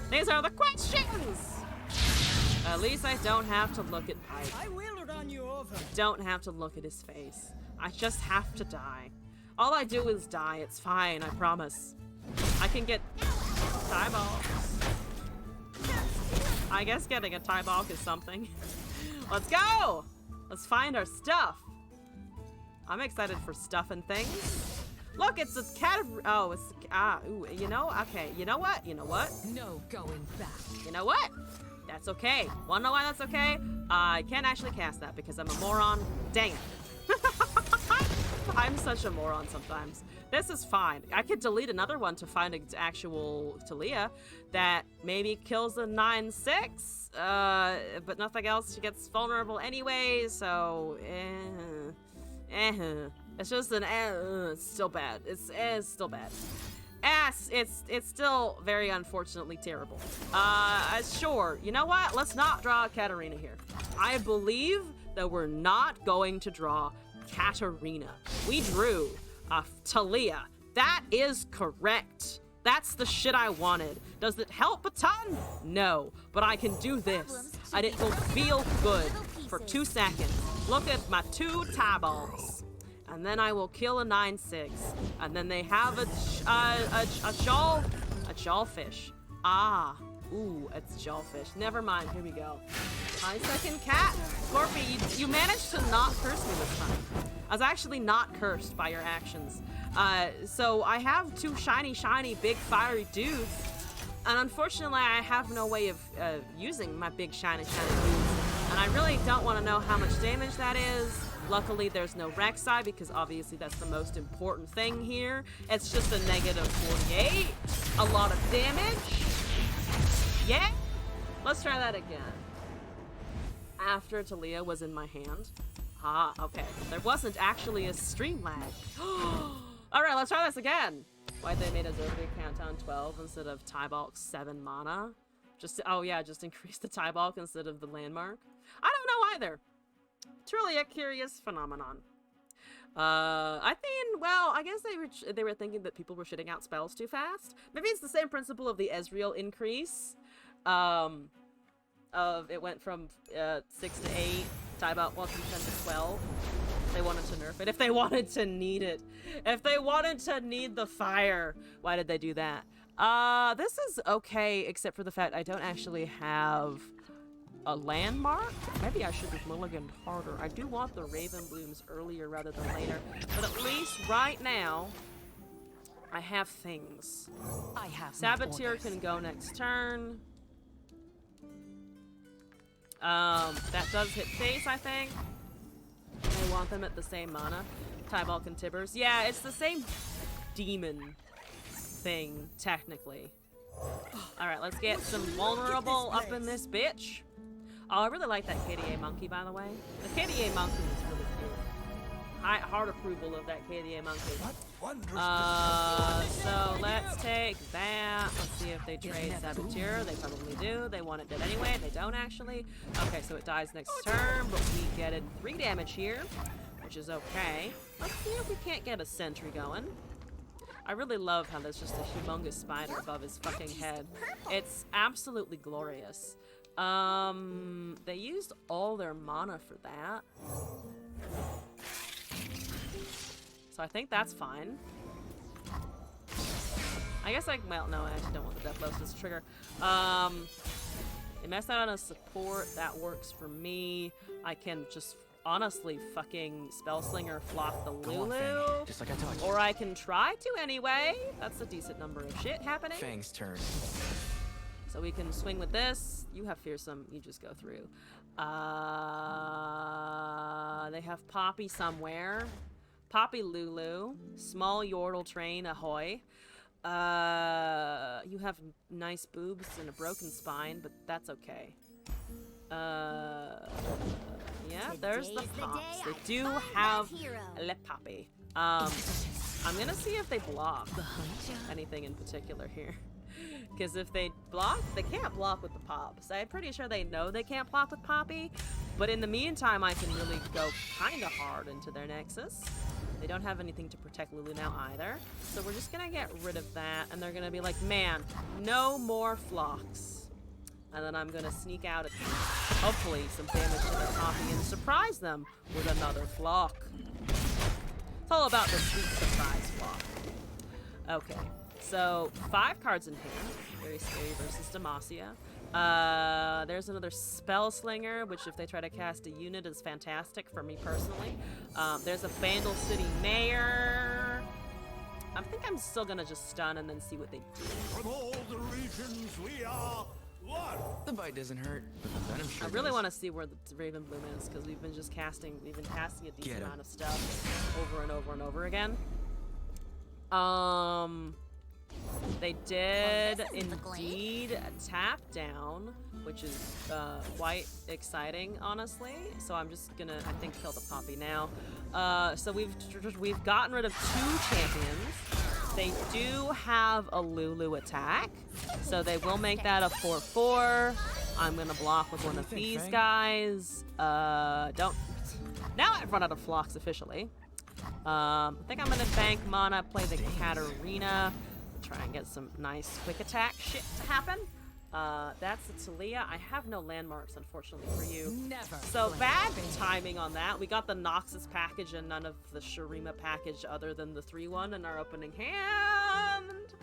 These are the questions! At least I don't have to look at Pike. I will run you over. I don't have to look at his face. I just have to die. All I do is die. It's fine, I promise. I can get Tybalt. I guess getting a Tybalt is something. Let's go! Let's find our stuff. I'm excited for stuff and things. Look, it's a cat. Oh, it's ooh, you know. Okay, you know what? You know what? No going back. You know what? That's okay. Wanna know why that's okay? I can't actually cast that because I'm a moron. Dang it. I'm such a moron sometimes. This is fine. I could delete another one to find an actual Talia that maybe kills a 9/6, but nothing else. She gets vulnerable anyway, so it's just an it's still bad. It's still bad. It's still very unfortunately terrible. Sure. You know what? Let's not draw Katarina here. I believe that we're not going to draw Katarina. We drew Talia. That is correct. That's the shit I wanted. Does it help a ton? No, but I can do this. And it will feel good for 2 seconds. Look at my 2 Tybalts. And then I will kill a 9/6. And then they have a jawfish. Ah, ooh, it's jawfish. Never mind, here we go. My second cat. Scorpy, you managed to not curse me this time. I was actually not cursed by your actions. So I have 2 shiny, big fiery dudes. And unfortunately, I have no way of using my big shiny dudes. And I really don't want to know how much damage that is. Luckily, there's no Rek'Sai because obviously that's the most important thing here. It's just a negative 48. A lot of damage. Yeah? Let's try that again. After Talia was in my hand. Ah, okay. There wasn't actually a stream lag. Alright, let's try this again. Why'd they made a Zervi countdown 12 instead of Tybalt's 7 mana? Oh yeah, just increase the tie bulk instead of the landmark. I don't know either. Truly a curious phenomenon. I think, well, I guess they were thinking that people were shitting out spells too fast. Maybe it's the same principle of the Ezreal increase. It went from 6 to 8, tie bulk went from 10 to 12. They wanted to nerf it. If they wanted to need it. If they wanted to need the fire, why did they do that? This is okay, except for the fact I don't actually have a landmark. Maybe I should have mulliganed harder. I do want the Raven Blooms earlier rather than later, but at least right now, I have things. I have Saboteur can go next turn. That does hit face, I think. I want them at the same mana. tie bulk and Tibbers. Yeah, it's the same demon thing, technically. Alright, let's get some vulnerable up in this bitch. Oh, I really like that KDA monkey, by the way. The KDA monkey is really cute. Hard approval of that KDA monkey. So let's take that. Let's see if they trade Saboteur. They probably do. They want it dead anyway. They don't actually. Okay, so it dies next turn, but we get in 3 damage here, which is okay. Let's see if we can't get a sentry going. I really love how there's just a humongous spider above his fucking head. It's absolutely glorious. They used all their mana for that. So I think that's fine. I guess well, no, I actually don't want the Death Lotus trigger. They messed out on a support, that works for me. I can just honestly fucking Spellslinger flock the Lulu. Just like I told you. Or I can try to anyway. That's a decent number of shit happening. Fang's turn. So we can swing with this. You have Fearsome, you just go through. They have Poppy somewhere. Poppy Lulu. Small Yordle train, ahoy. You have nice boobs and a broken spine, but that's okay. Yeah, there's the pops. They do have Le Poppy. I'm gonna see if they block anything in particular here. Because if they block, they can't block with the pops. I'm pretty sure they know they can't block with Poppy, but in the meantime, I can really go kind of hard into their Nexus. They don't have anything to protect Lulu now either, so we're just gonna get rid of that, and they're gonna be like, man, no more flocks. And then I'm gonna sneak out at hopefully some damage to their Poppy and surprise them with another flock. It's all about the sweet surprise flock. Okay. So, 5 cards in hand. Very scary versus Demacia. There's another Spellslinger, which if they try to cast a unit is fantastic for me personally. There's a Vandal City Mayor. I think I'm still gonna just stun and then see what they do. From all the regions we are one. The bite doesn't hurt, but the venom sure I really does. want to see where the Raven Bloom is, because we've been casting a decent amount of stuff over and over and over again. They did indeed tap down, which is quite exciting, honestly. So I'm just gonna, I think, kill the Poppy now. So we've gotten rid of 2 champions. They do have a Lulu attack, so they will make that a 4/4. I'm gonna block with one of these guys. Now I've run out of flocks officially. I think I'm gonna bank mana, play the Katarina. Try and get some nice quick attack shit to happen. That's the Talia. I have no landmarks, unfortunately, for you. So bad timing on that. We got the Noxus package and none of the Shurima package other than the 3/1 in our opening hand.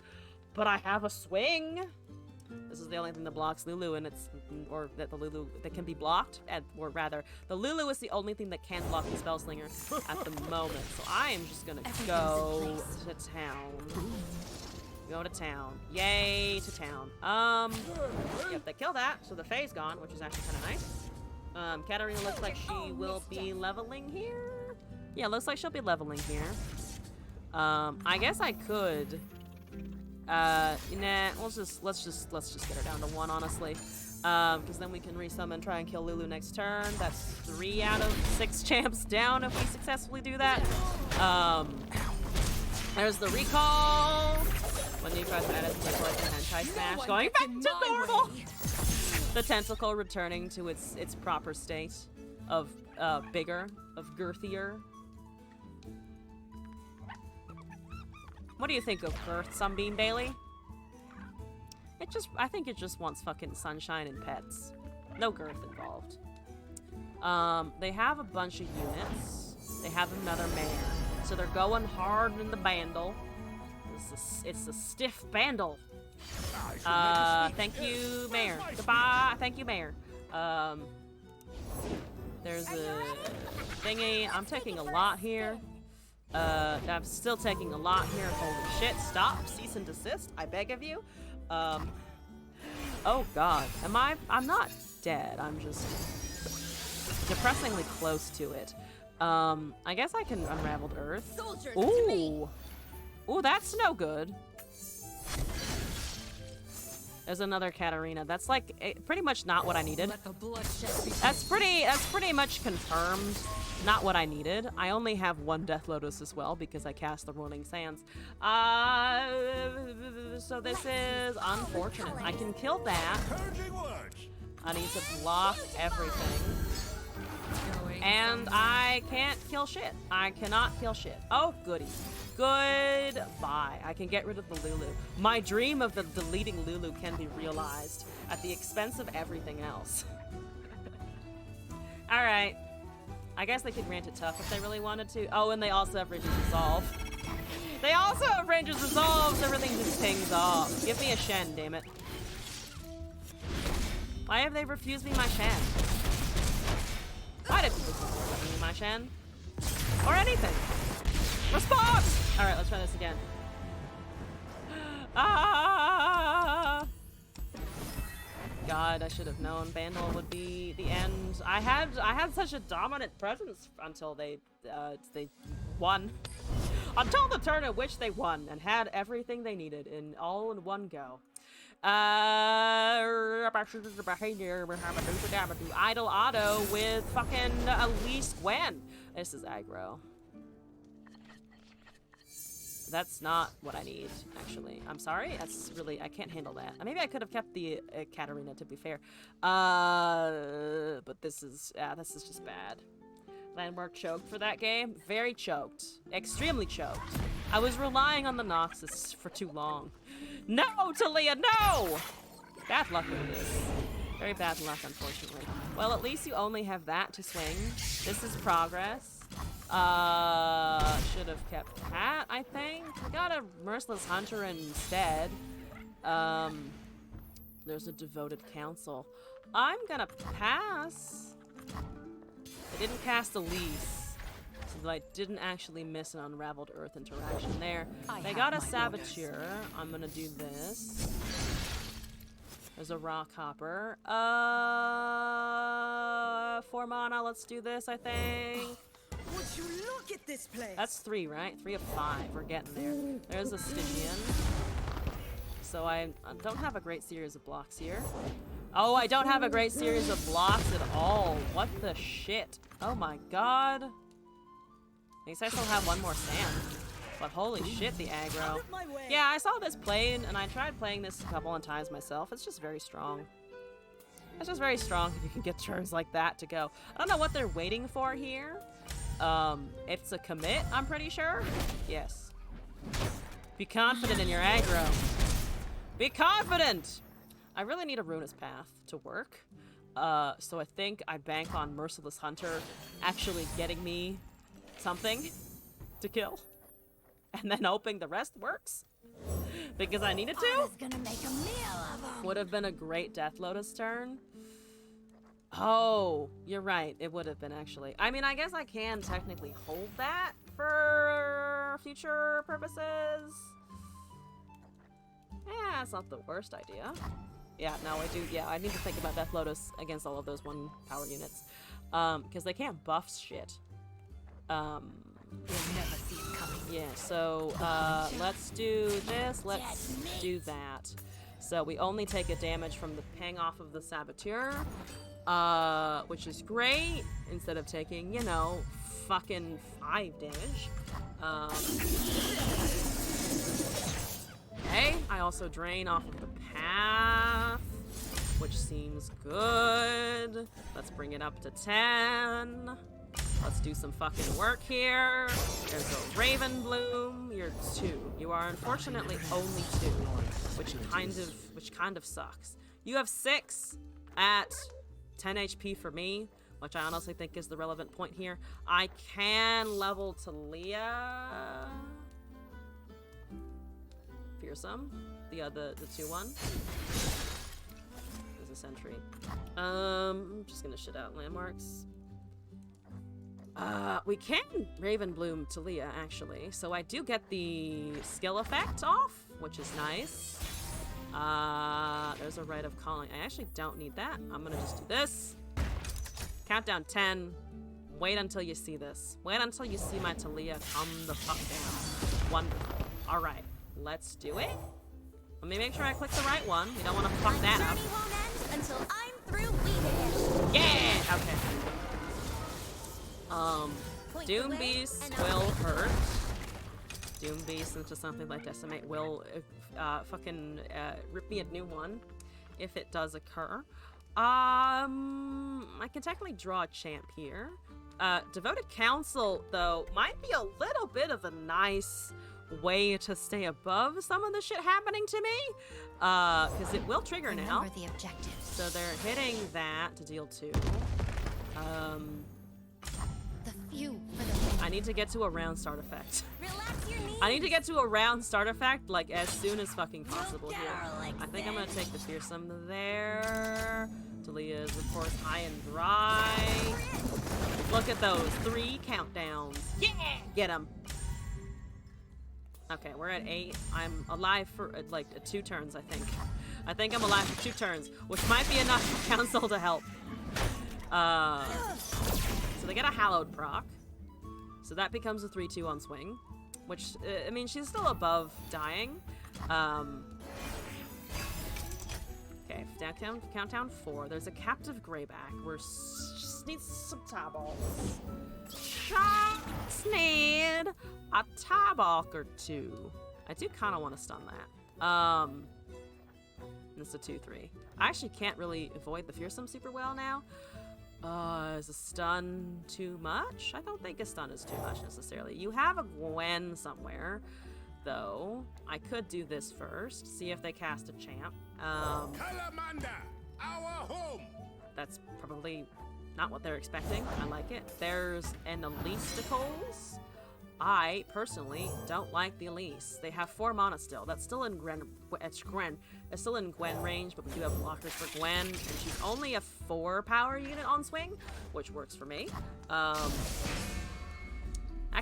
But I have a swing. This is the only thing that blocks Lulu, and or that the Lulu that can be blocked, or rather, the Lulu is the only thing that can block the Spellslinger at the moment. So I am just gonna go to town. Go to town. Yay to town. Yep, they killed that, so the Fae's gone, which is actually kind of nice. Katarina looks like she will be leveling here. Yeah, looks like she'll be leveling here. I guess I could. Nah, let's just get her down to 1, honestly. Because then we can resummon, try and kill Lulu next turn. That's 3 out of 6 champs down if we successfully do that. There's the recall. When you tries to edit the collection hentai smash, going back to normal. The tentacle returning to its proper state of bigger, of girthier. What do you think of girth, Sunbeam Bailey? I think it just wants fucking sunshine and pets. No girth involved. They have a bunch of units. They have another mare. So they're going hard in the bandle. It's a stiff bandle. Thank you, Mayor. Goodbye. Thank you, Mayor. There's a thingy. I'm taking a lot here. I'm still taking a lot here. Holy shit. Stop. Cease and desist. I beg of you. Oh god. I'm not dead. I'm just depressingly close to it. I guess I can Unraveled Earth. Ooh. Ooh, that's no good. There's another Katarina. That's like pretty much not what I needed. That's pretty much confirmed. Not what I needed. I only have one Death Lotus as well because I cast the Rolling Sands. So this is unfortunate. I can kill that. I need to block everything. And I can't kill shit. I cannot kill shit. Oh, goody. Goodbye. I can get rid of the Lulu. My dream of the deleting Lulu can be realized at the expense of everything else. Alright. I guess they could grant it tough if they really wanted to. Oh, and they also have Ranger's Resolve. They also have Ranger's Resolve, so everything just pings off. Give me a Shen, damn it. Why have they refused me my Shen? Why did people refuse me my Shen? Or anything? Respond! Alright, let's try this again. Ah! God, I should have known Bandle would be the end. I had such a dominant presence until they won. Until the turn at which they won and had everything they needed in one go. Idle Auto with fucking Elise Gwen. This is aggro. That's not what I need, actually. I'm sorry. That's really... I can't handle that. Maybe I could have kept the Katarina, to be fair. But this is just bad. Landmark choked for that game. Very choked. Extremely choked. I was relying on the Noxus for too long. No, Talia, no! Bad luck with this. Very bad luck, unfortunately. Well, at least you only have that to swing. This is progress. Should have kept Pat, I think. I got a Merciless Hunter instead. There's a Devoted Council. I'm gonna pass. I didn't cast Elise, so that I didn't actually miss an Unraveled Earth interaction there. They got a Saboteur. I'm gonna do this. There's a Rock Hopper. 4 mana, let's do this, I think. Would you look at this place? That's 3, right? 3 of 5. We're getting there. There's a Stygian. So I don't have a great series of blocks here. Oh, I don't have a great series of blocks at all. What the shit? Oh my god. At least I still have one more sand. But holy shit, the aggro. Yeah, I saw this played, and I tried playing this a couple of times myself. It's just very strong. It's just very strong if you can get turns like that to go. I don't know what they're waiting for here. It's a commit, I'm pretty sure. Yes. Be confident in your aggro. Be confident! I really need a Ruinous Path to work. So I think I bank on Merciless Hunter actually getting me something to kill. And then hoping the rest works. Because I needed to. Would have been a great Death Lotus turn. Oh, you're right. It would have been, actually. I mean, I guess I can technically hold that for future purposes. Yeah, it's not the worst idea. Yeah, no, I do. Yeah, I need to think about Death Lotus against all of those 1 power units. Because they can't buff shit. You'll never see it coming. Yeah, so, let's do this. Let's do that. So we only take a damage from the ping off of the Saboteur. Which is great, instead of taking, you know, fucking 5 damage. Okay, I also drain off of the path, which seems seems good. Let's bring it up to 10. Let's do some fucking work here. There's a Raven Bloom. You're 2. You are unfortunately only 2, which kind of sucks. You have 6 at 10 HP for me, which I honestly think is the relevant point here. I can level Talia. Fearsome. The 2-1. There's a sentry. I'm just gonna shit out landmarks. We can Raven Bloom Talia, actually. So I do get the skill effect off, which is nice. There's a Rite of Calling. I actually don't need that. I'm gonna just do this. Countdown 10. Wait until you see this. Wait until you see my Talia come the fuck down. Wonderful. Alright, let's do it. Let me make sure I click the right one. You don't want to fuck that up. Journey won't end until I'm through weeding it. Yeah! Okay. Doom Beast will hurt. Doom Beast into something like Decimate will rip me a new one if it does occur. I can technically draw a champ here. Devoted Council, though, might be a little bit of a nice way to stay above some of the shit happening to me. Because it will trigger now. Remember the objective. So they're hitting that to deal 2. The few for the I need to get to a round start effect. Relax your knees. I need to get to a round start effect, like, as soon as fucking possible here. I think I'm gonna take the Fearsome there. Talia is, of course, high and dry. Look at those 3 countdowns. Yeah! Get him. Okay, we're at 8. I'm alive for, like, 2 turns, I think. I think I'm alive for 2 turns, which might be enough for Council to help. So they get a Hallowed proc. So that becomes a 3-2 on swing. Which, I mean, she's still above dying. Okay, countdown 4. There's a Captive Greyback. We're just need some tie-balls. Just need a tie-balk or 2. I do kind of want to stun that. It's a 2-3. I actually can't really avoid the Fearsome super well now. Is a stun too much? I don't think a stun is too much necessarily. You have a Gwen somewhere, though. I could do this first, see if they cast a champ. Kalamanda, our home. That's probably not what they're expecting. I like it. There's an Elisticles. I personally don't like the Elise. They have 4 mana still. That's still in It's still in Gwen range, but we do have blockers for Gwen, and she's only a 4 power unit on swing, which works for me. I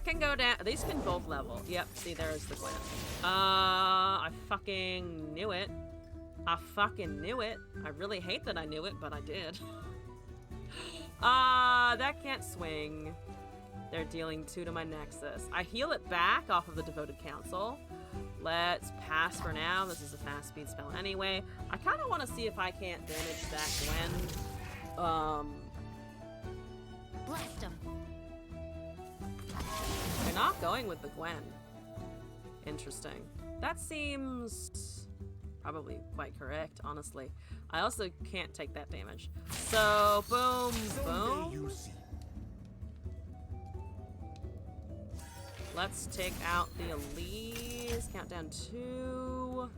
can go down. These can both level. Yep. See, there's the Gwen. I fucking knew it. I fucking knew it. I really hate that I knew it, but I did. That can't swing. They're dealing 2 to my Nexus. I heal it back off of the Devoted Council. Let's pass for now. This is a fast speed spell anyway. I kind of want to see if I can't damage that Gwen. blast 'em. You're not going with the Gwen. Interesting. That seems probably quite correct, honestly. I also can't take that damage. So, boom, boom. Let's take out the Elise. Countdown 2.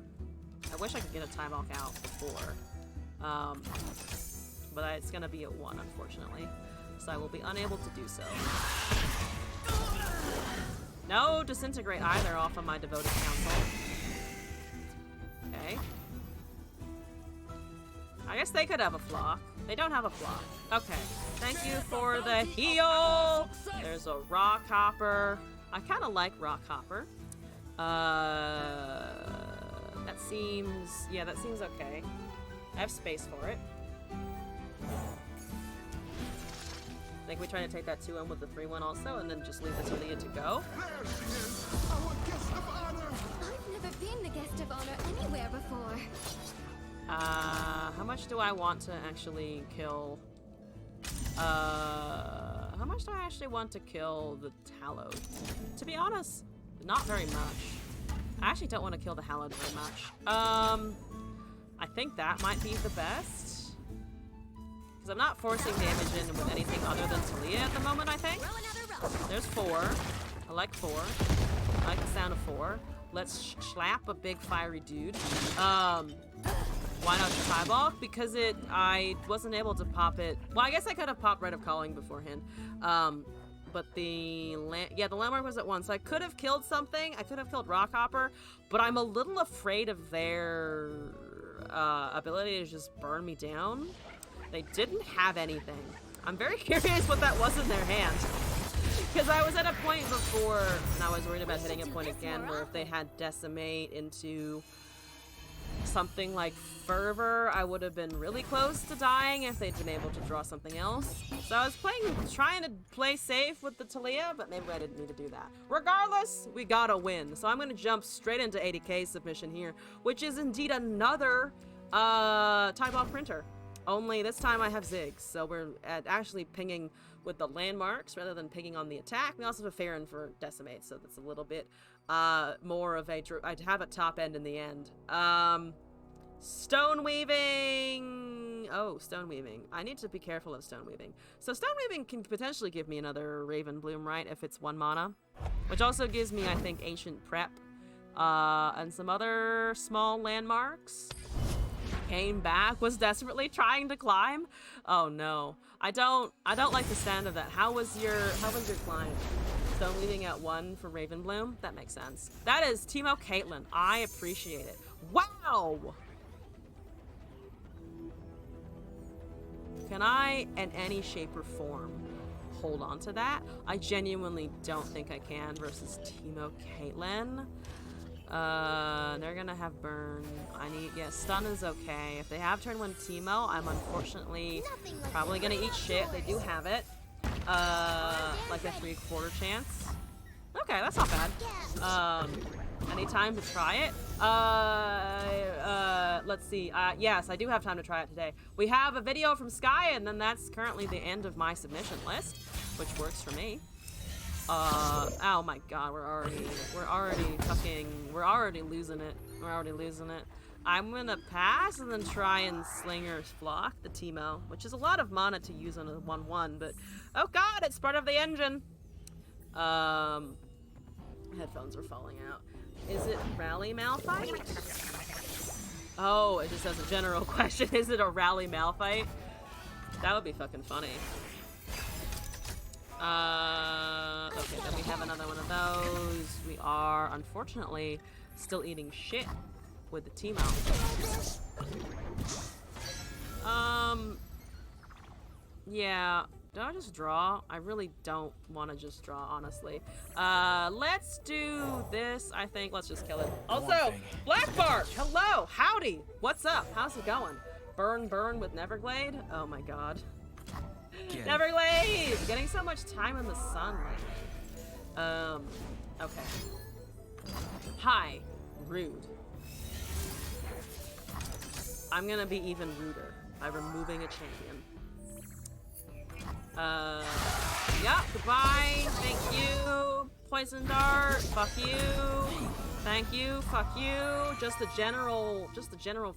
I wish I could get a tie-balk out before. But it's gonna be at 1, unfortunately. So I will be unable to do so. No Disintegrate either off of my Devoted Council. Okay. I guess they could have a flock. They don't have a flock. Okay. Thank you for the heal! There's a Rock Hopper. I kind of like Rock Hopper. That seems... Yeah, that seems okay. I have space for it. I think we try to take that 2-1 with the 3-1 also, and then just leave the Talia to go. I've never been the guest of honor anywhere before. How much do I want to actually kill? How much do I actually want to kill the Hallowed? To be honest, not very much. I actually don't want to kill the Hallowed very much. I think that might be the best. Because I'm not forcing damage in with anything other than Talia at the moment, I think. There's 4. I like 4. I like the sound of 4. Let's slap a big fiery dude. Why not Tybalt? Because I wasn't able to pop it. Well, I guess I could have popped Rite of Calling beforehand. But the landmark was at 1, so I could have killed something. I could have killed Rockhopper, but I'm a little afraid of their ability to just burn me down. They didn't have anything. I'm very curious what that was in their hand. Because I was at a point before, and I was worried about hitting a point again, where if they had Decimate into something like Fervor, I would have been really close to dying if they'd been able to draw something else. So I was trying to play safe with the Talia, but maybe I didn't need to do that. Regardless, we gotta win. So I'm gonna jump straight into 80k submission here, which is indeed another Tybalt printer. Only this time I have Ziggs, so we're actually pinging with the landmarks rather than pinging on the attack. We also have a Farron for Decimate, so that's a little bit more of a... I'd have a top end in the end. Stone weaving. Oh, stone weaving. I need to be careful of stone weaving. So stone weaving can potentially give me another Raven Bloom, right? If it's 1 mana, which also gives me, I think, ancient prep, and some other small landmarks. Came back, was desperately trying to climb. Oh no, I don't like the sound of that. How was your climb? Stone weaving at 1 for Raven Bloom. That makes sense. That is Teemo Caitlyn. I appreciate it. Wow. Can I, in any shape or form, hold on to that? I genuinely don't think I can versus Teemo Caitlyn. They're gonna have burn. Stun is okay. If they have turn 1 Teemo, I'm unfortunately probably gonna eat shit. They do have it. Like a 3/4 chance. Okay, that's not bad. Any time to try it? Let's see. Yes, I do have time to try it today. We have a video from Sky, and then that's currently the end of my submission list, which works for me. Oh my god, we're already losing it. We're already losing it. I'm gonna pass and then try and Slinger's Flock, the Teemo, which is a lot of mana to use on a 1/1, but oh god, it's part of the engine. Headphones are falling out. Is it Rally Malphite? Oh, it just has a general question. Is it a Rally Malphite? That would be fucking funny. Okay, then we have another one of those. We are, unfortunately, still eating shit with the Teemo. Yeah. Do I just draw? I really don't want to just draw, honestly. Let's do this, I think. Let's just kill it. Also, Blackbark! Hello! Howdy! What's up? How's it going? Burn with Neverglade? Oh my god. Neverglade! Getting so much time in the sun lately. Okay. Hi. Rude. I'm gonna be even ruder by removing a champion. Yeah, goodbye. Thank you. Poison dart. Fuck you. Thank you. Fuck you. Just the general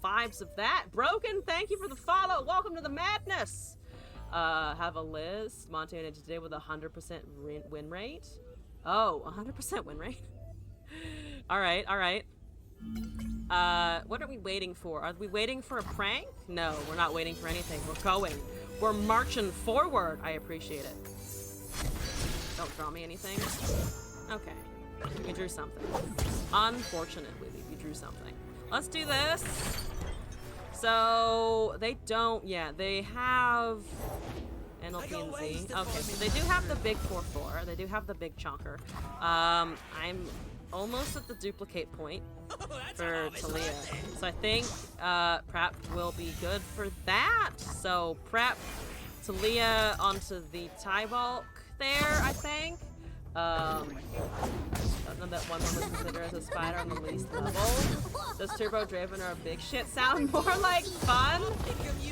vibes of that. Broken, thank you for the follow. Welcome to the madness. Have a list. Montana today with 100% win rate. Oh, 100% win rate. Alright, alright. What are we waiting for? Are we waiting for a prank? No, we're not waiting for anything. We're going. We're marching forward. I appreciate it. Don't draw me anything. Okay. We drew something. Unfortunately, we drew something. Let's do this. So, they don't... Yeah, they have... NLP and Z. Okay, so they do have the big 4/4. They do have the big chonker. I'm almost at the duplicate point for Talia. So I think prep will be good for that. So prep Talia onto the Tybalt there, I think. That one was considered as a spider on the least level. Does Turbo Draven or Big Shit sound more like fun?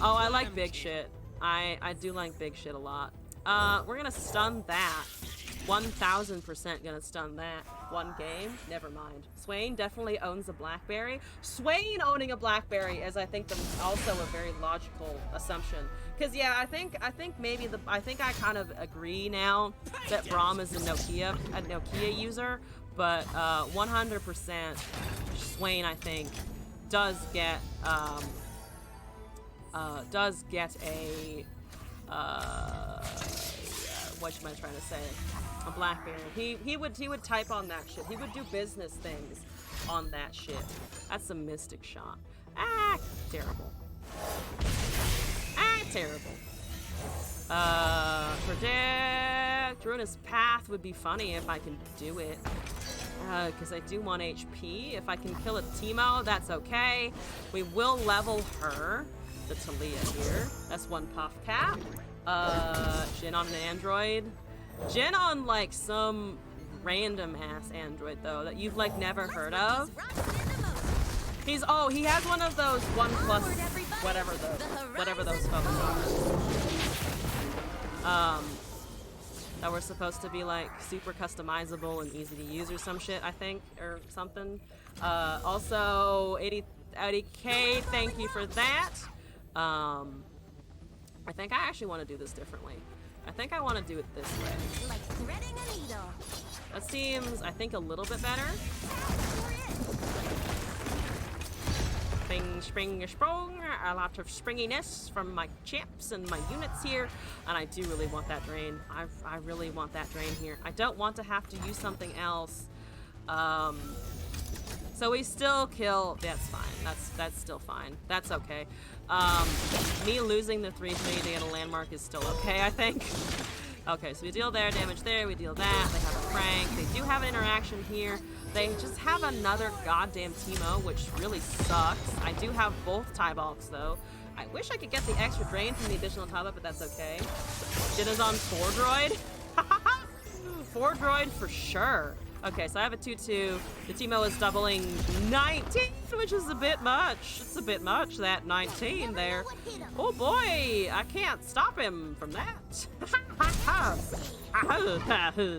Oh, I like Big Shit. I do like Big Shit a lot. We're gonna stun that. 1000% gonna stun that. One game? Never mind. Swain definitely owns a blackberry. Swain owning a blackberry is, I think, also a very logical assumption. Cause yeah, I think maybe I kind of agree now that Braum is a Nokia user, but 100% Swain, I think, does get a what am I trying to say? A blackberry. He would type on that shit. He would do business things on that shit. That's a mystic shot. Ah, terrible. Ah, terrible. Predict Ruinous Path would be funny if I can do it. Because I do want HP. If I can kill a Teemo, that's okay. We will level her, the Talia here. That's one puff cap. Jin on an android. Jin on like some random ass android though that you've like never heard of. He has one of those OnePlus whatever those phones are. That were supposed to be like super customizable and easy to use or some shit, I think, or something. Also 80k, thank you for that. I think I actually want to do this differently. I think I want to do it this way. Like threading a needle. That seems, I think, a little bit better. Spring, sprung, a lot of springiness from my champs and my units here, and I do really want that drain. I really want that drain here. I don't want to have to use something else. So we still kill. That's fine. That's still fine. That's okay. Me losing the 3-3 to get a landmark is still okay, I think. Okay, so we deal their damage there, we deal that, they have a prank, they do have an interaction here. They just have another goddamn Teemo, which really sucks. I do have both tie bulks though. I wish I could get the extra drain from the additional tie bulk, but that's okay. Jin is on 4 droid. 4 droid for sure. Okay, so I have a 2-2. The Teemo is doubling 19, which is a bit much. It's a bit much, that 19 there. Oh boy, I can't stop him from that.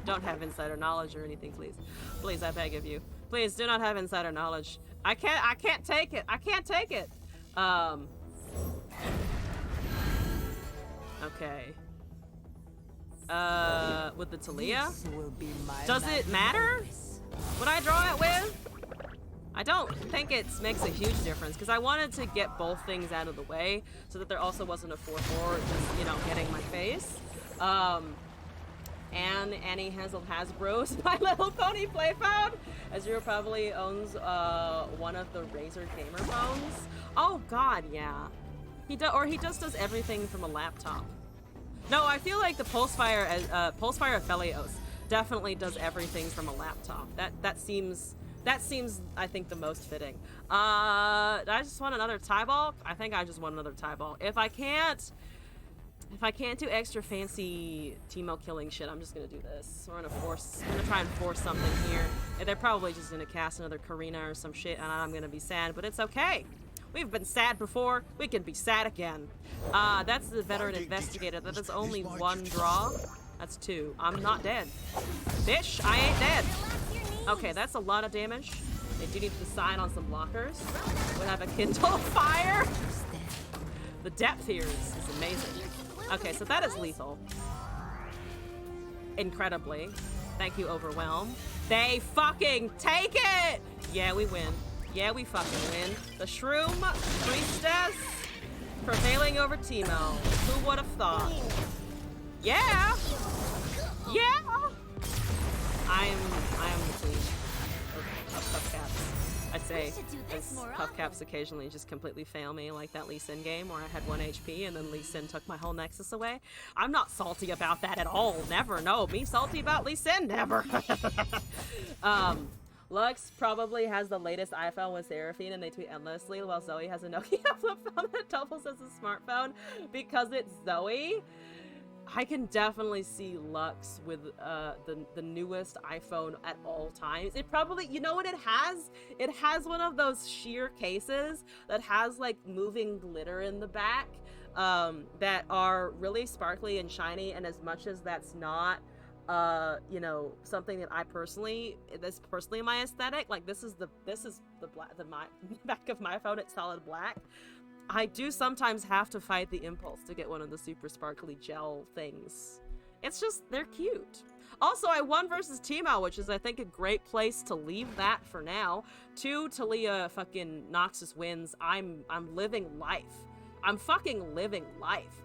Don't have insider knowledge or anything, please. Please, I beg of you. Please, do not have insider knowledge. I can't take it. I can't take it. Okay. With the Talia? Does it matter what I draw it with? I don't think it makes a huge difference because I wanted to get both things out of the way so that there also wasn't a 4-4 just, you know, getting my face. And Annie has Hasbro's My Little Pony play phone. Azure probably owns one of the Razer gamer phones. Oh god, yeah. He just does everything from a laptop. No, I feel like the Pulsefire Aphelios definitely does everything from a laptop. That seems I think the most fitting. I just want another tie bulk. I think I just want another tie bulk. If I can't do extra fancy Teemo killing shit, I'm just gonna do this. I'm gonna try and force something here. And they're probably just gonna cast another Karina or some shit, and I'm gonna be sad, but it's okay. We've been sad before, we can be sad again. That's the veteran investigator. That is only 1 draw. That's 2. I'm not dead. Bitch, I ain't dead. Okay, that's a lot of damage. They do need to decide on some blockers. We have a Kindle Fire. The depth here is amazing. Okay, so that is lethal. Incredibly. Thank you, Overwhelm. They fucking take it! Yeah, we win. Yeah, we fucking win. The Shroom Priestess prevailing over Teemo. Who would have thought? Yeah! Yeah! I am the queen of Puffcaps. I'd say, as Puffcaps occasionally just completely fail me, like that Lee Sin game where I had 1 HP and then Lee Sin took my whole Nexus away. I'm not salty about that at all. Never. No. Me salty about Lee Sin? Never. Lux probably has the latest iPhone with Seraphine and they tweet endlessly, while Zoe has a Nokia flip phone that doubles as a smartphone because it's Zoe. I can definitely see Lux with the newest iPhone at all times. It probably, you know what it has? It has one of those sheer cases that has like moving glitter in the back that are really sparkly and shiny, and as much as that's not you know, something that that's personally my aesthetic. Like this is the my back of my phone. It's solid black. I do sometimes have to fight the impulse to get one of the super sparkly gel things. It's just, they're cute. Also, I won versus Timo, which is, I think, a great place to leave that for now. 2 Talia fucking Noxus wins. I'm living life. I'm fucking living life.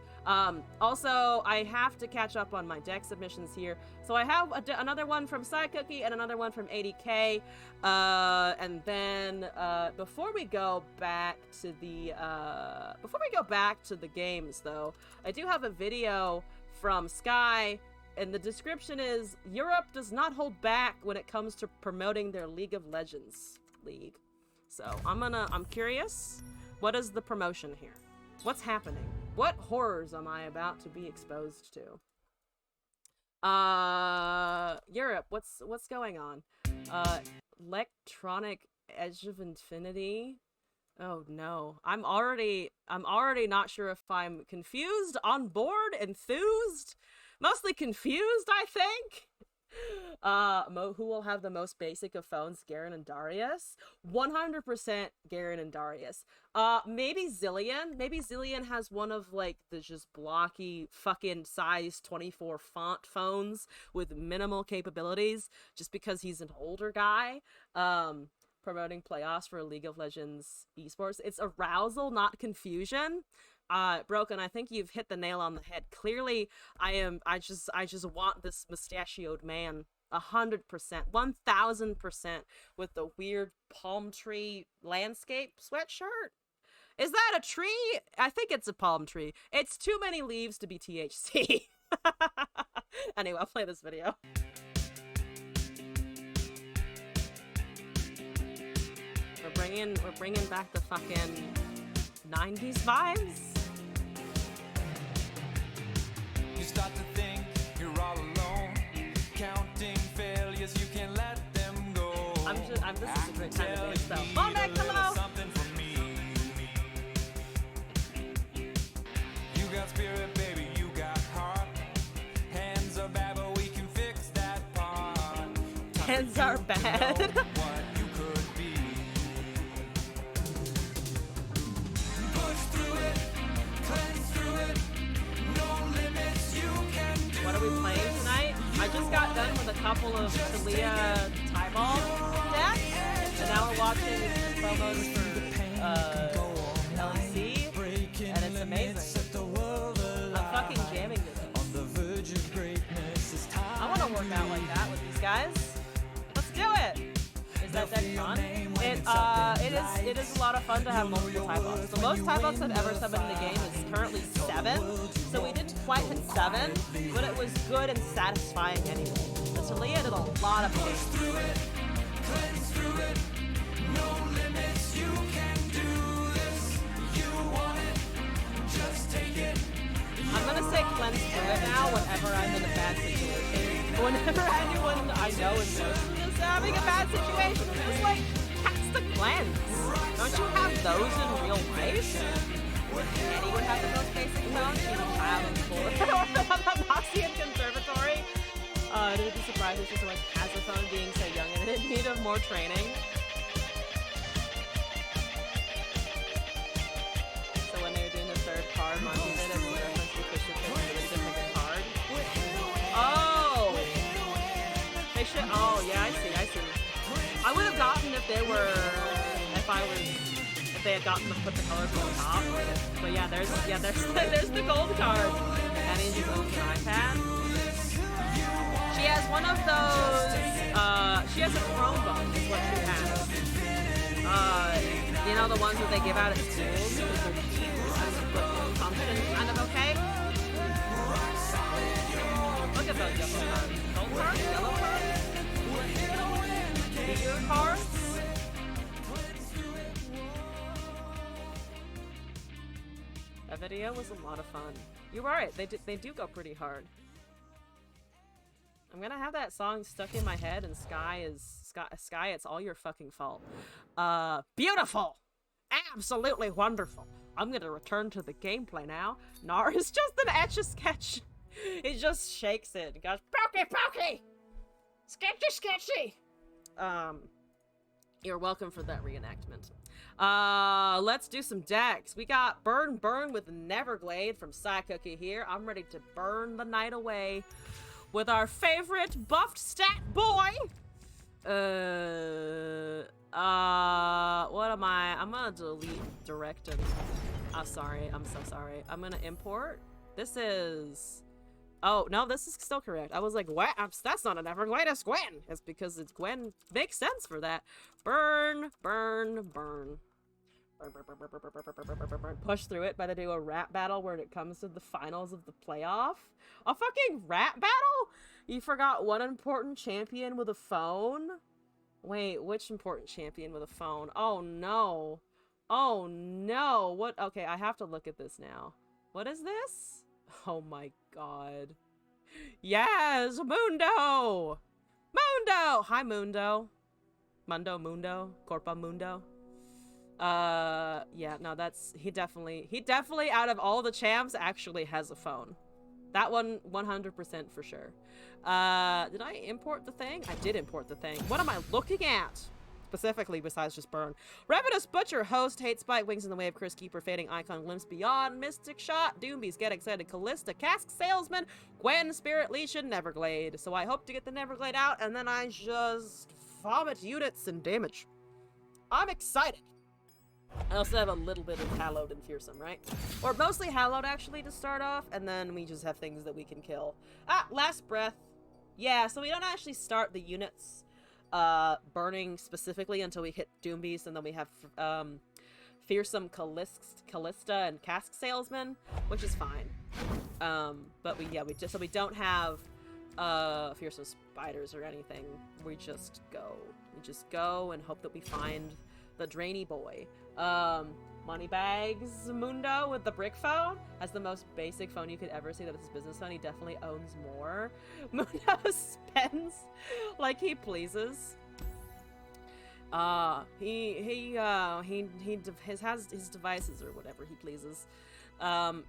Also, I have to catch up on my deck submissions here. So I have another one from Cookie and another one from 80K. And then, before we go back to the games, though, I do have a video from Sky, and the description is, Europe does not hold back when it comes to promoting their League of Legends league. So I'm curious, what is the promotion here? What's happening? What horrors am I about to be exposed to? Europe, what's going on? Electronic Edge of Infinity. Oh no. I'm already not sure if I'm confused, on board, enthused, mostly confused, I think. Who will have the most basic of phones? Garen and Darius? 100% Garen and Darius. Maybe Zillion. Maybe Zillion has one of, like, the just blocky fucking size 24 font phones with minimal capabilities, just because he's an older guy. Promoting playoffs for League of Legends esports. It's arousal, not confusion. Broken, I think you've hit the nail on the head. Clearly, I just want this mustachioed man 100%, 1000% with the weird palm tree landscape sweatshirt. Is that a tree? I think it's a palm tree. It's too many leaves to be THC. Anyway, I'll play this video. We're bringing back the fucking 90s vibes. You start to think you're all alone, counting failures, you can't let them go. This is a great time to do so. Mondeck, hello! Something from me. You got spirit, baby, you got heart. Hands are bad, but we can fix that part. Hands are bad. What are we playing tonight? I just got done with a couple of Talia Tyball decks, and now we're watching promos for LEC, and it's amazing. I'm fucking jamming to this. I want to work out like that with these guys. Let's do it! Is that deck fun? It is a lot of fun to have multiple Tybots. The most Tybots I've ever summoned in the game is currently 7, so we didn't quite hit 7, but it was good and satisfying anyway. The Talia did a lot of things. I'm gonna say cleanse through it now whenever I'm in a bad situation. Whenever anyone I know is having a bad situation, it's just like, cast the cleanse. Don't you have those in real life? Anyone have the most basic phones? You know, child in school. Or the Moxian Conservatory. It would be surprising if someone has a phone being so young and in need of more training. So when they were doing the third card, Monty did as a reference to Christian Fitz to pick a card. Oh! They should. Oh, yeah, I see. I would have gotten if they had gotten to put the colors on top. But yeah, there's the gold card. And he just owns an iPad. She has one of those. She has a Chromebook, is what she has. You know the ones that they give out at schools because they're cheap and function kind of okay. Look at those yellow cards. Gold cards, yellow cards, bigger cards. That video was a lot of fun. You're right. They do go pretty hard. I'm gonna have that song stuck in my head, and Sky, it's all your fucking fault. Beautiful! Absolutely wonderful. I'm gonna return to the gameplay now. Nar is just an Etch-a-Sketch He just shakes it and goes, pokey, pokey! Sketchy, sketchy! You're welcome for that reenactment. Let's do some decks. We got Burn Burn with Neverglade from Cookie here. I'm ready to burn the night away with our favorite buffed stat boy. What am I? I'm gonna delete directed. Sorry, I'm so sorry. I'm gonna import. This is... Oh, no, this is still correct. I was like, what? That's not an Everglade, it's Gwen. It's because it's Gwen. Makes sense for that. Burn, burn, burn. Burn, burn, burn, burn, burn, burn, burn, burn, burn, burn, burn. Push through it by the do a rap battle where it comes to the finals of the playoff. A fucking rap battle? You forgot one important champion with a phone? Wait, which important champion with a phone? Oh, no. Oh, no. What? Okay, I have to look at this now. What is this? Oh my god. Yes, Mundo! Mundo! Hi, Mundo. Mundo, Corpa Mundo. Yeah, no, that's, he definitely out of all the champs actually has a phone. That one, 100% for sure. Did I import the thing? I did import the thing. What am I looking at? Specifically, besides just burn. Ravenous Butcher, Host, Hate Spike, Wings in the Wave, Chris Keeper, Fading Icon, Glimpse Beyond, Mystic Shot, Doombies, Get Excited, Callista, Cask Salesman, Gwen, Spirit Legion, Neverglade. So I hope to get the Neverglade out, and then I just vomit units and damage. I'm excited. I also have a little bit of Hallowed and Fearsome, right? Or mostly Hallowed, actually, to start off, and then we just have things that we can kill. Last Breath. Yeah, so we don't actually start the units burning specifically until we hit Doombeast, and then we have Fearsome Callista and Cask Salesman, which is fine. But we don't have Fearsome Spiders or anything. We just go and hope that we find the Drainy Boy. Moneybags Mundo with the brick phone has the most basic phone you could ever see. That is his business phone. He definitely owns more. Mundo spends like he pleases. He has his devices or whatever he pleases.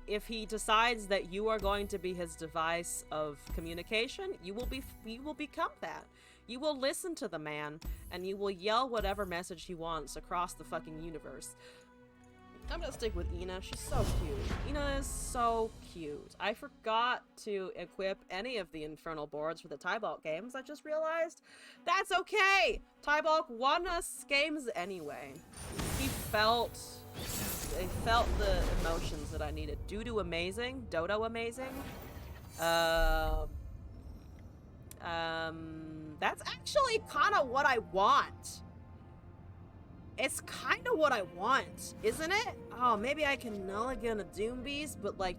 If he decides that you are going to be his device of communication, you will become that. You will listen to the man, and you will yell whatever message he wants across the fucking universe. I'm gonna stick with Ina. She's so cute. Ina is so cute. I forgot to equip any of the Infernal boards for the Tybalt games. I just realized. That's okay! Tybalt won us games anyway. He felt the emotions that I needed. Dodo amazing. Dodo amazing. That's actually kind of what I want. It's kind of what I want, isn't it? Oh, maybe I can Mulligan a Doombeast, but like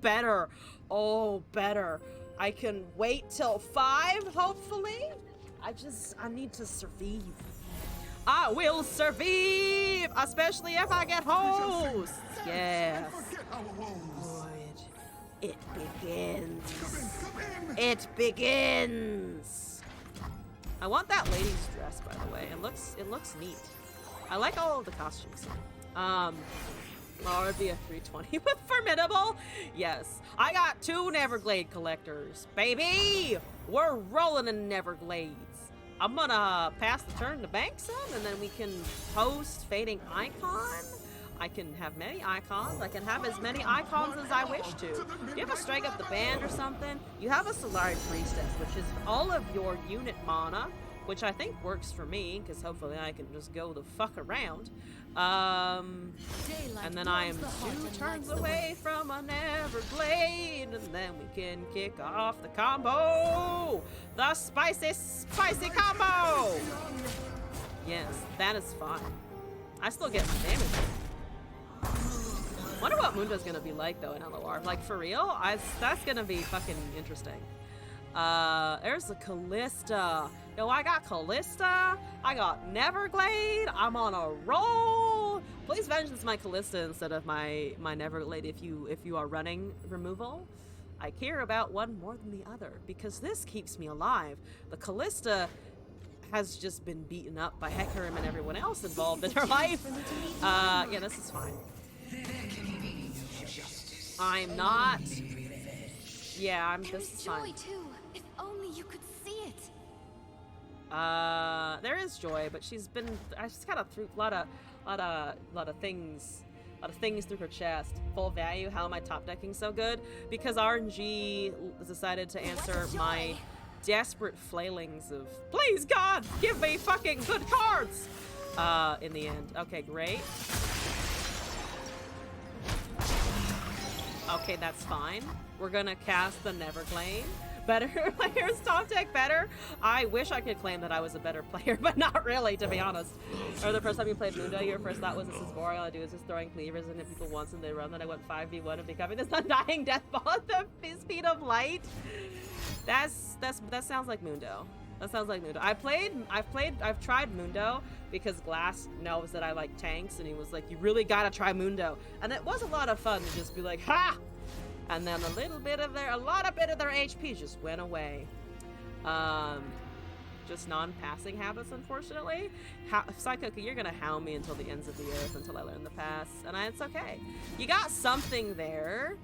better. Oh, better. I can wait till 5, hopefully. I need to survive. I will survive, especially if I get host. Yes. Good. It begins. It begins. I want that lady's dress, by the way. It looks neat. I like all of the costumes. Oh, it'd be a 320 with Formidable. Yes, I got 2 Neverglade collectors, baby. We're rolling in Neverglades. I'm gonna pass the turn to Bankson, and then we can host Fading Icon. I can have many icons. I can have as many icons as I wish to. You have a Strike Up the Band or something. You have a Solari Priestess, which is all of your unit mana, which I think works for me, because hopefully I can just go the fuck around. And then I am 2 turns away from a Neverglade, and then we can kick off the combo! The spicy combo! Yes, that is fine. I still get some damage. Wonder what Mundo's gonna be like, though, in LOR. Like, for real? That's gonna be fucking interesting. There's the Callista. Yo, I got Callista. I got Neverglade. I'm on a roll. Please vengeance my Callista instead of my Neverglade if you are running removal. I care about one more than the other because this keeps me alive. The Callista has just been beaten up by Hecarim and everyone else involved in her life. Yeah, this is fine. I'm not... Yeah, this There's is joy fine. too. If only you could see it. There is joy, but she's got a lot of things through her chest. Full value. How am I top decking so good? Because RNG decided to answer my desperate flailings of, please God, give me fucking good cards. In the end. Okay, great. Okay, that's fine. We're gonna cast the Neverglade. Better players top deck better. I wish I could claim that I was a better player, but not really, to be honest. Or the first time you played Mundo, your first thought was, this is boring. All I do is just throwing cleavers and hit people once and they run. Then I went 5v1 and becoming this undying death ball at the speed of light. That sounds like Mundo. That sounds like Mundo. I've tried Mundo because Glass knows that I like tanks, and he was like, you really gotta try Mundo. And it was a lot of fun to just be like, ha! And then a lot of their HP just went away. Just non-passing habits, unfortunately. Psycho, you're gonna hound me until the ends of the earth until I learn the pass, and it's okay. You got something there,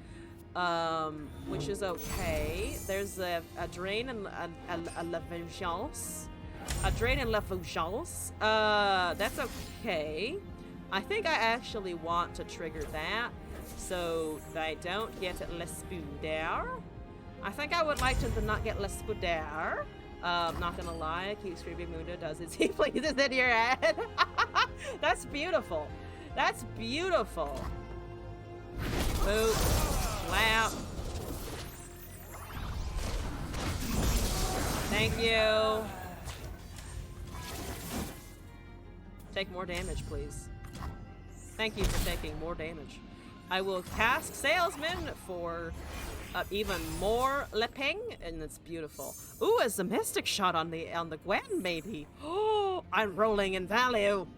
which is okay. There's a drain and a la vengeance. A drain and la vengeance. That's okay. I think I actually want to trigger that, so that I don't get l'espouder. I think I would like to not get l'espouder. Not gonna lie, keep screaming Mundo does as he pleases in your head. That's beautiful. That's beautiful. Boop. Slap. Thank you. Take more damage, please. Thank you for taking more damage. I will cast Salesman for even more lepping, and it's beautiful. Ooh, it's a mystic shot on the Gwen, maybe. Oh, I'm rolling in value.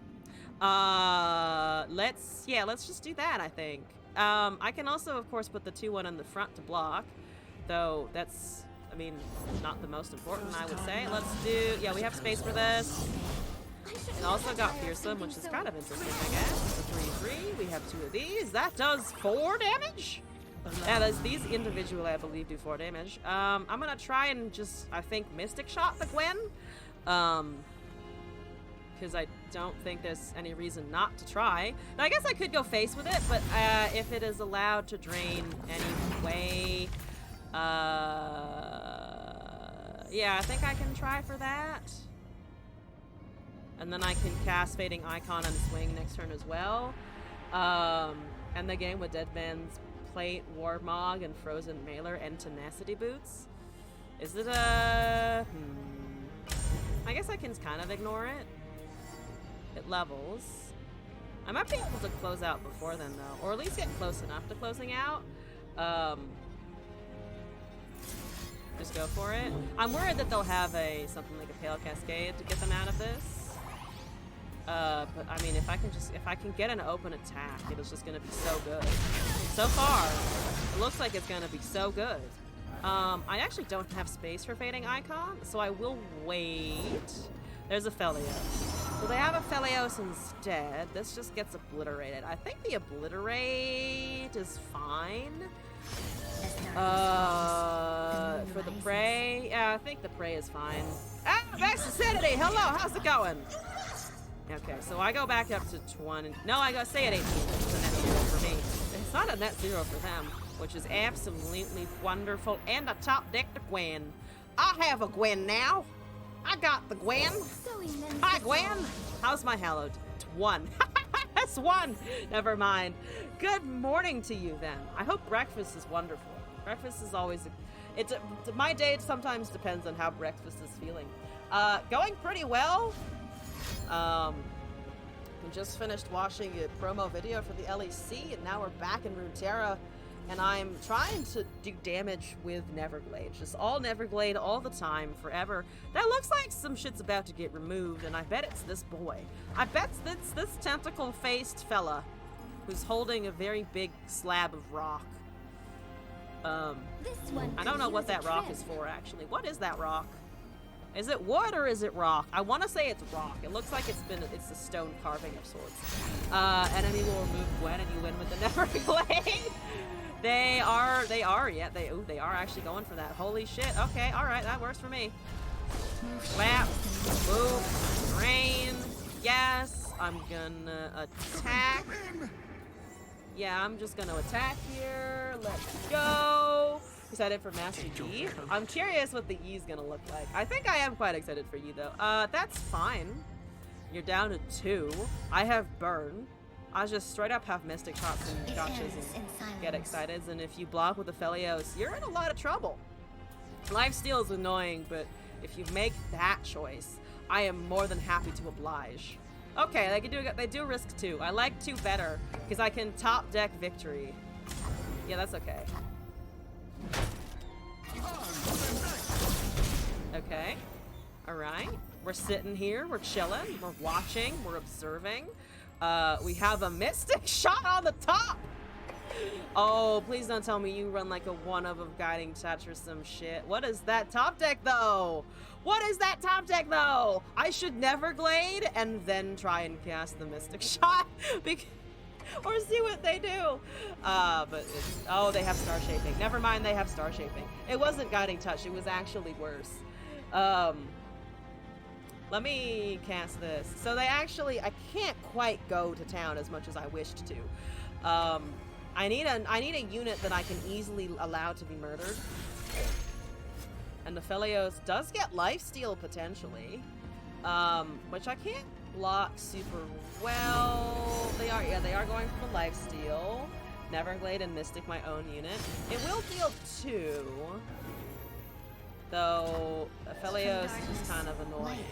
Let's just do that, I think. I can also, of course, put the 2-1 in the front to block, though that's, I mean, not the most important, I would say. Let's do, yeah, we have space for this. And also got Fearsome, which is kind of interesting, I guess. It's a 3-3. We have 2 of these. That does 4 damage? Yeah, these individually, I believe, do 4 damage. I'm gonna try and just, I think, Mystic Shot the Gwen. Because I don't think there's any reason not to try. Now, I guess I could go face with it, but if it is allowed to drain anyway, yeah, I think I can try for that. And then I can cast Fading Icon and Swing next turn as well. And the game with Dead Man's Plate, Warmog, and Frozen Mailer, and Tenacity Boots. Is it a... I guess I can kind of ignore it. It levels. I might be able to close out before then, though. Or at least get close enough to closing out. Just go for it. I'm worried that they'll have something like a Pale Cascade to get them out of this. But I mean, if I can get an open attack, it is just gonna be so good. So far, it looks like it's gonna be so good. I actually don't have space for Fading Icon, so I will wait. There's a Felios. So they have a Felios instead. This just gets obliterated. I think the Obliterate is fine. For the Prey, yeah, I think the Prey is fine. Ah, Vexacidity! Hello, how's it going? Okay, so I go back up to 20. No, I go stay at 18. It's a net 0 for me. It's not a net 0 for them, which is absolutely wonderful. And a top deck to Gwen. I have a Gwen now. I got the Gwen. Hi, Gwen. How's my Hallowed? It's 1. That's 1. Never mind. Good morning to you, then. I hope breakfast is wonderful. Breakfast is always... my day sometimes depends on how breakfast is feeling. Going pretty well. We just finished watching a promo video for the LEC, and now we're back in Runeterra, and I'm trying to do damage with Neverglade. Just all Neverglade all the time, forever. That looks like some shit's about to get removed, and I bet it's this boy. I bet it's this tentacle-faced fella who's holding a very big slab of rock. I don't know what that rock is for, actually. What is that rock? Is it wood or is it rock? I want to say it's rock. It looks like it's a stone carving of sorts. Enemy will remove Gwen and you win with the Neverglade. They are, yeah, they are actually going for that. Holy shit. Okay, alright, that works for me. Slap, move, rain. Yes, I'm gonna attack. Yeah, I'm just gonna attack here. Let's go. Excited for Master Yi. I'm curious what the Yi's gonna look like. I think I am quite excited for Yi though. That's fine. You're down to 2. I have burn. I just straight up have mystic shots and gotchas and get excited. And if you block with the Felios, you're in a lot of trouble. Lifesteal is annoying, but if you make that choice, I am more than happy to oblige. Okay, they do risk 2. I like 2 better because I can top deck victory. Yeah, that's okay. Okay. Alright. We're sitting here, we're chilling, we're watching, we're observing. We have a mystic shot on the top! Oh, please don't tell me you run like a one-of guiding touch or some shit. What is that top deck though? What is that top deck though? I should never glade and then try and cast the mystic shot or see what they do. But it's, oh, they have star shaping. Never mind, they have star shaping. It wasn't guiding touch, it was actually worse. Let me cast this. So they actually, I can't quite go to town as much as I wished to. I need a unit that I can easily allow to be murdered. And the Felios does get lifesteal potentially, which I can't block super well. They are going for the lifesteal. Neverglade and Mystic my own unit. It will deal 2, though Felios is just kind of annoying.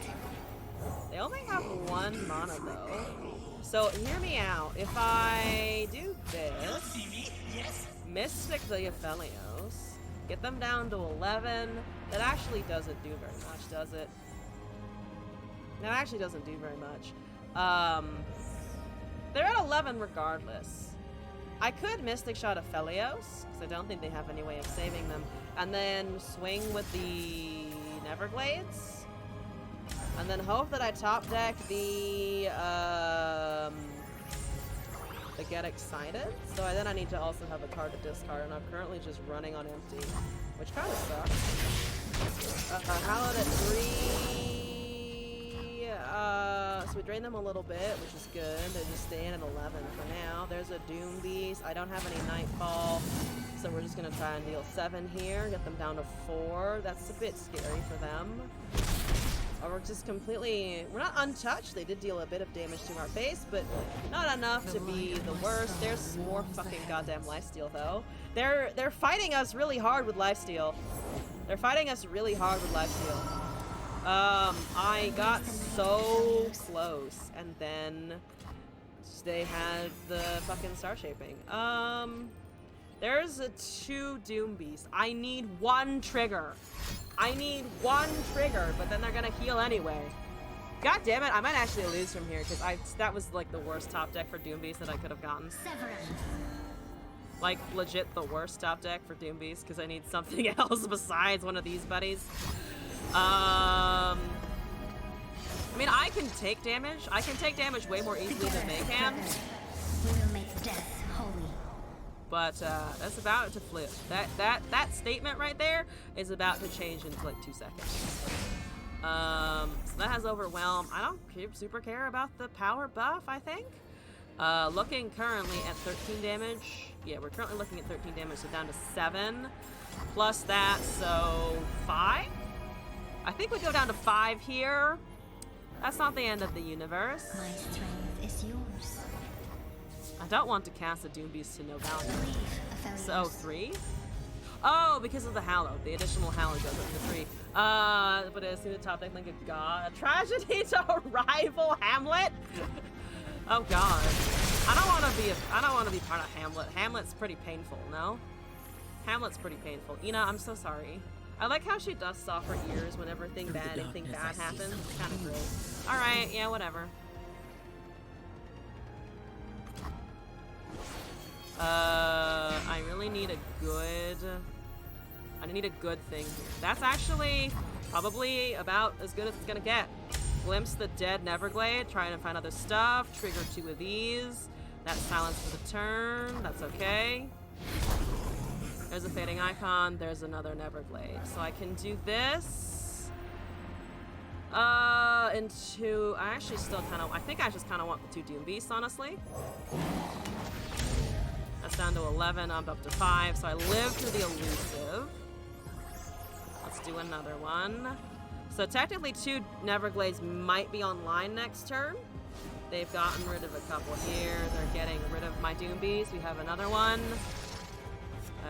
They only have 1 mana though. So hear me out. If I do this, Mystic the Aphelios, get them down to 11. That actually doesn't do very much, does it? That actually doesn't do very much. They're at 11 regardless. I could Mystic Shot Aphelios, because I don't think they have any way of saving them, and then swing with the Neverglades. And then hope that I top deck the Get Excited. So then I need to also have a card to discard, and I'm currently just running on empty, which kind of sucks. Hallowed at 3. So we drain them a little bit, which is good. They're just staying at 11 for now. There's a Doom Beast. I don't have any Nightfall, so we're just gonna try and deal 7 here, get them down to 4. That's a bit scary for them. Or we're just completely, we're not untouched. They did deal a bit of damage to our base, but not enough to be the worst. There's more fucking goddamn lifesteal though. They're fighting us really hard with lifesteal. They're fighting us really hard with lifesteal. I got so close, and then they had the fucking star shaping. There's a 2 Doom Beast. I need 1 trigger. I need 1 trigger, but then they're gonna heal anyway. God damn it, I might actually lose from here, because that was like the worst top deck for Doom Beast that I could have gotten. Like, legit the worst top deck for Doom Beast, because I need something else besides one of these buddies. I mean, I can take damage. I can take damage way more easily than they can. We will make death holy. But that's about to flip. That statement right there is about to change in like 2 seconds. So that has Overwhelm. I don't super care about the power buff, I think. Looking currently at 13 damage. Yeah, we're currently looking at 13 damage, so down to 7. Plus that, so 5? I think we go down to 5 here. That's not the end of the universe. My strength is yours. I don't want to cast a Doom Beast to no value. So 3? Oh, because of the Hallow. The additional Hallow does it for 3. But as soon as top deck like a god. A tragedy to rival Hamlet? Oh god. I don't want to be part of Hamlet. Hamlet's pretty painful, no? Hamlet's pretty painful. Ina, I'm so sorry. I like how she dusts off her ears whenever anything bad happens. It's kind of great. Alright, yeah, whatever. I really need a good thing here. That's actually probably about as good as it's gonna get. Glimpse the dead Neverglade, trying to find other stuff, trigger 2 of these. That's silence for the turn, that's okay. There's a fading icon. There's another Neverglade. So I can do this. Into... I actually still kind of... I think I just kind of want the 2 Doom Beasts, honestly. That's down to 11. I'm up to 5. So I live through the elusive. Let's do another one. So technically 2 Neverglades might be online next turn. They've gotten rid of a couple here. They're getting rid of my Doom Beast. We have another one.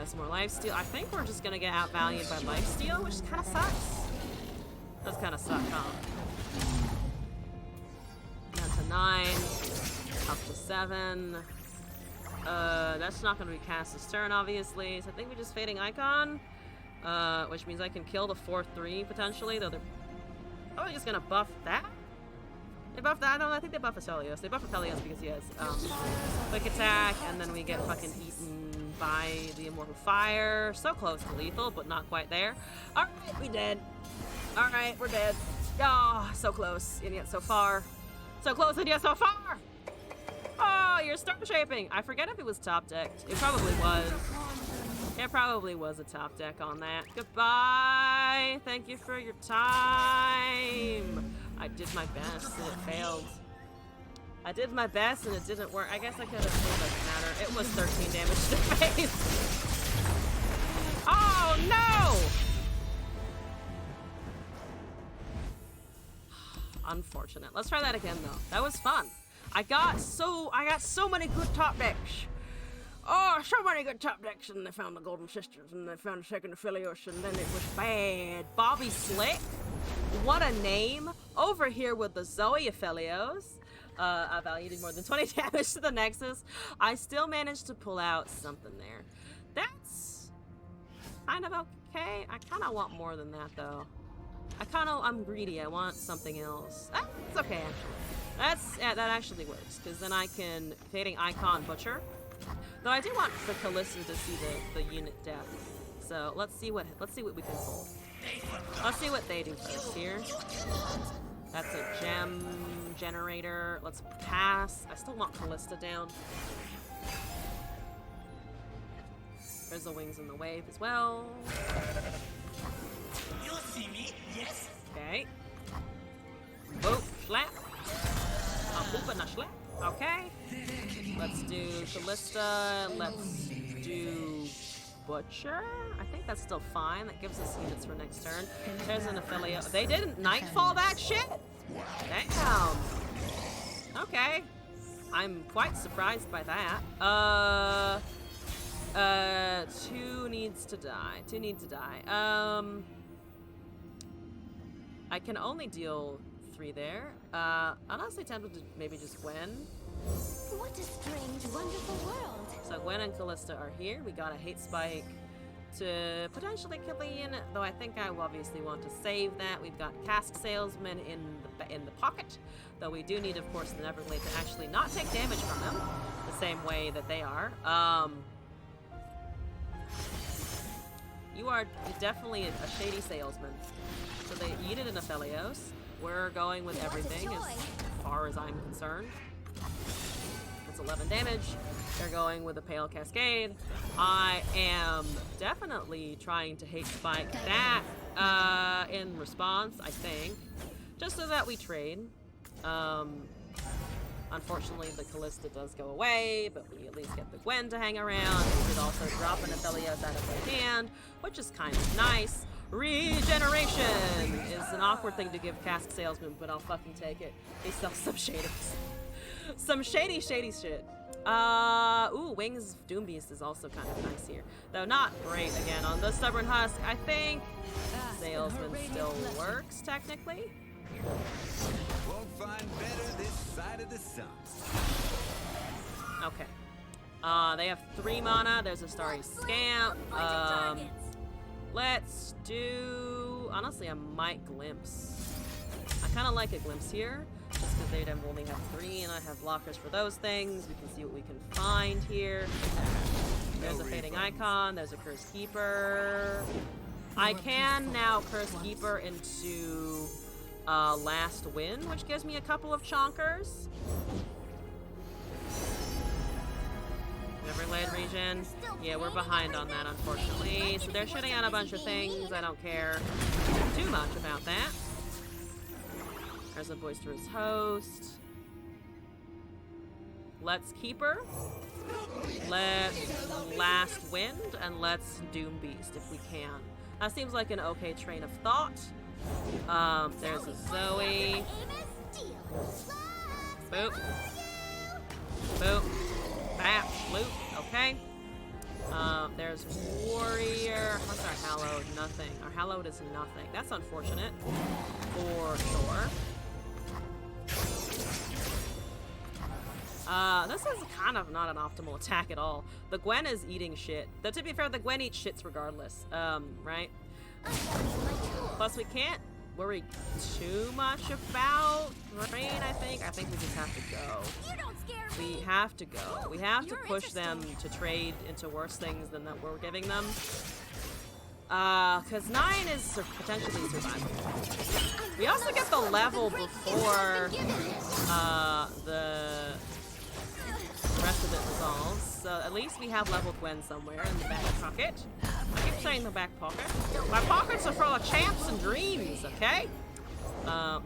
Some more lifesteal. I think we're just gonna get outvalued by lifesteal, which kind of sucks. Does kind of suck, huh? Down to 9. Up to 7. That's not gonna be cast this turn, obviously. So I think we just fading icon. Which means I can kill the 4/3 potentially, though they're probably just gonna buff that. They buff that. I think they buff Aphelios. They buff Aphelios because he has quick attack, and then we get fucking eaten by the Immortal Fire. So close to lethal, but not quite there. Alright, we dead. Alright, we're dead. Oh, so close, and yet so far. So close, and yet so far! Oh, you're star shaping! I forget if it was top decked. It probably was. It probably was a top deck on that. Goodbye! Thank you for your time! I did my best and it failed. I did my best and it didn't work. I guess I could have, it doesn't matter. It was 13 damage to the face. Oh no! Unfortunate. Let's try that again though. That was fun. I got so many good top decks. Oh, so many good top decks, and they found the Golden Sisters, and they found the second Aphelios, and then it was bad. Bobby Slick? What a name. Over here with the Zoe Aphelios. I valued more than 20 damage to the Nexus. I still managed to pull out something there. That's kind of okay. I kind of want more than that, though. I'm greedy. I want something else. It's okay, actually. That actually works, because then I can fading icon butcher. Though I do want the Callisto to see the unit death. So let's see what we can pull. Let's see what they do first here. That's a gem generator. Let's pass. I still want Callista down. There's the wings in the wave as well. You'll see me, yes? Okay. Boop, slap. A boop and a slap. Okay. Let's do Callista. Let's do Butcher. I think that's still fine. That gives us units for next turn. There's an Aphelios. They didn't nightfall that shit? Damn. Okay. I'm quite surprised by that. 2 needs to die. 2 needs to die. I can only deal 3 there. Honestly tempted to maybe just Gwen. What a strange, wonderful world. So Gwen and Callista are here. We got a hate spike to potentially kill the unit, though I think I will obviously want to save that. We've got Cask Salesman in the pocket, though we do need, of course, the Neverglade to actually not take damage from them the same way that they are. You are definitely a shady salesman. So they yeeted an Aphelios. We're going with everything as far as I'm concerned. It's 11 damage. They're going with a Pale Cascade. I am definitely trying to hate spike that in response, I think. Just so that we trade. Unfortunately, the Callista does go away, but we at least get the Gwen to hang around. We could also drop an Aphelios out of their hand, which is kind of nice. Regeneration is an awkward thing to give Cask Salesman, but I'll fucking take it. He sells some shaders. Some shady shit. Ooh, Wings Doom Beast is also kind of nice here. Though not great again on the Stubborn Husk. I think Salesman still works, technically. Won't find better this side of the sun. Okay. They have 3 mana. There's a Starry Scamp. Let's do... Honestly, I might Glimpse. I kind of like a Glimpse here, just because they only have 3, and I have blockers for those things. We can see what we can find here. There's a Fading Icon. There's a Cursed Keeper. I can now Cursed Keeper into Last Win, which gives me a couple of chonkers. Everglade region. Yeah, we're behind on that, unfortunately. So they're shutting out a bunch of things. I don't care too much about that. There's a boisterous host. Let's keep her. Let's last wind, and let's doom beast if we can. That seems like an okay train of thought. There's a Zoe. Boop. Boop. Bap. Loop. Okay. There's warrior. What's our hallowed? Nothing. Our hallowed is nothing. That's unfortunate. For sure. This is kind of not an optimal attack at all. The Gwen is eating shit. Though to be fair, the Gwen eats shits regardless. Right? Plus we can't worry too much about rain, I think. I think we just have to go. We have to go. We have to push them to trade into worse things than that we're giving them. Because 9 is potentially survivable. We also get the level before the rest of it resolves. So at least we have level Gwen somewhere in the back pocket. I keep saying the back pocket. My pockets are full of champs and dreams, okay?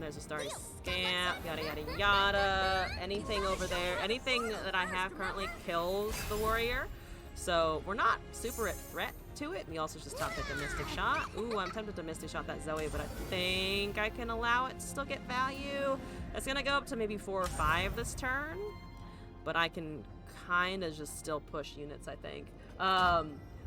There's a starry scamp, yada yada yada. Anything over there, anything that I have currently kills the warrior. So we're not super at threat to it. We also just topped at the Mystic Shot. Ooh, I'm tempted to Mystic Shot that Zoe, but I think I can allow it to still get value. It's gonna go up to maybe 4 or 5 this turn, but I can kind of just still push units, I think.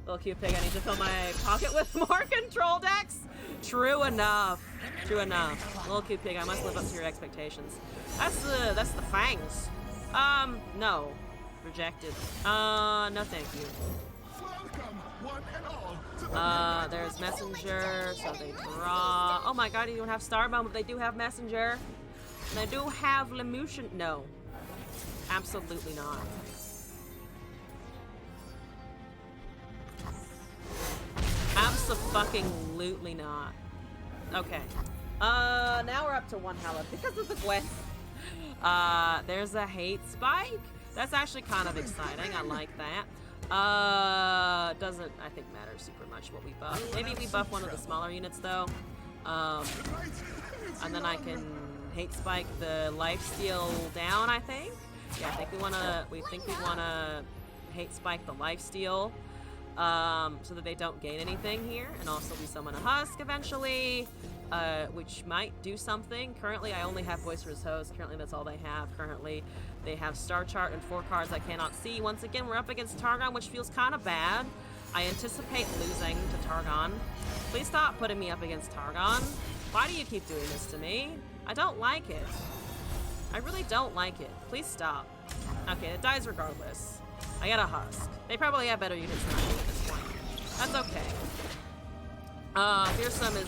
Little cute pig, I need to fill my pocket with more control decks. True enough. True enough. Little cute pig, I must live up to your expectations. That's the fangs. No. Rejected. No thank you. There's messenger, so they draw. Oh my god, you don't have Starbomb, but they do have messenger. They do have Lemution. No. Absolutely not. Abso-fucking-lutely not. Okay. Now we're up to 1 hallowed because of the Gwen. There's a hate spike. That's actually kind of exciting. I like that. Doesn't, I think, matter super much what we buff. Maybe we buff one of the smaller units, though. And then I can hate spike the lifesteal down, I think. Yeah, I think we wanna hate spike the lifesteal. So that they don't gain anything here, and also we summon a husk eventually, which might do something. Currently, I only have Boisterous Host. Currently, that's all they have. Currently, they have Star Chart and 4 cards I cannot see. Once again, we're up against Targon, which feels kind of bad. I anticipate losing to Targon. Please stop putting me up against Targon. Why do you keep doing this to me? I don't like it. I really don't like it. Please stop. Okay, it dies regardless. I got a husk. They probably have better units than I do at this point. That's okay. Fearsome is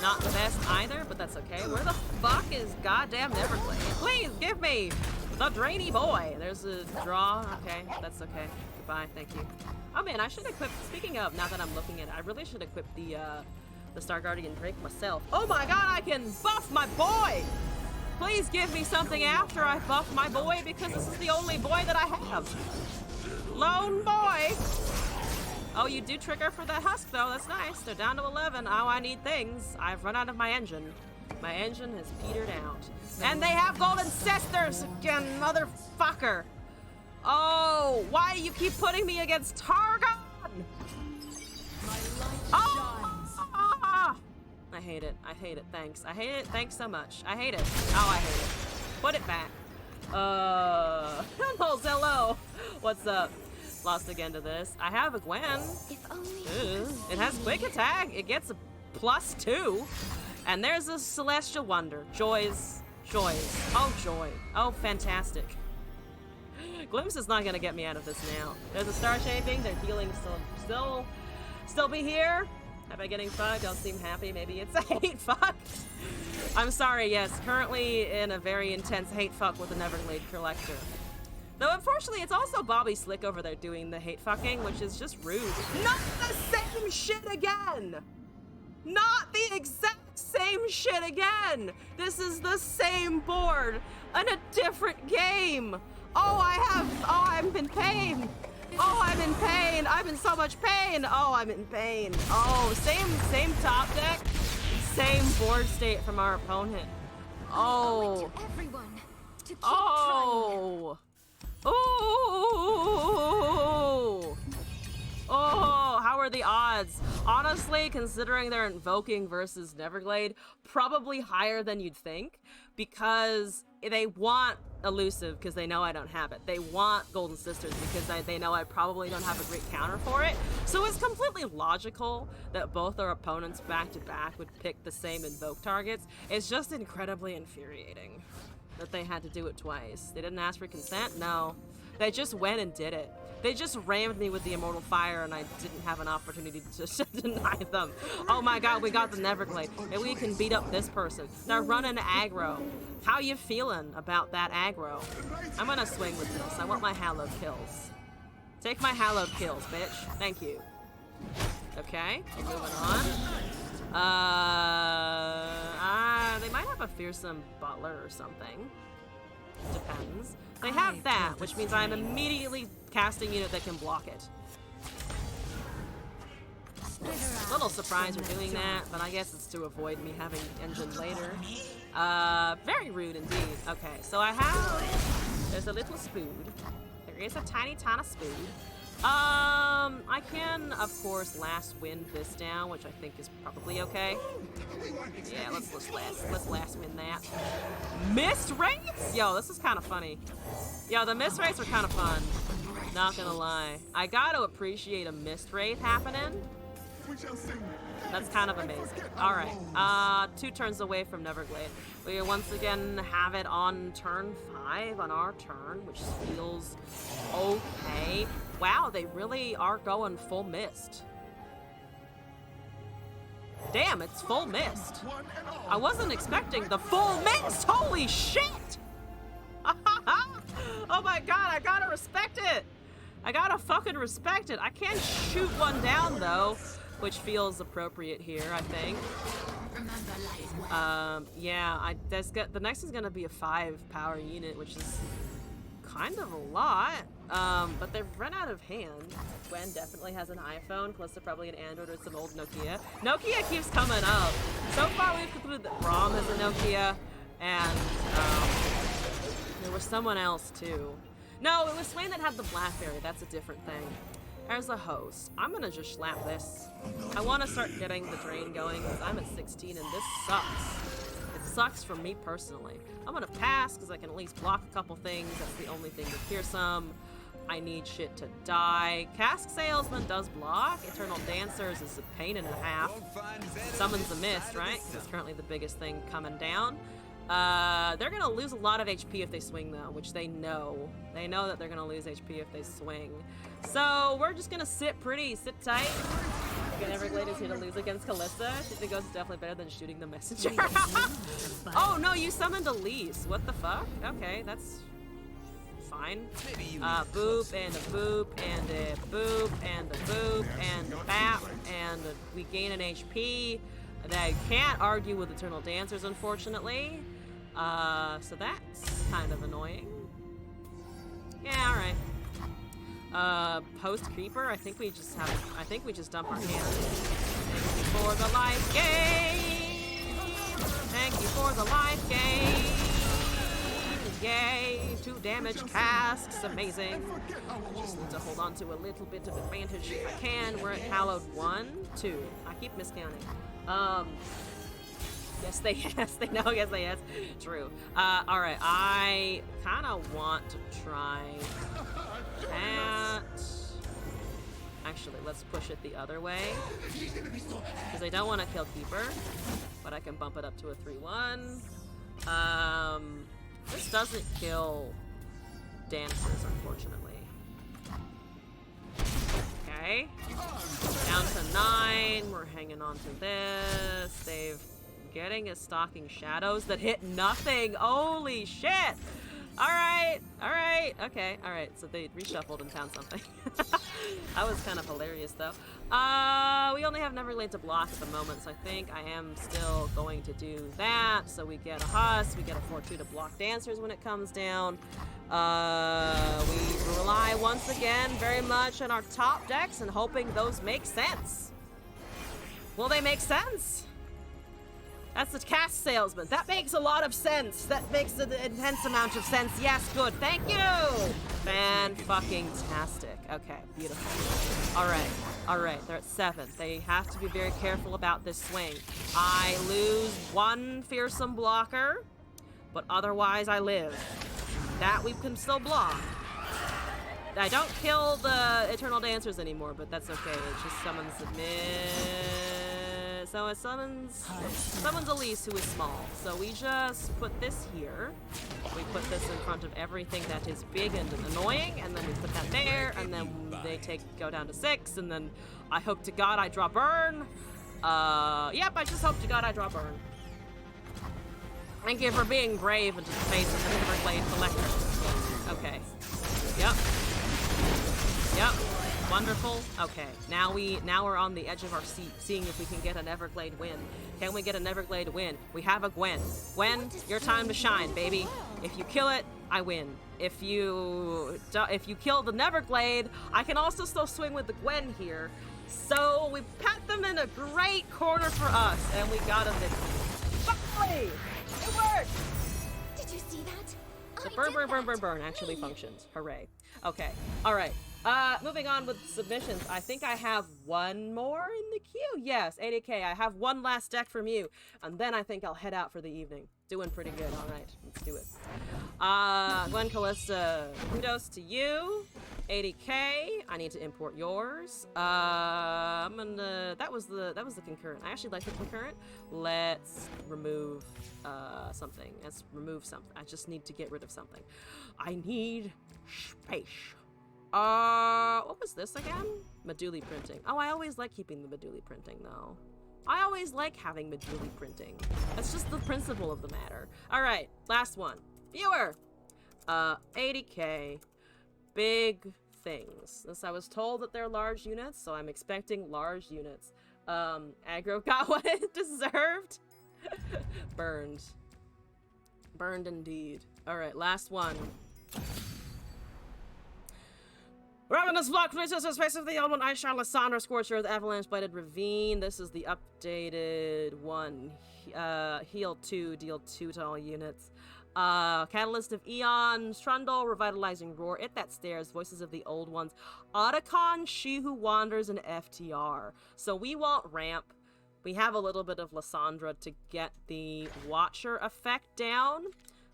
not the best either, but that's okay. Where the fuck is goddamn Everglade? Please give me the drainy boy. There's a draw. Okay, that's okay. Goodbye. Thank you. Oh man, I should equip. Speaking of, now that I'm looking at it, I really should equip the Star Guardian Drake myself. Oh my god, I can buff my boy. Please give me something after I buff my boy, because this is the only boy that I have. Lone boy. Oh, you do trigger for that husk, though. That's nice. They're down to 11. Oh, I need things. I've run out of my engine. My engine has petered out. And they have golden sisters again, motherfucker. Oh, why do you keep putting me against Targon? Oh! I hate it. I hate it. Thanks. I hate it. Thanks so much. I hate it. Oh, I hate it. Put it back. Hello. What's up? Lost again to this. I have a Gwen. It has quick attack. It gets a +2. And there's a Celestial Wonder. Joys. Oh, joy. Oh, fantastic. Glimpse is not gonna get me out of this now. There's a Star Shaping. Their healing still be here. Am I getting fucked? Don't seem happy. Maybe it's a hate fuck. I'm sorry, yes. Currently in a very intense hate fuck with an Everglade Collector. Though, unfortunately, it's also Bobby Slick over there doing the hate fucking, which is just rude. Not the same shit again! Not the exact same shit again! This is the same board in a different game! Oh, I'm in pain! Oh, I'm in pain. I'm in so much pain. Oh, I'm in pain. Oh, same top deck, same board state from our opponent. Oh. To everyone to keep Oh. Oh. Oh, how are the odds? Honestly, considering they're invoking versus Neverglade, probably higher than you'd think, because they want elusive because they know I don't have it. They want Golden Sisters because they know I probably don't have a great counter for it. So it's completely logical that both our opponents back to back would pick the same invoke targets. It's just incredibly infuriating that they had to do it twice. They didn't ask for consent? No. They just went and did it. They just rammed me with the Immortal Fire and I didn't have an opportunity to deny them. Oh my god, we got the Neverglade. And we can beat up this person. They're running aggro. How you feeling about that aggro? I'm gonna swing with this. I want my hallowed kills. Take my hallowed kills, bitch. Thank you. Okay, moving on. They might have a fearsome butler or something. Depends. They have that, which means I'm immediately casting a unit that can block it. A little surprised we're doing that, but I guess it's to avoid me having engine later. Very rude indeed. Okay, so I have... There's a little spood. There is a tiny spood. I can, of course, last wind this down, which I think is probably okay. Yeah, let's last wind that. Mist rates? Yo, this is kind of funny. Yo, the mist rates are kind of fun. Not gonna lie. I gotta appreciate a mist wraith happening. That's kind of amazing. Alright, 2 turns away from Neverglade. We once again have it on turn 5 on our turn, which feels okay. Wow, they really are going full mist. Damn, it's full mist. I wasn't expecting the full mist. Holy shit! Oh my god, I gotta respect it. I gotta fucking respect it. I can't shoot one down though, which feels appropriate here, I think. Yeah, the next is gonna be a 5 power unit, which is kind of a lot. But they've run out of hand. Gwen definitely has an iPhone, Calista probably an Android or some old Nokia. Nokia keeps coming up. So far we've concluded that braum has a Nokia, and there was someone else too. No, it was Swain that had the blackberry. That's a different thing. There's a host. I'm gonna just slap this. I want to start getting the drain going because I'm at 16 and this sucks. It sucks for me personally. I'm gonna pass because I can at least block a couple things. That's the only thing to fearsome. I need shit to die. Cask Salesman does block. Eternal Dancers is a pain and a half. Summons a mist, right? Because it's currently the biggest thing coming down. They're gonna lose a lot of HP if they swing though, which they know. They know that they're gonna lose HP if they swing. So we're just gonna sit tight. Again, Everglade is here to lose against Calista. Shooting Ghost is definitely better than shooting the messenger. Oh no, you summoned Elise. What the fuck? Okay, that's fine. Boop and a boop and a boop and a boop and a bap and we gain an HP. I can't argue with Eternal Dancers, unfortunately. So that's kind of annoying. Yeah, alright. Post Creeper, I think we just dump our hand. Thank you for the life gain! Thank you for the life gain! Yay! 2 damage casks, amazing. I just need to hold on to a little bit of advantage if I can. We're at Hallowed 1, 2. I keep miscounting. Yes, they know, yes, they yes. True. Alright, I kind of want to try that. Actually, let's push it the other way. Because I don't want to kill Keeper, but I can bump it up to a 3-1. This doesn't kill Dancers, unfortunately. Okay. Down to 9. We're hanging on to this. They've getting a Stalking Shadows that hit nothing. Holy shit! Alright, okay, alright. So they reshuffled and found something. That was kind of hilarious, though. We only have Neverglade to block at the moment, so I think I am still going to do that. So we get a Husk, we get a 4-2 to block Dancers when it comes down. We rely once again very much on our top decks and hoping those make sense. Will they make sense? That's the cast salesman. That makes a lot of sense. That makes an intense amount of sense. Yes, good. Thank you. Fan-fucking-tastic. Okay, beautiful. All right. They're at 7. They have to be very careful about this swing. I lose 1 fearsome blocker, but otherwise I live. That we can still block. I don't kill the Eternal Dancers anymore, but that's okay. It just summons the So it summons Elise, who is small. So we just put this here. We put this in front of everything that is big and annoying, and then we put that there, and then they go down to 6, and then I hope to God I draw Burn. Yep, I just hope to God I draw Burn. Thank you for being brave and just facing the Everglade Collector. Okay. Yep. Wonderful. Okay. Now we're on the edge of our seat, seeing if we can get an Everglade win. Can we get an Everglade win? We have a Gwen. Gwen, your time to shine, baby. If you kill it, I win. If you kill the Neverglade, I can also still swing with the Gwen here. So we pat them in a great corner for us, and we got a victory. Finally! It worked! Did you see that? The burn actually functions. Hooray. Okay. All right. Moving on with submissions. I think I have one more in the queue. Yes, 80k. I have one last deck from you, and then I think I'll head out for the evening. Doing pretty good. All right, let's do it. Gwen Callista, kudos to you. 80k. I need to import yours. I'm gonna. That was the concurrent. I actually like the concurrent. Let's remove something. Let's remove something. I just need to get rid of something. I need space. What was this again? Meduli printing. Oh, I always like keeping the Meduli printing, though. I always like having Meduli printing. That's just the principle of the matter. All right, last one. Viewer. 80k. Big things. Since I was told that they're large units, so I'm expecting large units. Aggro got what it deserved. Burned. Burned indeed. All right, last one. Ravenous Block releases the space of the old one. Ice Shard, Lysandra, Scorched Earth, Avalanche, Blighted Ravine. This is the updated one. Heal 2, deal 2 to all units. Catalyst of Eons, Trundle, Revitalizing Roar, It That Stares, Voices of the Old Ones, Otacon, She Who Wanders, and FTR. So we want ramp. We have a little bit of Lysandra to get the Watcher effect down.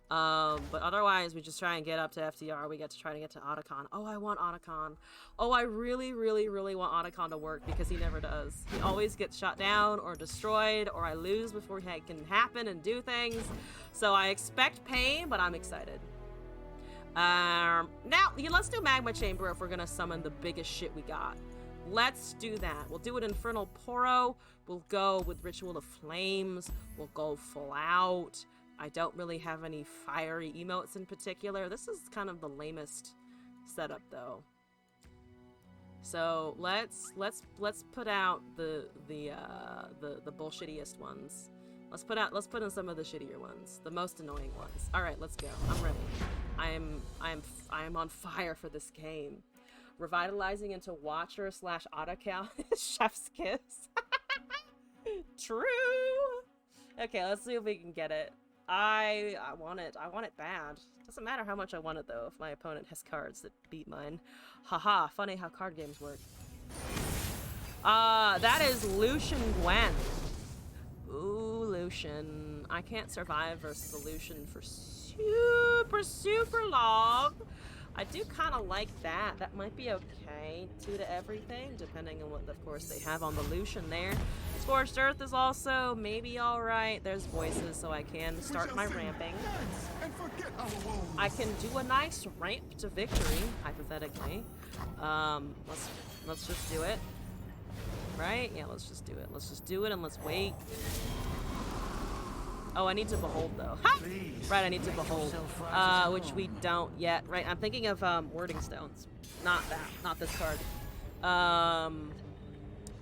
But otherwise, we just try and get up to FTR. We get to try to get to Otacon. Oh, I want Otacon. Oh, I really, really, really want Otacon to work because he never does. He always gets shot down or destroyed, or I lose before he can happen and do things. So I expect pain, but I'm excited. Now, let's do Magma Chamber if we're gonna summon the biggest shit we got. Let's do that. We'll do it Infernal Poro. We'll go with Ritual of Flames. We'll go full out. I don't really have any fiery emotes in particular. This is kind of the lamest setup, though. So let's put out the bullshittiest ones. Let's put in some of the shittier ones, the most annoying ones. All right, let's go. I'm ready. I am on fire for this game. Revitalizing into Watcher / Otacon. Chef's kiss. True. Okay, let's see if we can get it. I want it. I want it bad. Doesn't matter how much I want it, though, if my opponent has cards that beat mine. Haha, funny how card games work. That is Lucian Gwen. Ooh, Lucian. I can't survive versus a Lucian for super long. I do kind of like that. That might be okay. 2 to everything, depending on what, of course, they have on the Lucian there. Scorched Earth is also maybe alright. There's voices, so I can start my ramping. I can do a nice ramp to victory, hypothetically. Let's just do it. Right? Yeah, let's just do it. Let's just do it and let's wait. Oh, I need to behold, though. Ha! Right, I need to behold. Which we don't yet. Right, I'm thinking of Wording Stones. Not that. Not this card.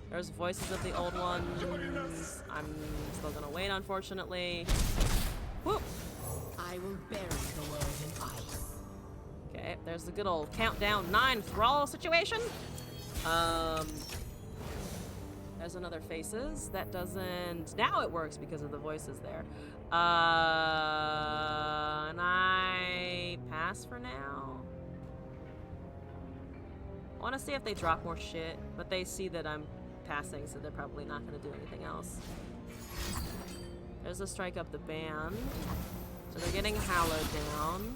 There's voices of the old ones. I'm still gonna wait, unfortunately. Whoop! I will bury the world in ice. Okay, there's the good old countdown 9 thrall situation. There's another faces. That doesn't... Now it works because of the voices there. And I pass for now. I want to see if they drop more shit, but they see that I'm passing, so they're probably not going to do anything else. There's a strike up the band. So they're getting hallowed down.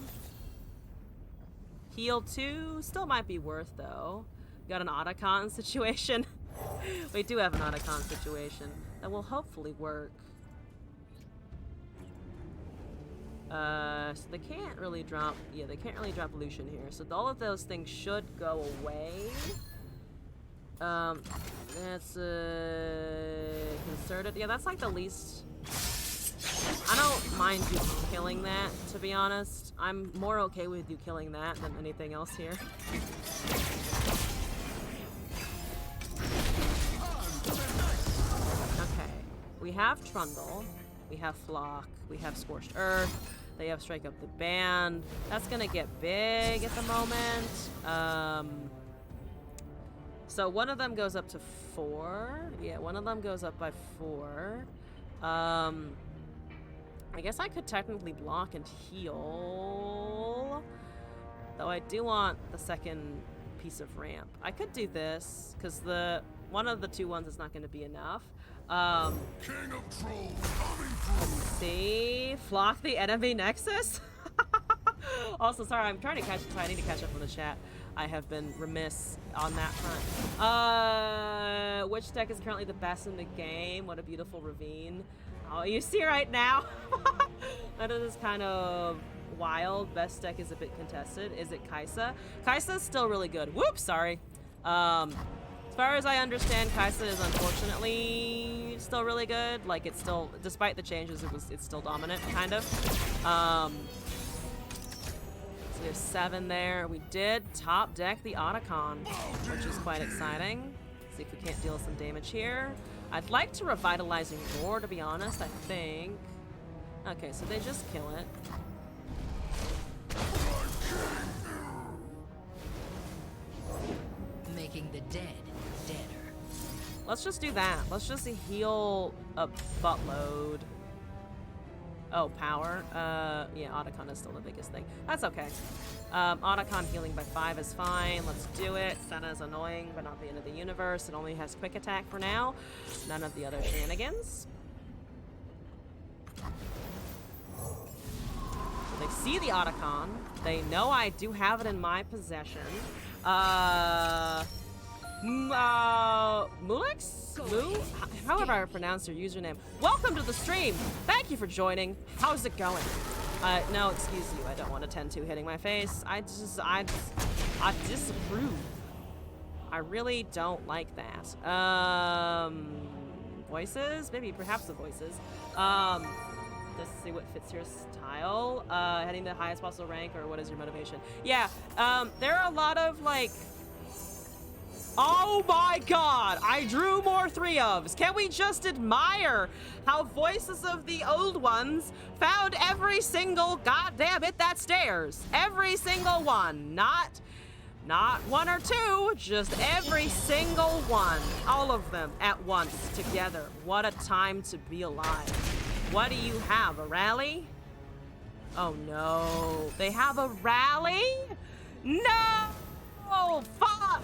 Heal 2 still might be worth, though. Got an Otacon situation. We do have an Otacon situation that will hopefully work. So they can't really drop... Yeah, they can't really drop Lucian here. So all of those things should go away. That's concerted. Yeah, that's like the least... I don't mind you killing that, to be honest. I'm more okay with you killing that than anything else here. Okay. We have Trundle. We have Flock. We have Scorched Earth. They have Strike Up the Band. That's gonna get big at the moment. So one of them goes up to 4. Yeah, one of them goes up by 4. I guess I could technically block and heal. Though I do want the second piece of ramp. I could do this, because one of the 2 ones is not going to be enough. King of Trolls coming through. See? Flock the enemy nexus? Also, sorry, I'm trying to catch... I need to catch up on the chat. I have been remiss on that front. Which deck is currently the best in the game? What a beautiful ravine. Oh, you see right now? That is kind of wild. Best deck is a bit contested. Is it Kaisa? Kaisa's still really good. Whoops, sorry. As far as I understand, Kaisa is unfortunately still really good. Like, it's still, despite the changes, it's still dominant, kind of. So we have 7 there. We did top deck the Otacon, which is quite exciting. See if we can't deal some damage here. I'd like to revitalizing Roar, to be honest, I think. Okay, so they just kill it. Making the dead deader. Let's just do that. Let's just heal a buttload. Oh, power. Yeah, Otacon is still the biggest thing. That's okay. Otacon healing by 5 is fine. Let's do it. Senna is annoying, but not the end of the universe. It only has quick attack for now. None of the other shenanigans. So they see the Otacon. They know I do have it in my possession. Mulix? Moo? However I pronounce your username. Welcome to the stream! Thank you for joining. How's it going? No, excuse you. I don't want a 10-2 hitting my face. I disapprove. I really don't like that. Voices? Maybe, perhaps the voices. Let's see what fits your style. Heading to the highest possible rank, or what is your motivation? Yeah, there are a lot of, like... Oh my god! I drew more 3-ofs! Can we just admire how voices of the old ones found every single goddammit that stairs? Every single one. Not 1 or 2, just every single one. All of them at once, together. What a time to be alive. What do you have, a rally? Oh no. They have a rally? No! Oh, fuck!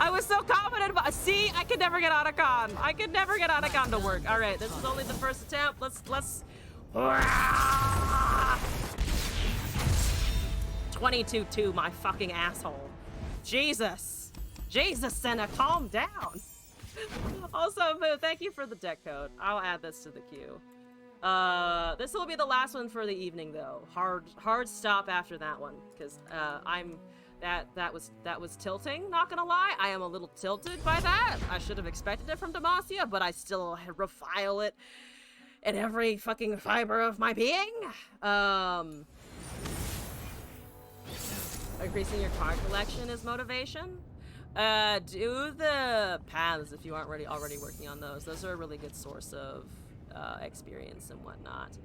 I was so confident about— See, I could never get Otacon. I could never get Otacon to work. All right, this is only the first attempt. Let's 22-2, my fucking asshole. Jesus, Senna, calm down. Also, Moo, thank you for the deck code. I'll add this to the queue. This will be the last one for the evening, though. Hard stop after that one, because That was tilting, not gonna lie. I am a little tilted by that. I should have expected it from Demacia, but I still revile it in every fucking fiber of my being. increasing your card collection is motivation. Do the paths if you aren't already working on those. Those are a really good source of experience and whatnot.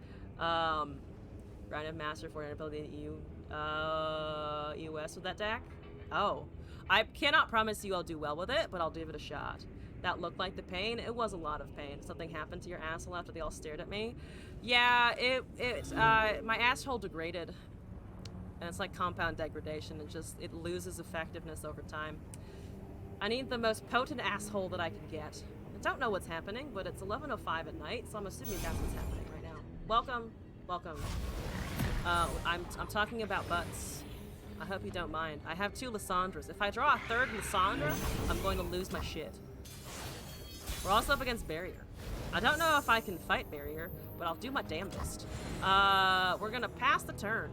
Random Master for an ability in EU, US with that deck. Oh, I cannot promise you I'll do well with it, but I'll give it a shot. That looked like the pain. It was a lot of pain. Something happened to your asshole after they all stared at me. Yeah, my asshole degraded. And it's like compound degradation. It loses effectiveness over time. I need the most potent asshole that I can get. I don't know what's happening, but it's 11:05 at night, so I'm assuming that's what's happening right now. Welcome. I'm talking about butts. I hope you don't mind. I have 2 Lysandras. If I draw a 3rd Lysandra, I'm going to lose my shit. We're also up against Barrier. I don't know if I can fight Barrier, but I'll do my damnedest. We're gonna pass the turn.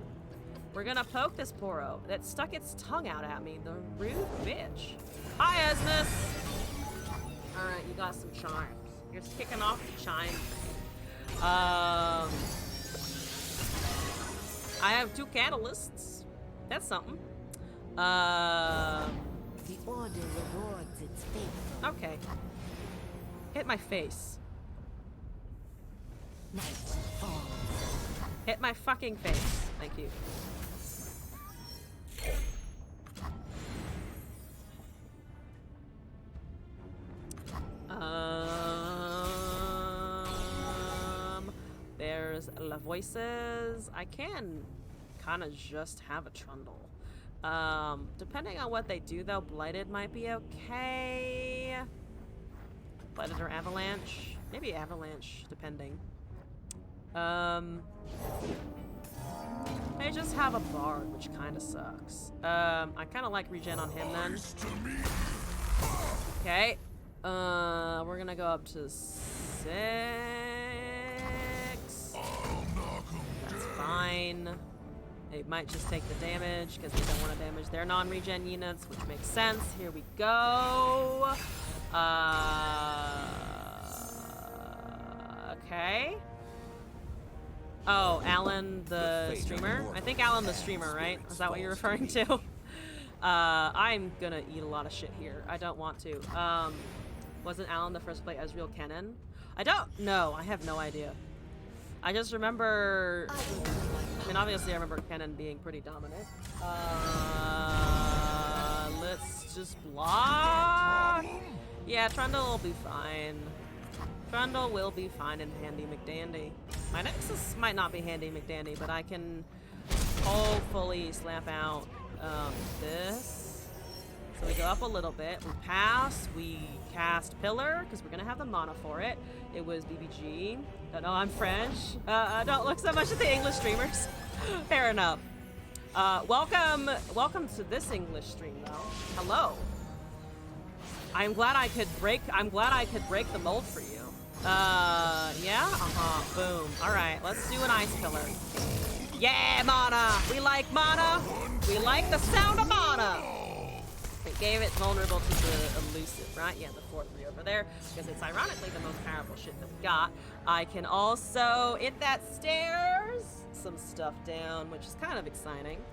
We're gonna poke this Poro that stuck its tongue out at me, the rude bitch. Hi, Esmus! Alright, you got some chimes. You're just kicking off the chimes. I have 2 catalysts. That's something. The order rewards its faithful. Okay. Hit my face. Night falls. Hit my fucking face. Thank you. There's La Voices. I can kind of just have a Trundle. Depending on what they do, though, Blighted might be okay. Blighted or Avalanche? Maybe Avalanche, depending. They just have a Bard, which kind of sucks. I kind of like regen on him then. Okay. We're gonna go up to 6. That's fine. They might just take the damage because they don't want to damage their non-regen units, which makes sense. Here we go. Okay. Oh, Alan the streamer? I think Alan the streamer, right? Is that what you're referring to? I'm gonna eat a lot of shit here. I don't want to. Wasn't Alan the first to play Ezreal Kennen? I don't know. I have no idea. I just remember... I mean, obviously I remember Kennen being pretty dominant. Let's just block. Yeah, Trundle will be fine. Trundle will be fine in Handy McDandy. My Nexus might not be Handy McDandy, but I can hopefully slap out this. So we go up a little bit, we pass, we cast Pillar, because we're going to have the mana for it. It was BBG. Don't know I'm French. I don't look so much at the English streamers. Fair enough. Welcome to this English stream, though. Hello. I'm glad I could break the mold for you. Yeah? Boom. Alright, let's do an Ice Pillar. Yeah, mana! We like mana! We like the sound of mana! It gave it vulnerable to the elusive, right? Yeah, the 4/3 over there, because it's ironically the most powerful shit that we got. I can also hit that stairs, some stuff down, which is kind of exciting.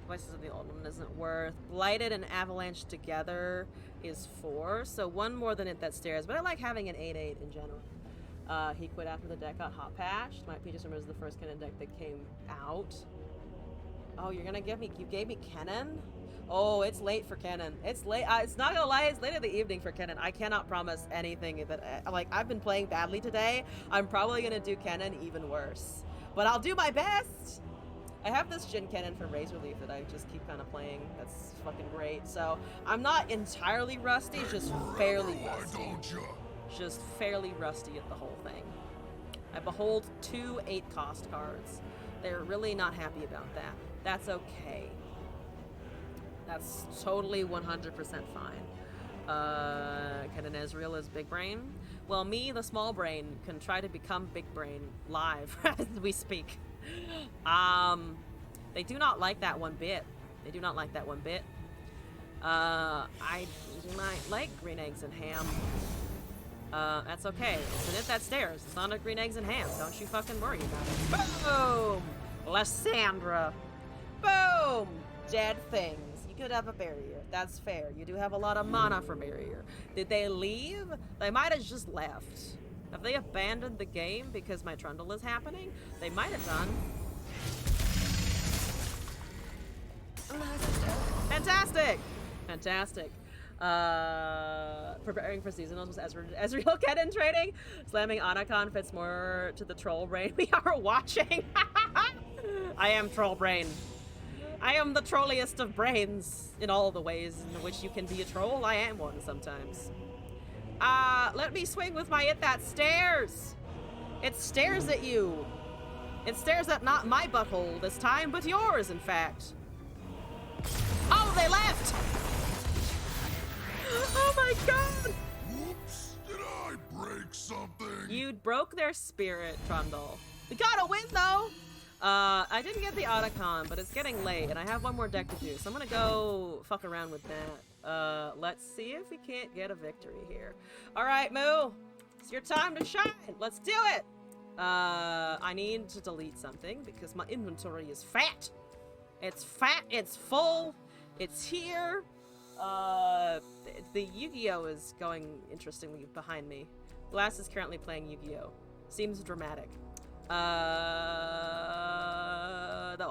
Voices of the Old One isn't worth. Blighted and Avalanche together is 4, so one more than hit that stairs, but I like having an 8/8 in general. He quit after the deck got hot patched. My P just remembers the first Kennen deck that came out. Oh, you gave me Kennen? Oh, it's late for Kennen. It's late. It's not gonna lie, it's late in the evening for Kennen. I cannot promise anything that, like, I've been playing badly today. I'm probably gonna do Kennen even worse. But I'll do my best! I have this Jin Kennen from Razor Leaf that I just keep kind of playing. That's fucking great. So, I'm not entirely rusty, just fairly rusty. Just fairly rusty at the whole thing. I behold 2 8-cost cards. They're really not happy about that. That's okay. That's totally 100% fine. Kennen Ezreal is big brain. Well, me, the small brain, can try to become big brain live as we speak. They do not like that one bit. They do not like that one bit. I do not like green eggs and ham. That's okay. It's hit that stairs. It's not a green eggs and ham. Don't you fucking worry about it. Boom! Lysandra. Boom! Dead things. You could have a barrier. That's fair. You do have a lot of mana for barrier. Did they leave? They might have just left. Have they abandoned the game because my trundle is happening? They might have done. Fantastic! Fantastic. Preparing for seasonals was Ezreal Kennen trading. Slamming Anacon fits more to the troll brain we are watching. I am troll brain. I am the trolliest of brains in all the ways in which you can be a troll. I am one sometimes. Let me swing with my hit that stares. It stares at you. It stares at not my butthole this time, but yours, in fact. Oh, they left! Oh my god! Whoops, did I break something? You broke their spirit, Trundle. We got a win, though! I didn't get the Otacon, but it's getting late, and I have one more deck to do, so I'm gonna go fuck around with that. Let's see if we can't get a victory here. Alright, Moo! It's your time to shine! Let's do it! I need to delete something, because my inventory is fat! It's fat, it's full, it's here. The Yu-Gi-Oh! Is going interestingly behind me. Glass is currently playing Yu-Gi-Oh! Seems dramatic. Though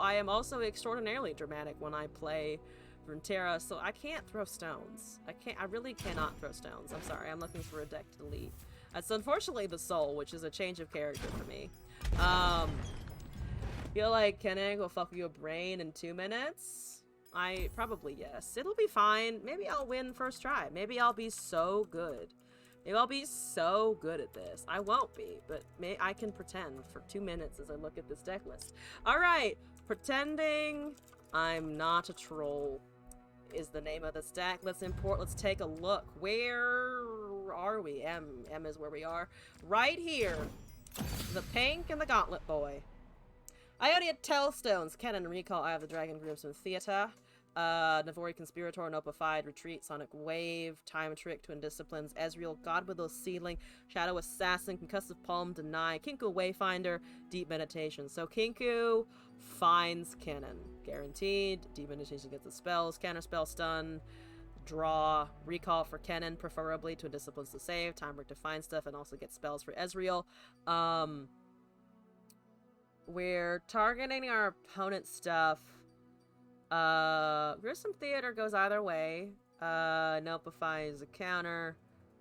I am also extraordinarily dramatic when I play Runeterra, so I can't throw stones. I really cannot throw stones. I'm sorry, I'm looking for a deck to delete. That's unfortunately the Soul, which is a change of character for me. Feel like Kenning will fuck your brain in 2 minutes? Yes. It'll be fine. Maybe I'll win first try. Maybe I'll be so good. Maybe I'll be so good at this. I won't be, but I can pretend for 2 minutes as I look at this deck list. Alright, pretending I'm not a troll is the name of this deck. Let's take a look. Where are we? M is where we are. Right here. The pink and the gauntlet boy. Ionian Tellstones, Cannon, Recall, Eye of the Dragon, Groomsman Theater, Navori Conspirator, Nopified, Retreat, Sonic Wave, Time Trick, Twin Disciplines, Ezreal, Godwither Seedling, Shadow Assassin, Concussive Palm, Deny, Kinku Wayfinder, Deep Meditation. So Kinku finds Cannon. Guaranteed. Deep Meditation gets the spells, counter spell stun, draw, recall for Cannon, preferably Twin Disciplines to save, Time Trick to find stuff, and also get spells for Ezreal. We're targeting our opponent's stuff. Gruesome Theater goes either way. Notify is a counter.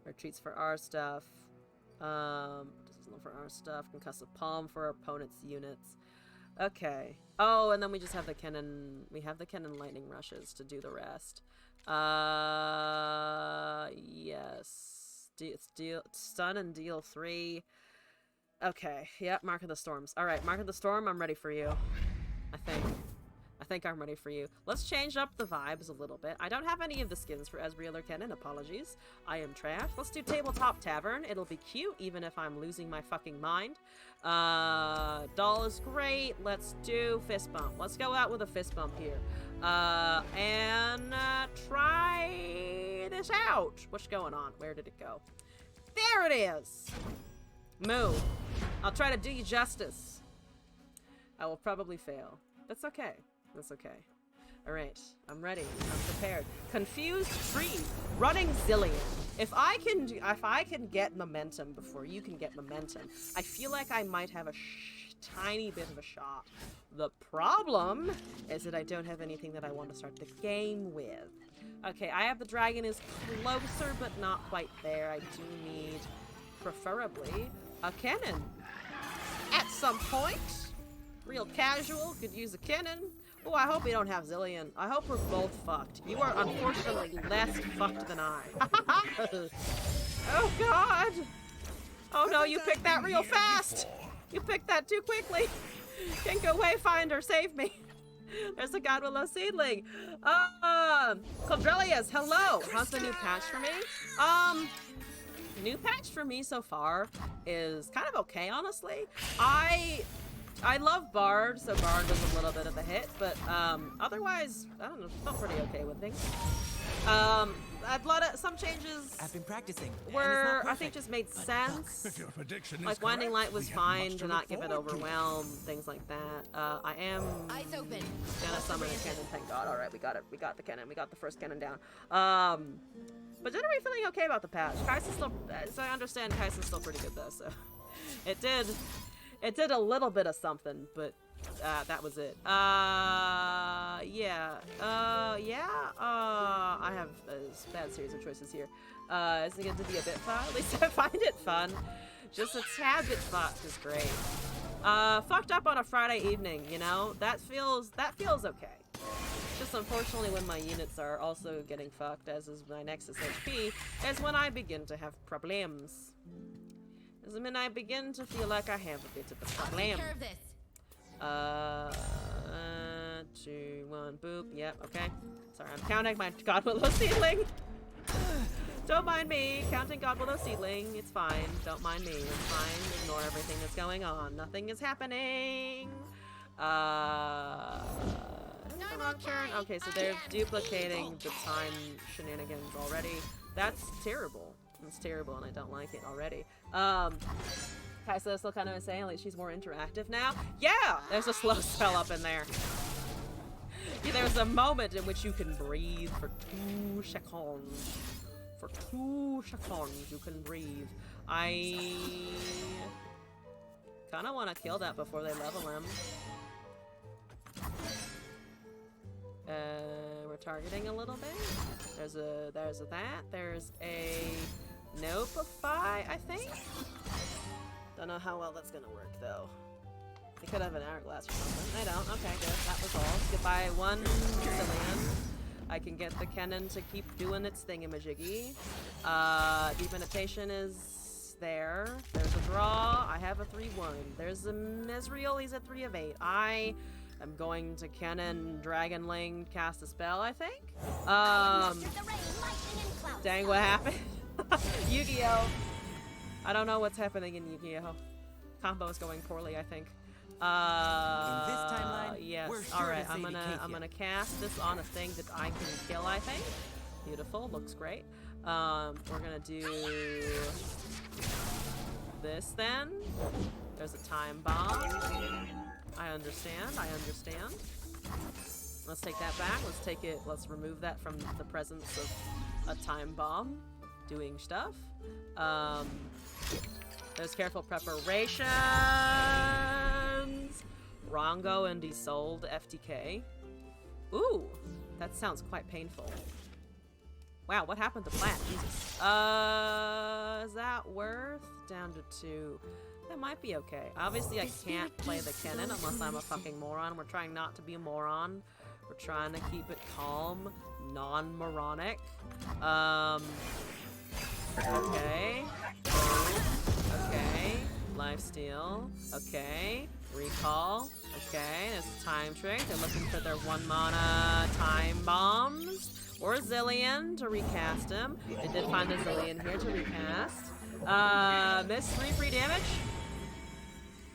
Retreats for our stuff. For our stuff. Concussive Palm for our opponent's units. Okay. Oh, and then we just have the Cannon. We have the Cannon Lightning Rushes to do the rest. Yes. Stun and deal 3. Okay, yep, Mark of the Storms. Alright, Mark of the Storm, I'm ready for you. I think I'm ready for you. Let's change up the vibes a little bit. I don't have any of the skins for Ezreal or Kennen, apologies. I am trash. Let's do Tabletop Tavern. It'll be cute, even if I'm losing my fucking mind. Doll is great. Let's do Fist Bump. Let's go out with a Fist Bump here. Try this out. What's going on? Where did it go? There it is! Move. I'll try to do you justice. I will probably fail. That's okay. That's okay. Alright. I'm ready. I'm prepared. Confused Tree. Running Zillion. If I can get momentum before you can get momentum, I feel like I might have a tiny bit of a shot. The problem is that I don't have anything that I want to start the game with. Okay, I have the dragon is closer, but not quite there. I do need, preferably, a cannon. At some point, real casual, could use a cannon. Oh, I hope we don't have Zillion. I hope we're both fucked. You are unfortunately less fucked than I. Oh god! Oh no, you picked that real fast! You picked that too quickly! Kinko Wayfinder, save me! There's a Godwillow Seedling! Caldrelius, hello! How's the new patch for me? New patch for me so far is kind of okay, honestly. I love Bard, so Bard was a little bit of a hit, but otherwise, I don't know, felt pretty okay with things. some changes I've been practicing. were, I think, just made sense. If your prediction is Like, Winding correct, Light was we have fine much to not get it look forward to. overwhelmed, things like that. I am Eyes open. gonna summon a cannon, thank God. Alright, we got it. We got the cannon. We got the first cannon down. But generally feeling okay about the patch. Kai'Sa's still, as I understand, Kai'Sa's still pretty good though, so. It did a little bit of something, but that was it. I have a bad series of choices here. Is it going to be a bit fun? At least I find it fun. Just a tad bit fucked is great. Fucked up on a Friday evening, you know? That feels okay. Just unfortunately when my units are also getting fucked, as is my Nexus HP, is when I begin to have problems. Is when I begin to feel like I have a bit of a problem. Take care of this. 2, 1, boop. Yep, okay. Sorry, I'm counting my God Willow seedling. Don't mind me. Counting God Willow seedling. It's fine. Don't mind me. It's fine. Ignore everything that's going on. Nothing is happening. Turn. Okay, so they're duplicating the time shenanigans already. That's terrible. It's terrible, and I don't like it already. Kai'Sa still kind of saying like she's more interactive now. Yeah, there's a slow spell up in there. Yeah, there's a moment in which you can breathe for 2 seconds. For 2 seconds, you can breathe. I kind of want to kill that before they level him. We're targeting a little bit. There's a that. There's a Notify, I think. Don't know how well that's gonna work though. They could have an hourglass or something. They don't. Okay, good. That was all. Goodbye, 1 Cillian. I can get the cannon to keep doing its thingamajiggy. Debilitation is there. There's a draw. I have a 3-1. There's a Mesriel. He's at 3 of 8. I am going to cannon Dragonling, cast a spell, I think. Dang, what happened? Yu-Gi-Oh! I don't know what's happening in Yu-Gi-Oh! Combo is going poorly, I think. In this timeline, yes. we're sure Alright, to I'm save gonna cast this on a thing that I can kill, I think. Beautiful, looks great. We're gonna do this then. There's a time bomb. I understand. Let's take that back. Let's remove that from the presence of a time bomb doing stuff. There's careful preparations. Rongo and Isolde FTK. Ooh, that sounds quite painful. Wow, what happened to Plat? Jesus. Is that worth? Down to 2. That might be okay. Obviously, I can't play the cannon unless I'm a fucking moron. We're trying not to be a moron. We're trying to keep it calm, non-moronic. Okay. Okay. Lifesteal. Okay. Recall. Okay. There's a time trick. They're looking for their 1 mana time bombs. Or Zillion to recast him. They did find a Zillion here to recast. Miss 3 free damage?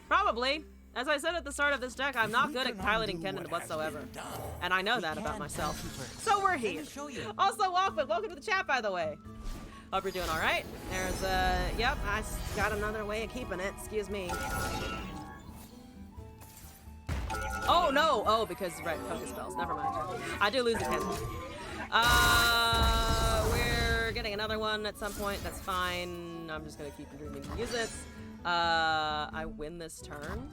Probably. As I said at the start of this deck, I'm not good at piloting cannon whatsoever. And I know that about myself. So we're here. Also, welcome to the chat, by the way. Hope you're doing alright. There's yep, I got another way of keeping it. Excuse me. Oh, no. Oh, because, right, focus spells. Never mind. I do lose a cannon. We're getting another one at some point. That's fine. I'm just gonna keep dreaming to use it. I win this turn.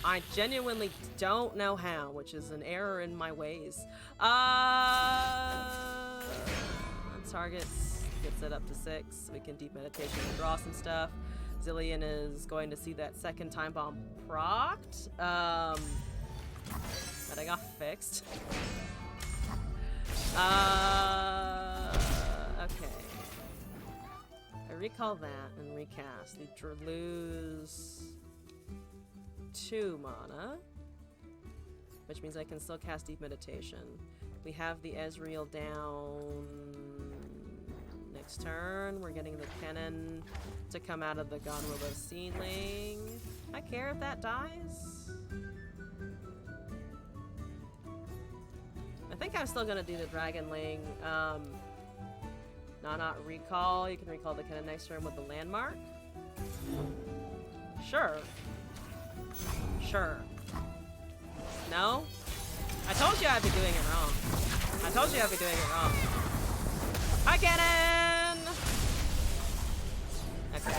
I genuinely don't know how, which is an error in my ways. Targets gets it up to 6. We can deep meditation and draw some stuff. Zillion is going to see that second time bomb procced. But I got fixed. Okay. I recall that and recast. We lose 2 mana, which means I can still cast Deep Meditation. We have the Ezreal down next turn. We're getting the cannon to come out of the Gonwillow Seedling. I care if that dies. think I'm still gonna do the Dragonling. Not recall. You can recall the cannon next turn with the landmark. Sure. Sure. No? I told you I'd be doing it wrong. I told you I'd be doing it wrong. Hi, cannon! Okay.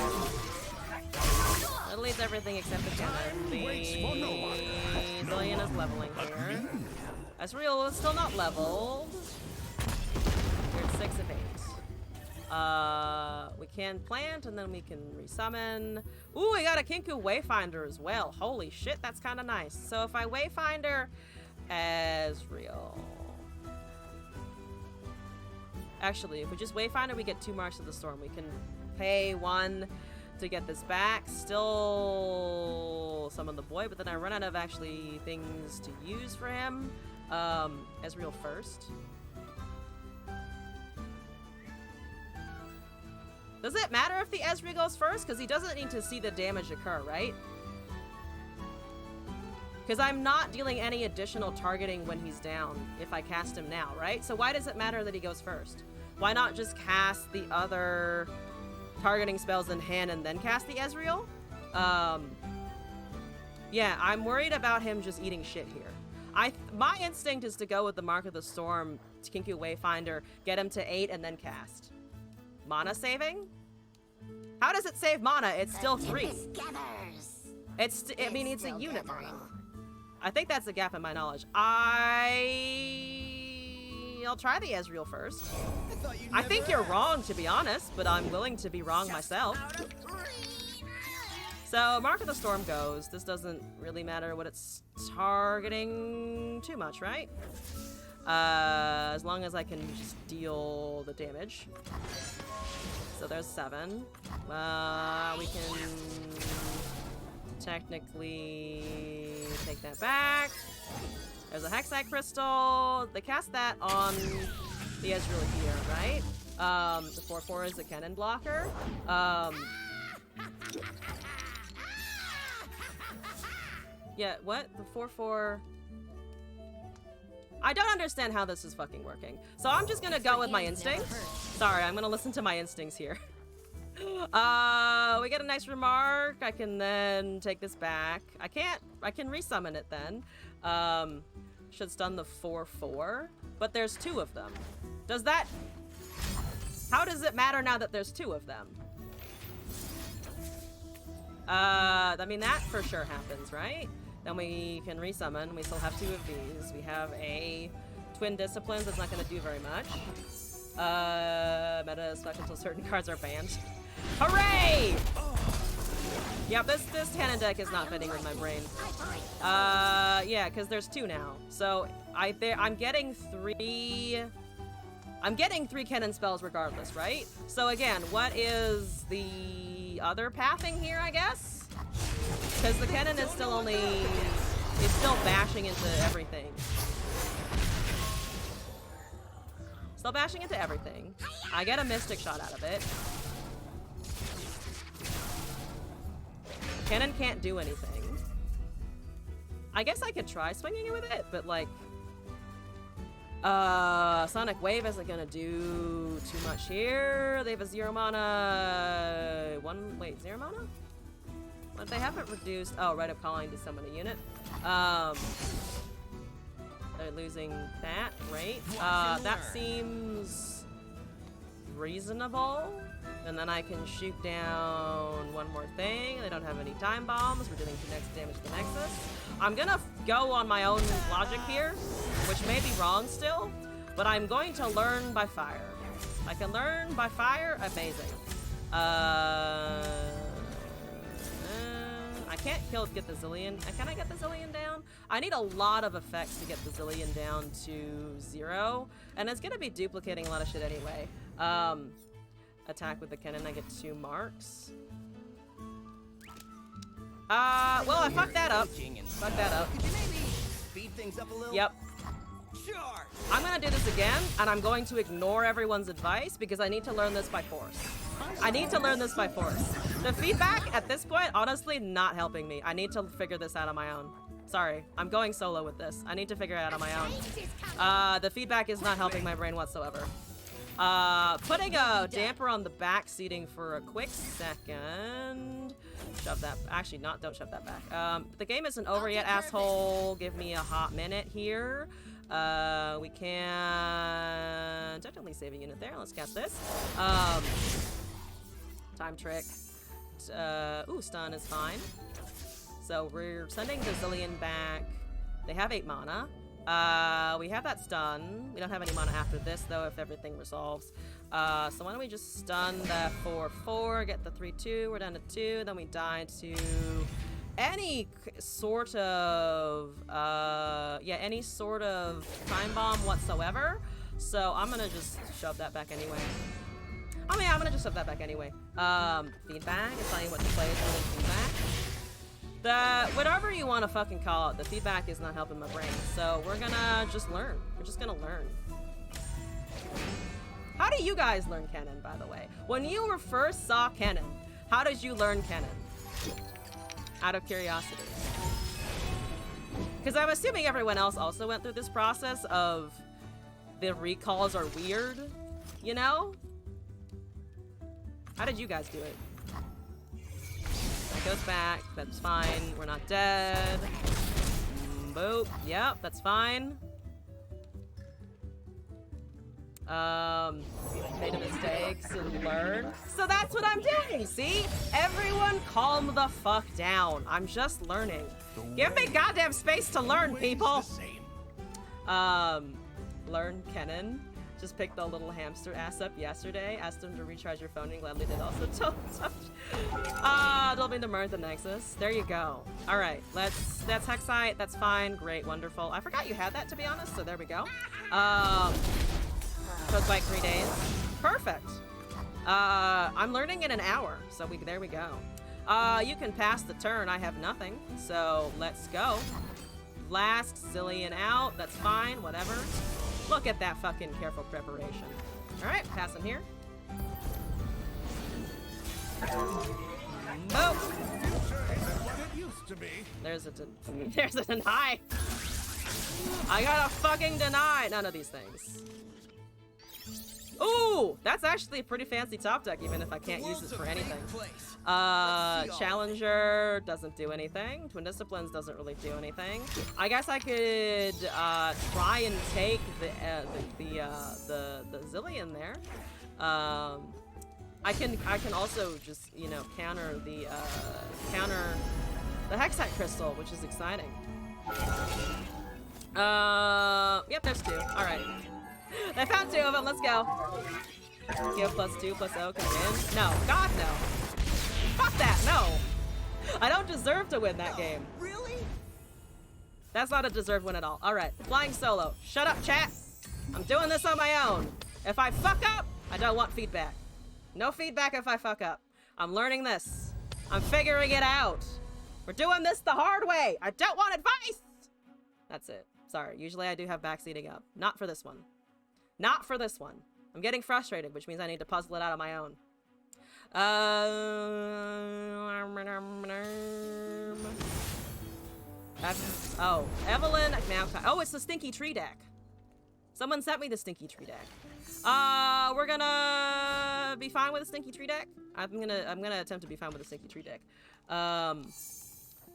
That leaves everything except the cannon. The Zillion is leveling here. Ezreal is still not leveled. We're at 6 of 8. We can plant and then we can resummon. Ooh, we got a Kinku Wayfinder as well. Holy shit, that's kind of nice. So if I Wayfinder Ezreal. Actually, if we just Wayfinder, we get 2 Marks of the Storm. We can pay 1 to get this back. Still summon the boy, but then I run out of actually things to use for him. Ezreal first. Does it matter if the Ezreal goes first? Because he doesn't need to see the damage occur, right? Because I'm not dealing any additional targeting when he's down if I cast him now, right? So why does it matter that he goes first? Why not just cast the other targeting spells in hand and then cast the Ezreal? Yeah, I'm worried about him just eating shit here. My instinct is to go with the Mark of the Storm, Kinku Wayfinder, get him to 8 and then cast. Mana saving? How does it save mana? It's still 3. I mean, it's a unit. I think that's a gap in my knowledge. I'll try the Ezreal first. I think you're wrong, to be honest, but I'm willing to be wrong myself. So, Mark of the Storm goes. This doesn't really matter what it's targeting too much, right? As long as I can just deal the damage. So there's 7. We can technically take that back. There's a Hexite Crystal. They cast that on the Ezreal here, right? The 4/4 is a cannon blocker. Yeah, what? The 4/4... I don't understand how this is fucking working. So I'm just gonna go with my instincts. Sorry, I'm gonna listen to my instincts here. We get a nice remark. I can then take this back. I can resummon it then. Should stun the 4/4. But there's 2 of them. Does that... How does it matter now that there's 2 of them? I mean, that for sure happens, right? Then we can resummon. We still have 2 of these. We have a Twin Disciplines that's not going to do very much. Meta is stuck until certain cards are banned. Hooray! Yeah, this cannon deck is not fitting with my brain. Yeah, because there's 2 now. So I'm getting 3... I'm getting 3 cannon spells regardless, right? So again, what is the other pathing here, I guess? Because the cannon is still it's still bashing into everything. Still bashing into everything. I get a Mystic Shot out of it. Cannon can't do anything. I guess I could try swinging with it, but like... Sonic Wave isn't gonna do too much here. They have a 0 mana... 0 mana? But they haven't reduced... Oh, Rite of Calling to summon a unit. They're losing that, right? That seems reasonable. And then I can shoot down one more thing. They don't have any time bombs. We're dealing 2 next damage to the Nexus. I'm gonna go on my own logic here, which may be wrong still, but I'm going to learn by fire. I can learn by fire? Amazing. I can't get the Zillion. Can I get the Zillion down? I need a lot of effects to get the Zillion down to 0, and it's gonna be duplicating a lot of shit anyway. Attack with the cannon, I get 2 marks. Well, I fucked that up. Fucked that up. Could you maybe speed things up a little? Yep. Sure. I'm gonna do this again, and I'm going to ignore everyone's advice because I need to learn this by force. I need to learn this by force. The feedback at this point, honestly, not helping me. I need to figure this out on my own. Sorry, I'm going solo with this. I need to figure it out on my own. The feedback is not helping my brain whatsoever. Putting a damper on the back seating for a quick second. Shove that. Actually, don't shove that back. The game isn't over yet, asshole. Give me a hot minute here. We can definitely save a unit there. Let's cast this. Time trick. Ooh, stun is fine. So we're sending the Zillion back. They have 8 mana. We have that stun. We don't have any mana after this, though, if everything resolves. So why don't we just stun that 4/4, get the 3/2, we're down to 2, then we die to any sort of, any sort of time bomb whatsoever. So I'm gonna just shove that back anyway. I mean, I'm gonna just shove that back anyway. Feedback, it's not even what you play, it's really feedback. Whatever you want to fucking call it, the feedback is not helping my brain. So we're gonna just learn. We're just gonna learn. How do you guys learn Kennen, by the way? When you were first saw Kennen, how did you learn Kennen? Out of curiosity. Because I'm assuming everyone else also went through this process of the recalls are weird, you know? How did you guys do it? That goes back, that's fine, we're not dead. Boop, yep, that's fine. Made mistakes and learn. So that's what I'm doing, see? Everyone calm the fuck down. I'm just learning. Give me goddamn space to learn, people! Learn Kennen. Just picked the little hamster ass up yesterday. Asked him to recharge your phone and gladly did also. Don't mean to murder the Nexus. There you go. Alright, that's Hexite. That's fine. Great, wonderful. I forgot you had that, to be honest, so there we go. Took like 3 days. Perfect. I'm learning in an hour, so there we go. You can pass the turn. I have nothing, so let's go. Last Zillion out. That's fine. Whatever. Look at that fucking careful preparation. All right, passing here. Nope. There's a deny. I got a fucking deny. None of these things. Ooh, that's actually a pretty fancy top deck, even if I can't use it for anything. Challenger doesn't do anything. Twin Disciplines doesn't really do anything. I guess I could try and take the Zillion there. I can also just, you know, counter the Hexite Crystal, which is exciting. Yep, there's 2. All right. I found 2 of them. Let's go. Give +2 +0 can win. No, God no. Fuck that. No. I don't deserve to win that game. Really? That's not a deserved win at all. All right, flying solo. Shut up, chat. I'm doing this on my own. If I fuck up, I don't want feedback. No feedback if I fuck up. I'm learning this. I'm figuring it out. We're doing this the hard way. I don't want advice. That's it. Sorry. Usually I do have backseating up. Not for this one. Not for this one. I'm getting frustrated, which means I need to puzzle it out on my own. Evelyn. Oh, it's the Stinky Tree deck. Someone sent me the Stinky Tree deck. We're gonna be fine with the Stinky Tree deck. I'm gonna attempt to be fine with the Stinky Tree deck.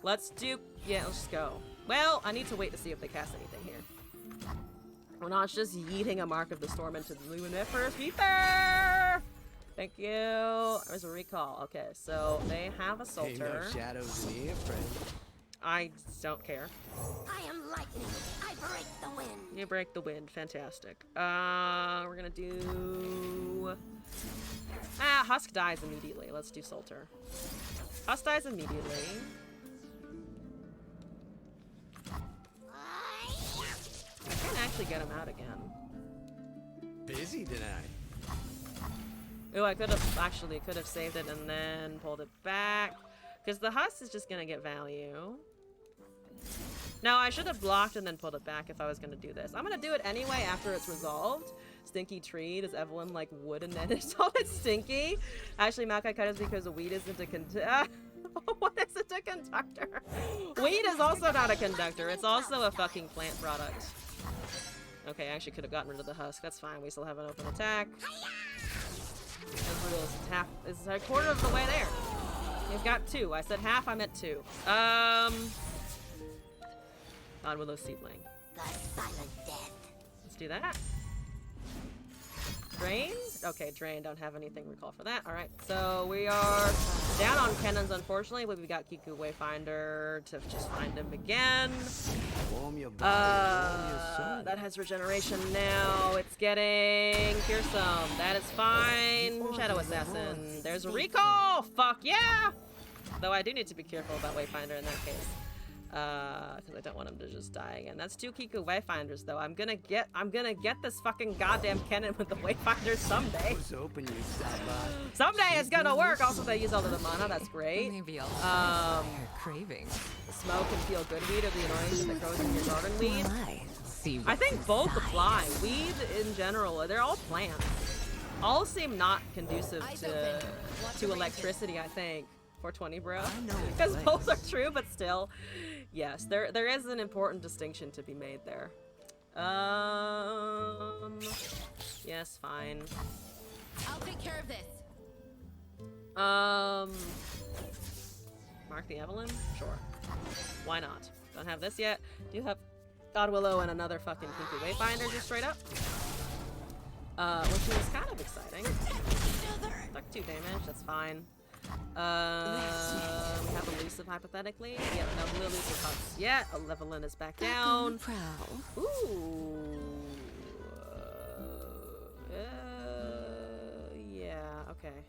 Let's just go. Well, I need to wait to see if they cast anything here. We're not just yeeting a Mark of the Storm into the Lumiferous Ether! Thank you. There's a recall. Okay, so they have a Solter. Ain't no shadows in here, friend. I don't care. I am lightning. I break the wind. You break the wind. Fantastic. We're gonna do... Husk dies immediately. Let's do Solter. Husk dies immediately. I can't actually get him out again. Busy tonight. Ooh, I could have saved it and then pulled it back. Because the Husk is just gonna get value. No, I should have blocked and then pulled it back if I was gonna do this. I'm gonna do it anyway after it's resolved. Stinky Tree, does Evelyn like wood and then it's all it's stinky? Actually, Makai cut is because the weed isn't a What is it a conductor? Weed is also not a conductor. It's also a fucking plant product. Okay, I actually could have gotten rid of the husk. That's fine. We still have an open attack. It's a quarter of the way there. We've got 2. I said half, I meant 2. God Willow Seedling. The silent death. Let's do that. Drain? Okay, Drain. Don't have anything recall for that. Alright, so we are down on cannons, unfortunately, but we got Kiku Wayfinder to just find him again. Warm your body, warm your soul. That has regeneration now. It's getting fearsome. That is fine. Shadow Assassin. There's a recall! Fuck yeah! Though I do need to be careful about Wayfinder in that case. Because I don't want him to just die again. That's 2 Kiku Wayfinders, though. I'm gonna get this fucking goddamn cannon with the Wayfinder someday. Someday it's gonna work. Also, they use all of the mana. That's great. Maybe I'll craving. The smoke and feel good weed, or the annoyance that grows in your garden weed. See, I think both apply. Weed in general, they're all plants. All seem not conducive to electricity, I think. 420, bro. Because both are true, but still. Yes, there is an important distinction to be made there. Yes, fine. I'll take care of this. Mark the Evelyn? Sure. Why not? Don't have this yet. Do you have God Willow and another fucking Kiku Wayfinder just straight up? Which is kind of exciting. Took 2 damage, that's fine. We have elusive hypothetically. Yeah, no blue elusive huts yet. Evelyn is back down. Ooh. Yeah, okay.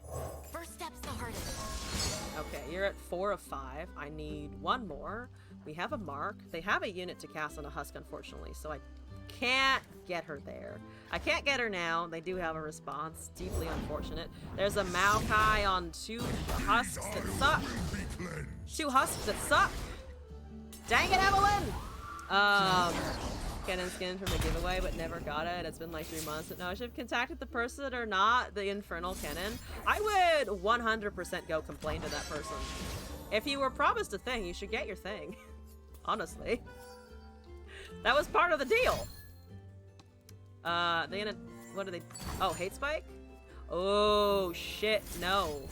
First step's the hardest. Okay, you're at 4 of 5. I need 1 more. We have a mark. They have a unit to cast on a husk, unfortunately, so I can't get her there. I can't get her now. They do have a response. Deeply unfortunate. There's a Maokai on 2 husks that suck. 2 husks that suck. Dang it, Evelyn! Cannon skin from a giveaway, but never got it. It's been like 3 months. No, I should have contacted the person or not. The Infernal Cannon. I would 100% go complain to that person. If you were promised a thing, you should get your thing. Honestly. That was part of the deal. What are they? Oh, hate spike? Oh, shit, no.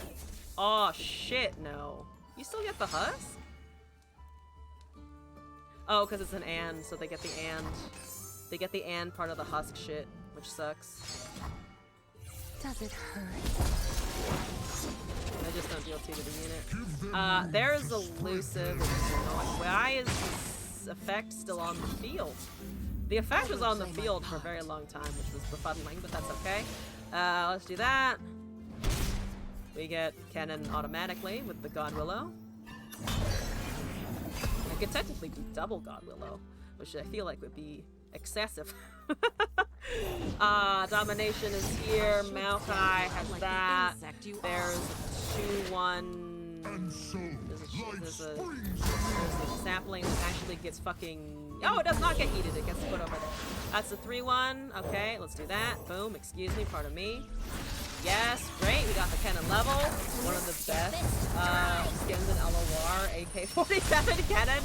Oh, shit, no. You still get the husk? Oh, because it's an and, so they get the and. They get the and part of the husk shit, which sucks. Does it hurt? I just don't deal 2 to the unit. There's elusive, which is annoying. Why is this effect still on the field? The effect was on the field for a very long time, which was befuddling, but that's okay. Let's do that. We get cannon automatically with the God Willow. I could technically do double God Willow, which I feel like would be excessive. Domination is here. Maokai has that. There's a 2-1. There's a sapling that actually gets fucking... Oh, it does not get heated. It gets put over there. That's a 3-1. Okay, let's do that. Boom. Excuse me. Pardon me. Yes. Great. We got the cannon level. One of the best skins in LOR. AK-47 cannon.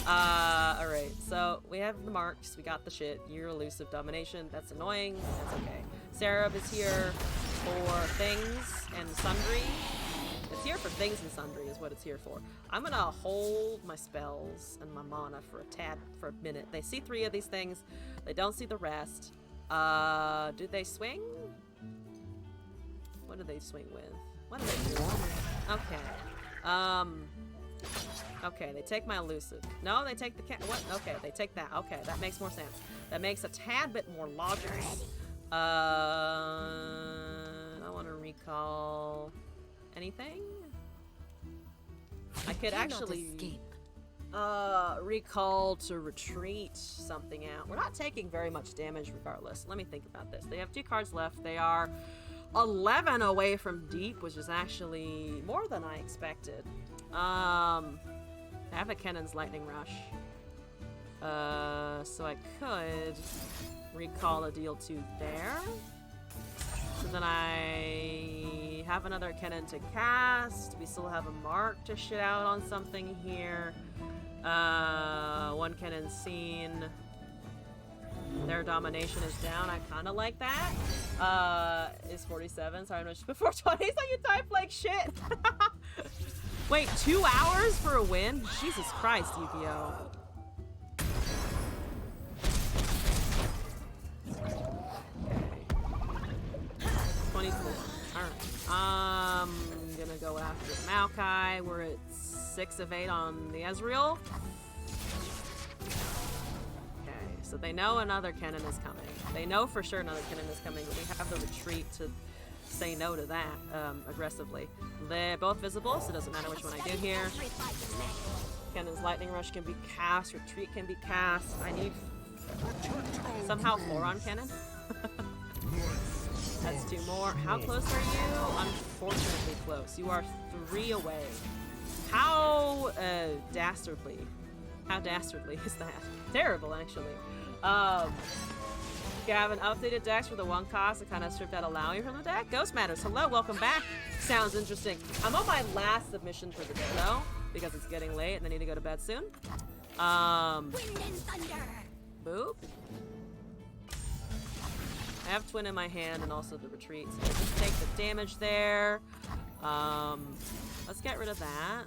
Alright. So, we have the marks. We got the shit. You're elusive domination. That's annoying. That's okay. Sarah is here for things and sundry. It's here for things and sundry is what it's here for. I'm gonna hold my spells and my mana for a minute. They see 3 of these things. They don't see the rest. Do they swing? What do they swing with? What do they do? Okay. Okay, they take my elusive. No, they take the what? Okay, they take that. Okay, that makes more sense. That makes a tad bit more logical. I want to recall anything. I could actually recall to retreat something out. We're not taking very much damage regardless. Let me think about this. They have 2 cards left. They are 11 away from deep, which is actually more than I expected. I have a Cannon's Lightning Rush. So I could recall a deal 2 there. So then I have another cannon to cast. We still have a mark to shit out on something here. One cannon seen. Their domination is down. I kind of like that. Is 47. Sorry, I missed before 20. So you type like shit. Wait, 2 hours for a win? Jesus Christ, Yu-Gi-Oh! 24. Alright. I'm gonna go after Maokai. We're at 6 of 8 on the Ezreal. Okay, so they know another cannon is coming. They know for sure another cannon is coming, but we have the retreat to say no to that aggressively. They're both visible, so it doesn't matter which one I do here. Cannon's Lightning Rush can be cast, Retreat can be cast. I need somehow 4 on Cannon. That's 2 more. How close are you? Unfortunately close. You are 3 away. How dastardly. How dastardly is that? Terrible, actually. You have an updated dex for the 1 cost that kind of stripped out allowing from the deck. Ghost Matters, hello, welcome back. Sounds interesting. I'm on my last submission for the day, though, because it's getting late and I need to go to bed soon. Wind and thunder. Boop. I have Twin in my hand and also the retreat, so just take the damage there. Let's get rid of that.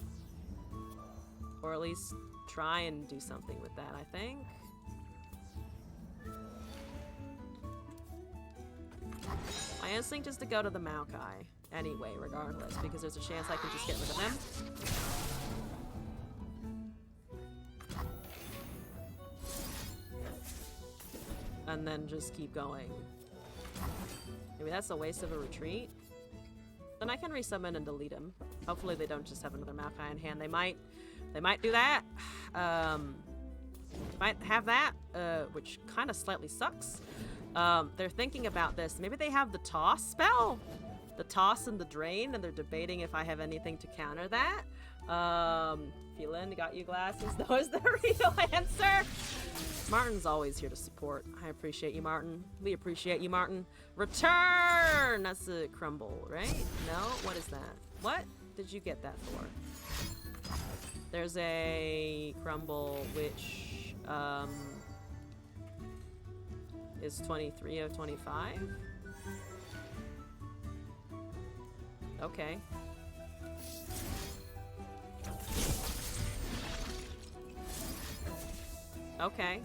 Or at least try and do something with that, I think. My instinct is to go to the Maokai anyway, regardless, because there's a chance I can just get rid of them. And then just keep going. Maybe that's a waste of a retreat. Then I can resummon and delete him. Hopefully they don't just have another Maokai in hand. They might do that. Might have that, which kind of slightly sucks. They're thinking about this. Maybe they have the toss spell? The toss and the drain, and they're debating if I have anything to counter that. Phelan, got you glasses? That was the real answer. Martin's always here to support. I appreciate you, Martin. We appreciate you, Martin. Return! That's a crumble, right? No? What is that? What did you get that for? There's a crumble which is 23 of 25. Okay. Okay.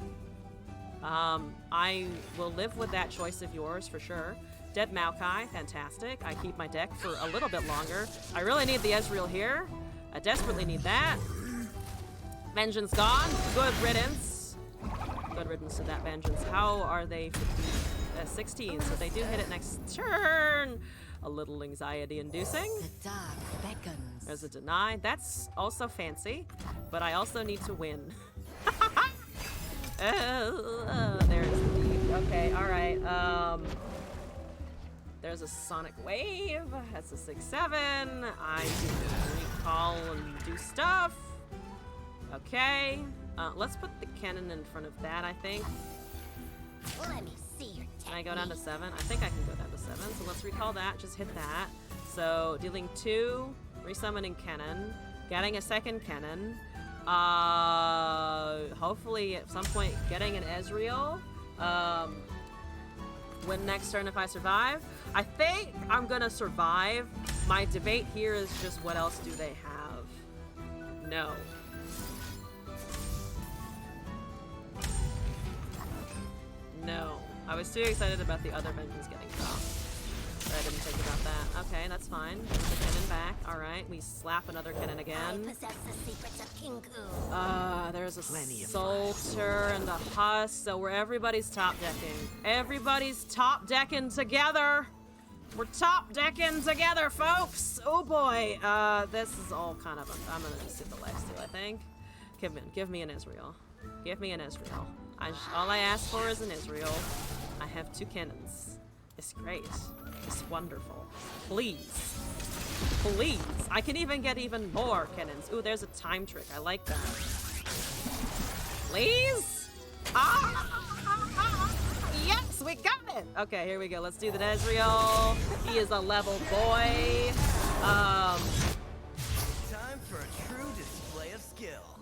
I will live with that choice of yours for sure. Dead Maokai, fantastic. I keep my deck for a little bit longer. I really need the Ezreal here. I desperately need that. Vengeance gone. Good riddance. Good riddance to that Vengeance. How are they 15? 16, so they do hit it next turn. A little anxiety-inducing. The dark beckons. There's a deny. That's also fancy, but I also need to win. There's the deep. Okay, alright. There's a Sonic Wave. That's a 6-7. I can recall and do stuff. Okay. Let's put the cannon in front of that, I think. Let me see your technique. Can I go down to 7? I think I can go down to 7. So let's recall that. Just hit that. So dealing 2, resummoning cannon, getting a second cannon. Hopefully at some point getting an Ezreal. Win next turn if I survive. I think I'm gonna survive. My debate here is just what else do they have? No. No. I was too excited about the other Vengeance getting dropped. I didn't think about that. Okay, that's fine. Put the cannon back. Alright, we slap another cannon again. I possess the secrets of Kinku. There's a Solter and a Husk, so we're everybody's top decking. Everybody's top decking together! We're top decking together, folks! Oh boy, this is all kind of I'm gonna just do the lifesteal, I think. Give me an Ezreal. Give me an Ezreal. All I ask for is an Ezreal. I have 2 cannons. It's great. It's wonderful. Please. Please. I can even get even more cannons. Ooh, there's a time trick. I like that. Please? Yes, we got it! Okay, here we go. Let's do the Nezreal. He is a level boy. Time for a true display of skill.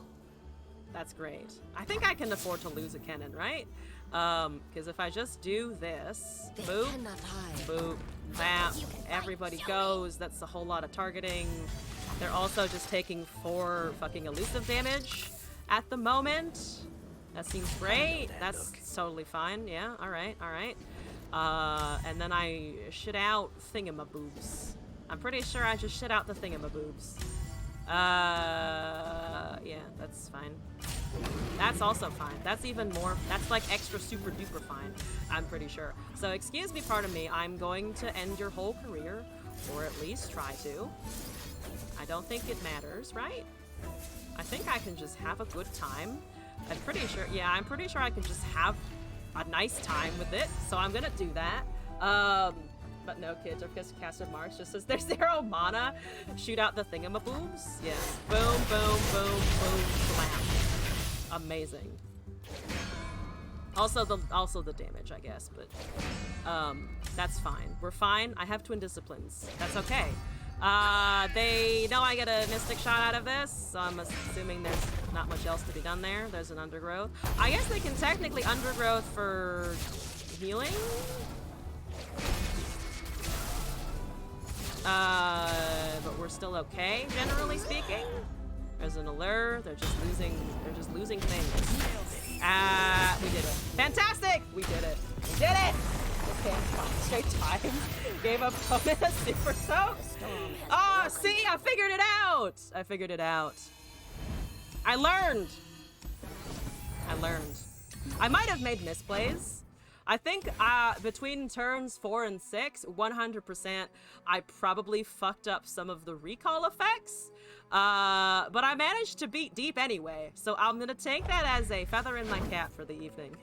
That's great. I think I can afford to lose a cannon, right? Because if I just do this, boop, boop, bam, everybody goes. That's a whole lot of targeting. They're also just taking 4 fucking elusive damage at the moment. That seems great. That's totally fine. Yeah, alright, alright. And then I shit out thingamaboobs. I'm pretty sure I just shit out the thingamaboobs. Yeah, that's fine. That's also fine. That's even more, that's like extra super duper fine, I'm pretty sure. So excuse me, pardon me, I'm going to end your whole career, or at least try to. I don't think it matters, right? I think I can just have a good time. I'm pretty sure, yeah, I'm pretty sure I can just have a nice time with it, so I'm gonna do that. But no, kids, or because Castle Marks just says there's 0 mana. Shoot out the thingamaboobs. Yes. Boom, boom, boom, boom, slam. Amazing. Also the damage, I guess, but that's fine. We're fine. I have twin disciplines. That's okay. They know I get a mystic shot out of this, so I'm assuming there's not much else to be done there. There's an undergrowth. I guess they can technically undergrowth for healing? But we're still okay, generally speaking. There's an allure. They're just losing things. We did it. Fantastic! We did it. We did it! Okay, 5 straight times. Gave opponent a super soak. Oh, see, I figured it out. I figured it out. I learned. I might have made misplays. I think between turns 4 and 6, 100%, I probably fucked up some of the recall effects. But I managed to beat deep anyway, so I'm gonna take that as a feather in my cap for the evening.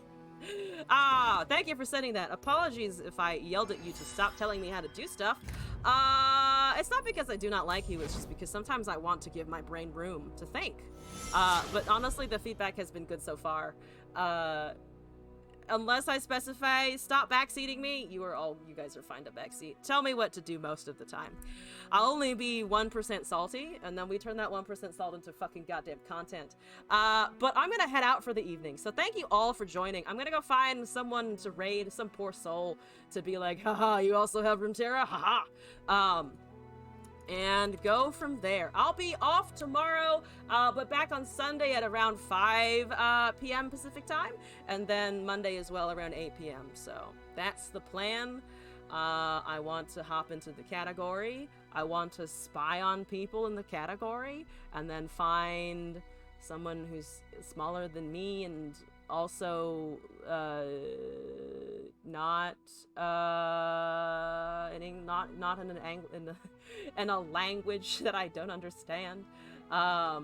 Thank you for sending that. Apologies if I yelled at you to stop telling me how to do stuff. It's not because I do not like you, it's just because sometimes I want to give my brain room to think. But honestly, the feedback has been good so far. Unless I specify stop backseating me, you guys are fine to backseat. Tell me what to do most of the time. I'll only be 1% salty, and then we turn that 1% salt into fucking goddamn content. But I'm gonna head out for the evening, so thank you all for joining. I'm gonna go find someone to raid, some poor soul, to be like, haha, you also have Runeterra? Haha. And go from there. I'll be off tomorrow, but back on Sunday at around 5 p.m. Pacific time, and then Monday as well around 8 p.m. So that's the plan. I want to hop into the category. I want to spy on people in the category, and then find someone who's smaller than me and also not in a language that I don't understand. How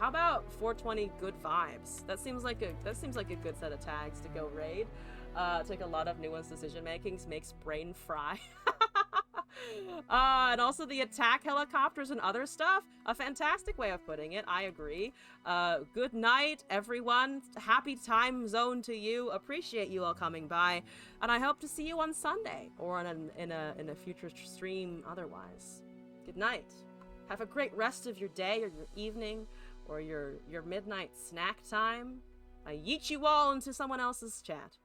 about 420 good vibes? That seems like a good set of tags to go raid. Take a lot of nuanced decision makings, makes brain fry. And also the attack helicopters and other stuff. A fantastic way of putting it, I agree. Good night, everyone. Happy time zone to you. Appreciate you all coming by. And I hope to see you on Sunday or in a future stream otherwise. Good night. Have a great rest of your day or your evening or your midnight snack time. I yeet you all into someone else's chat.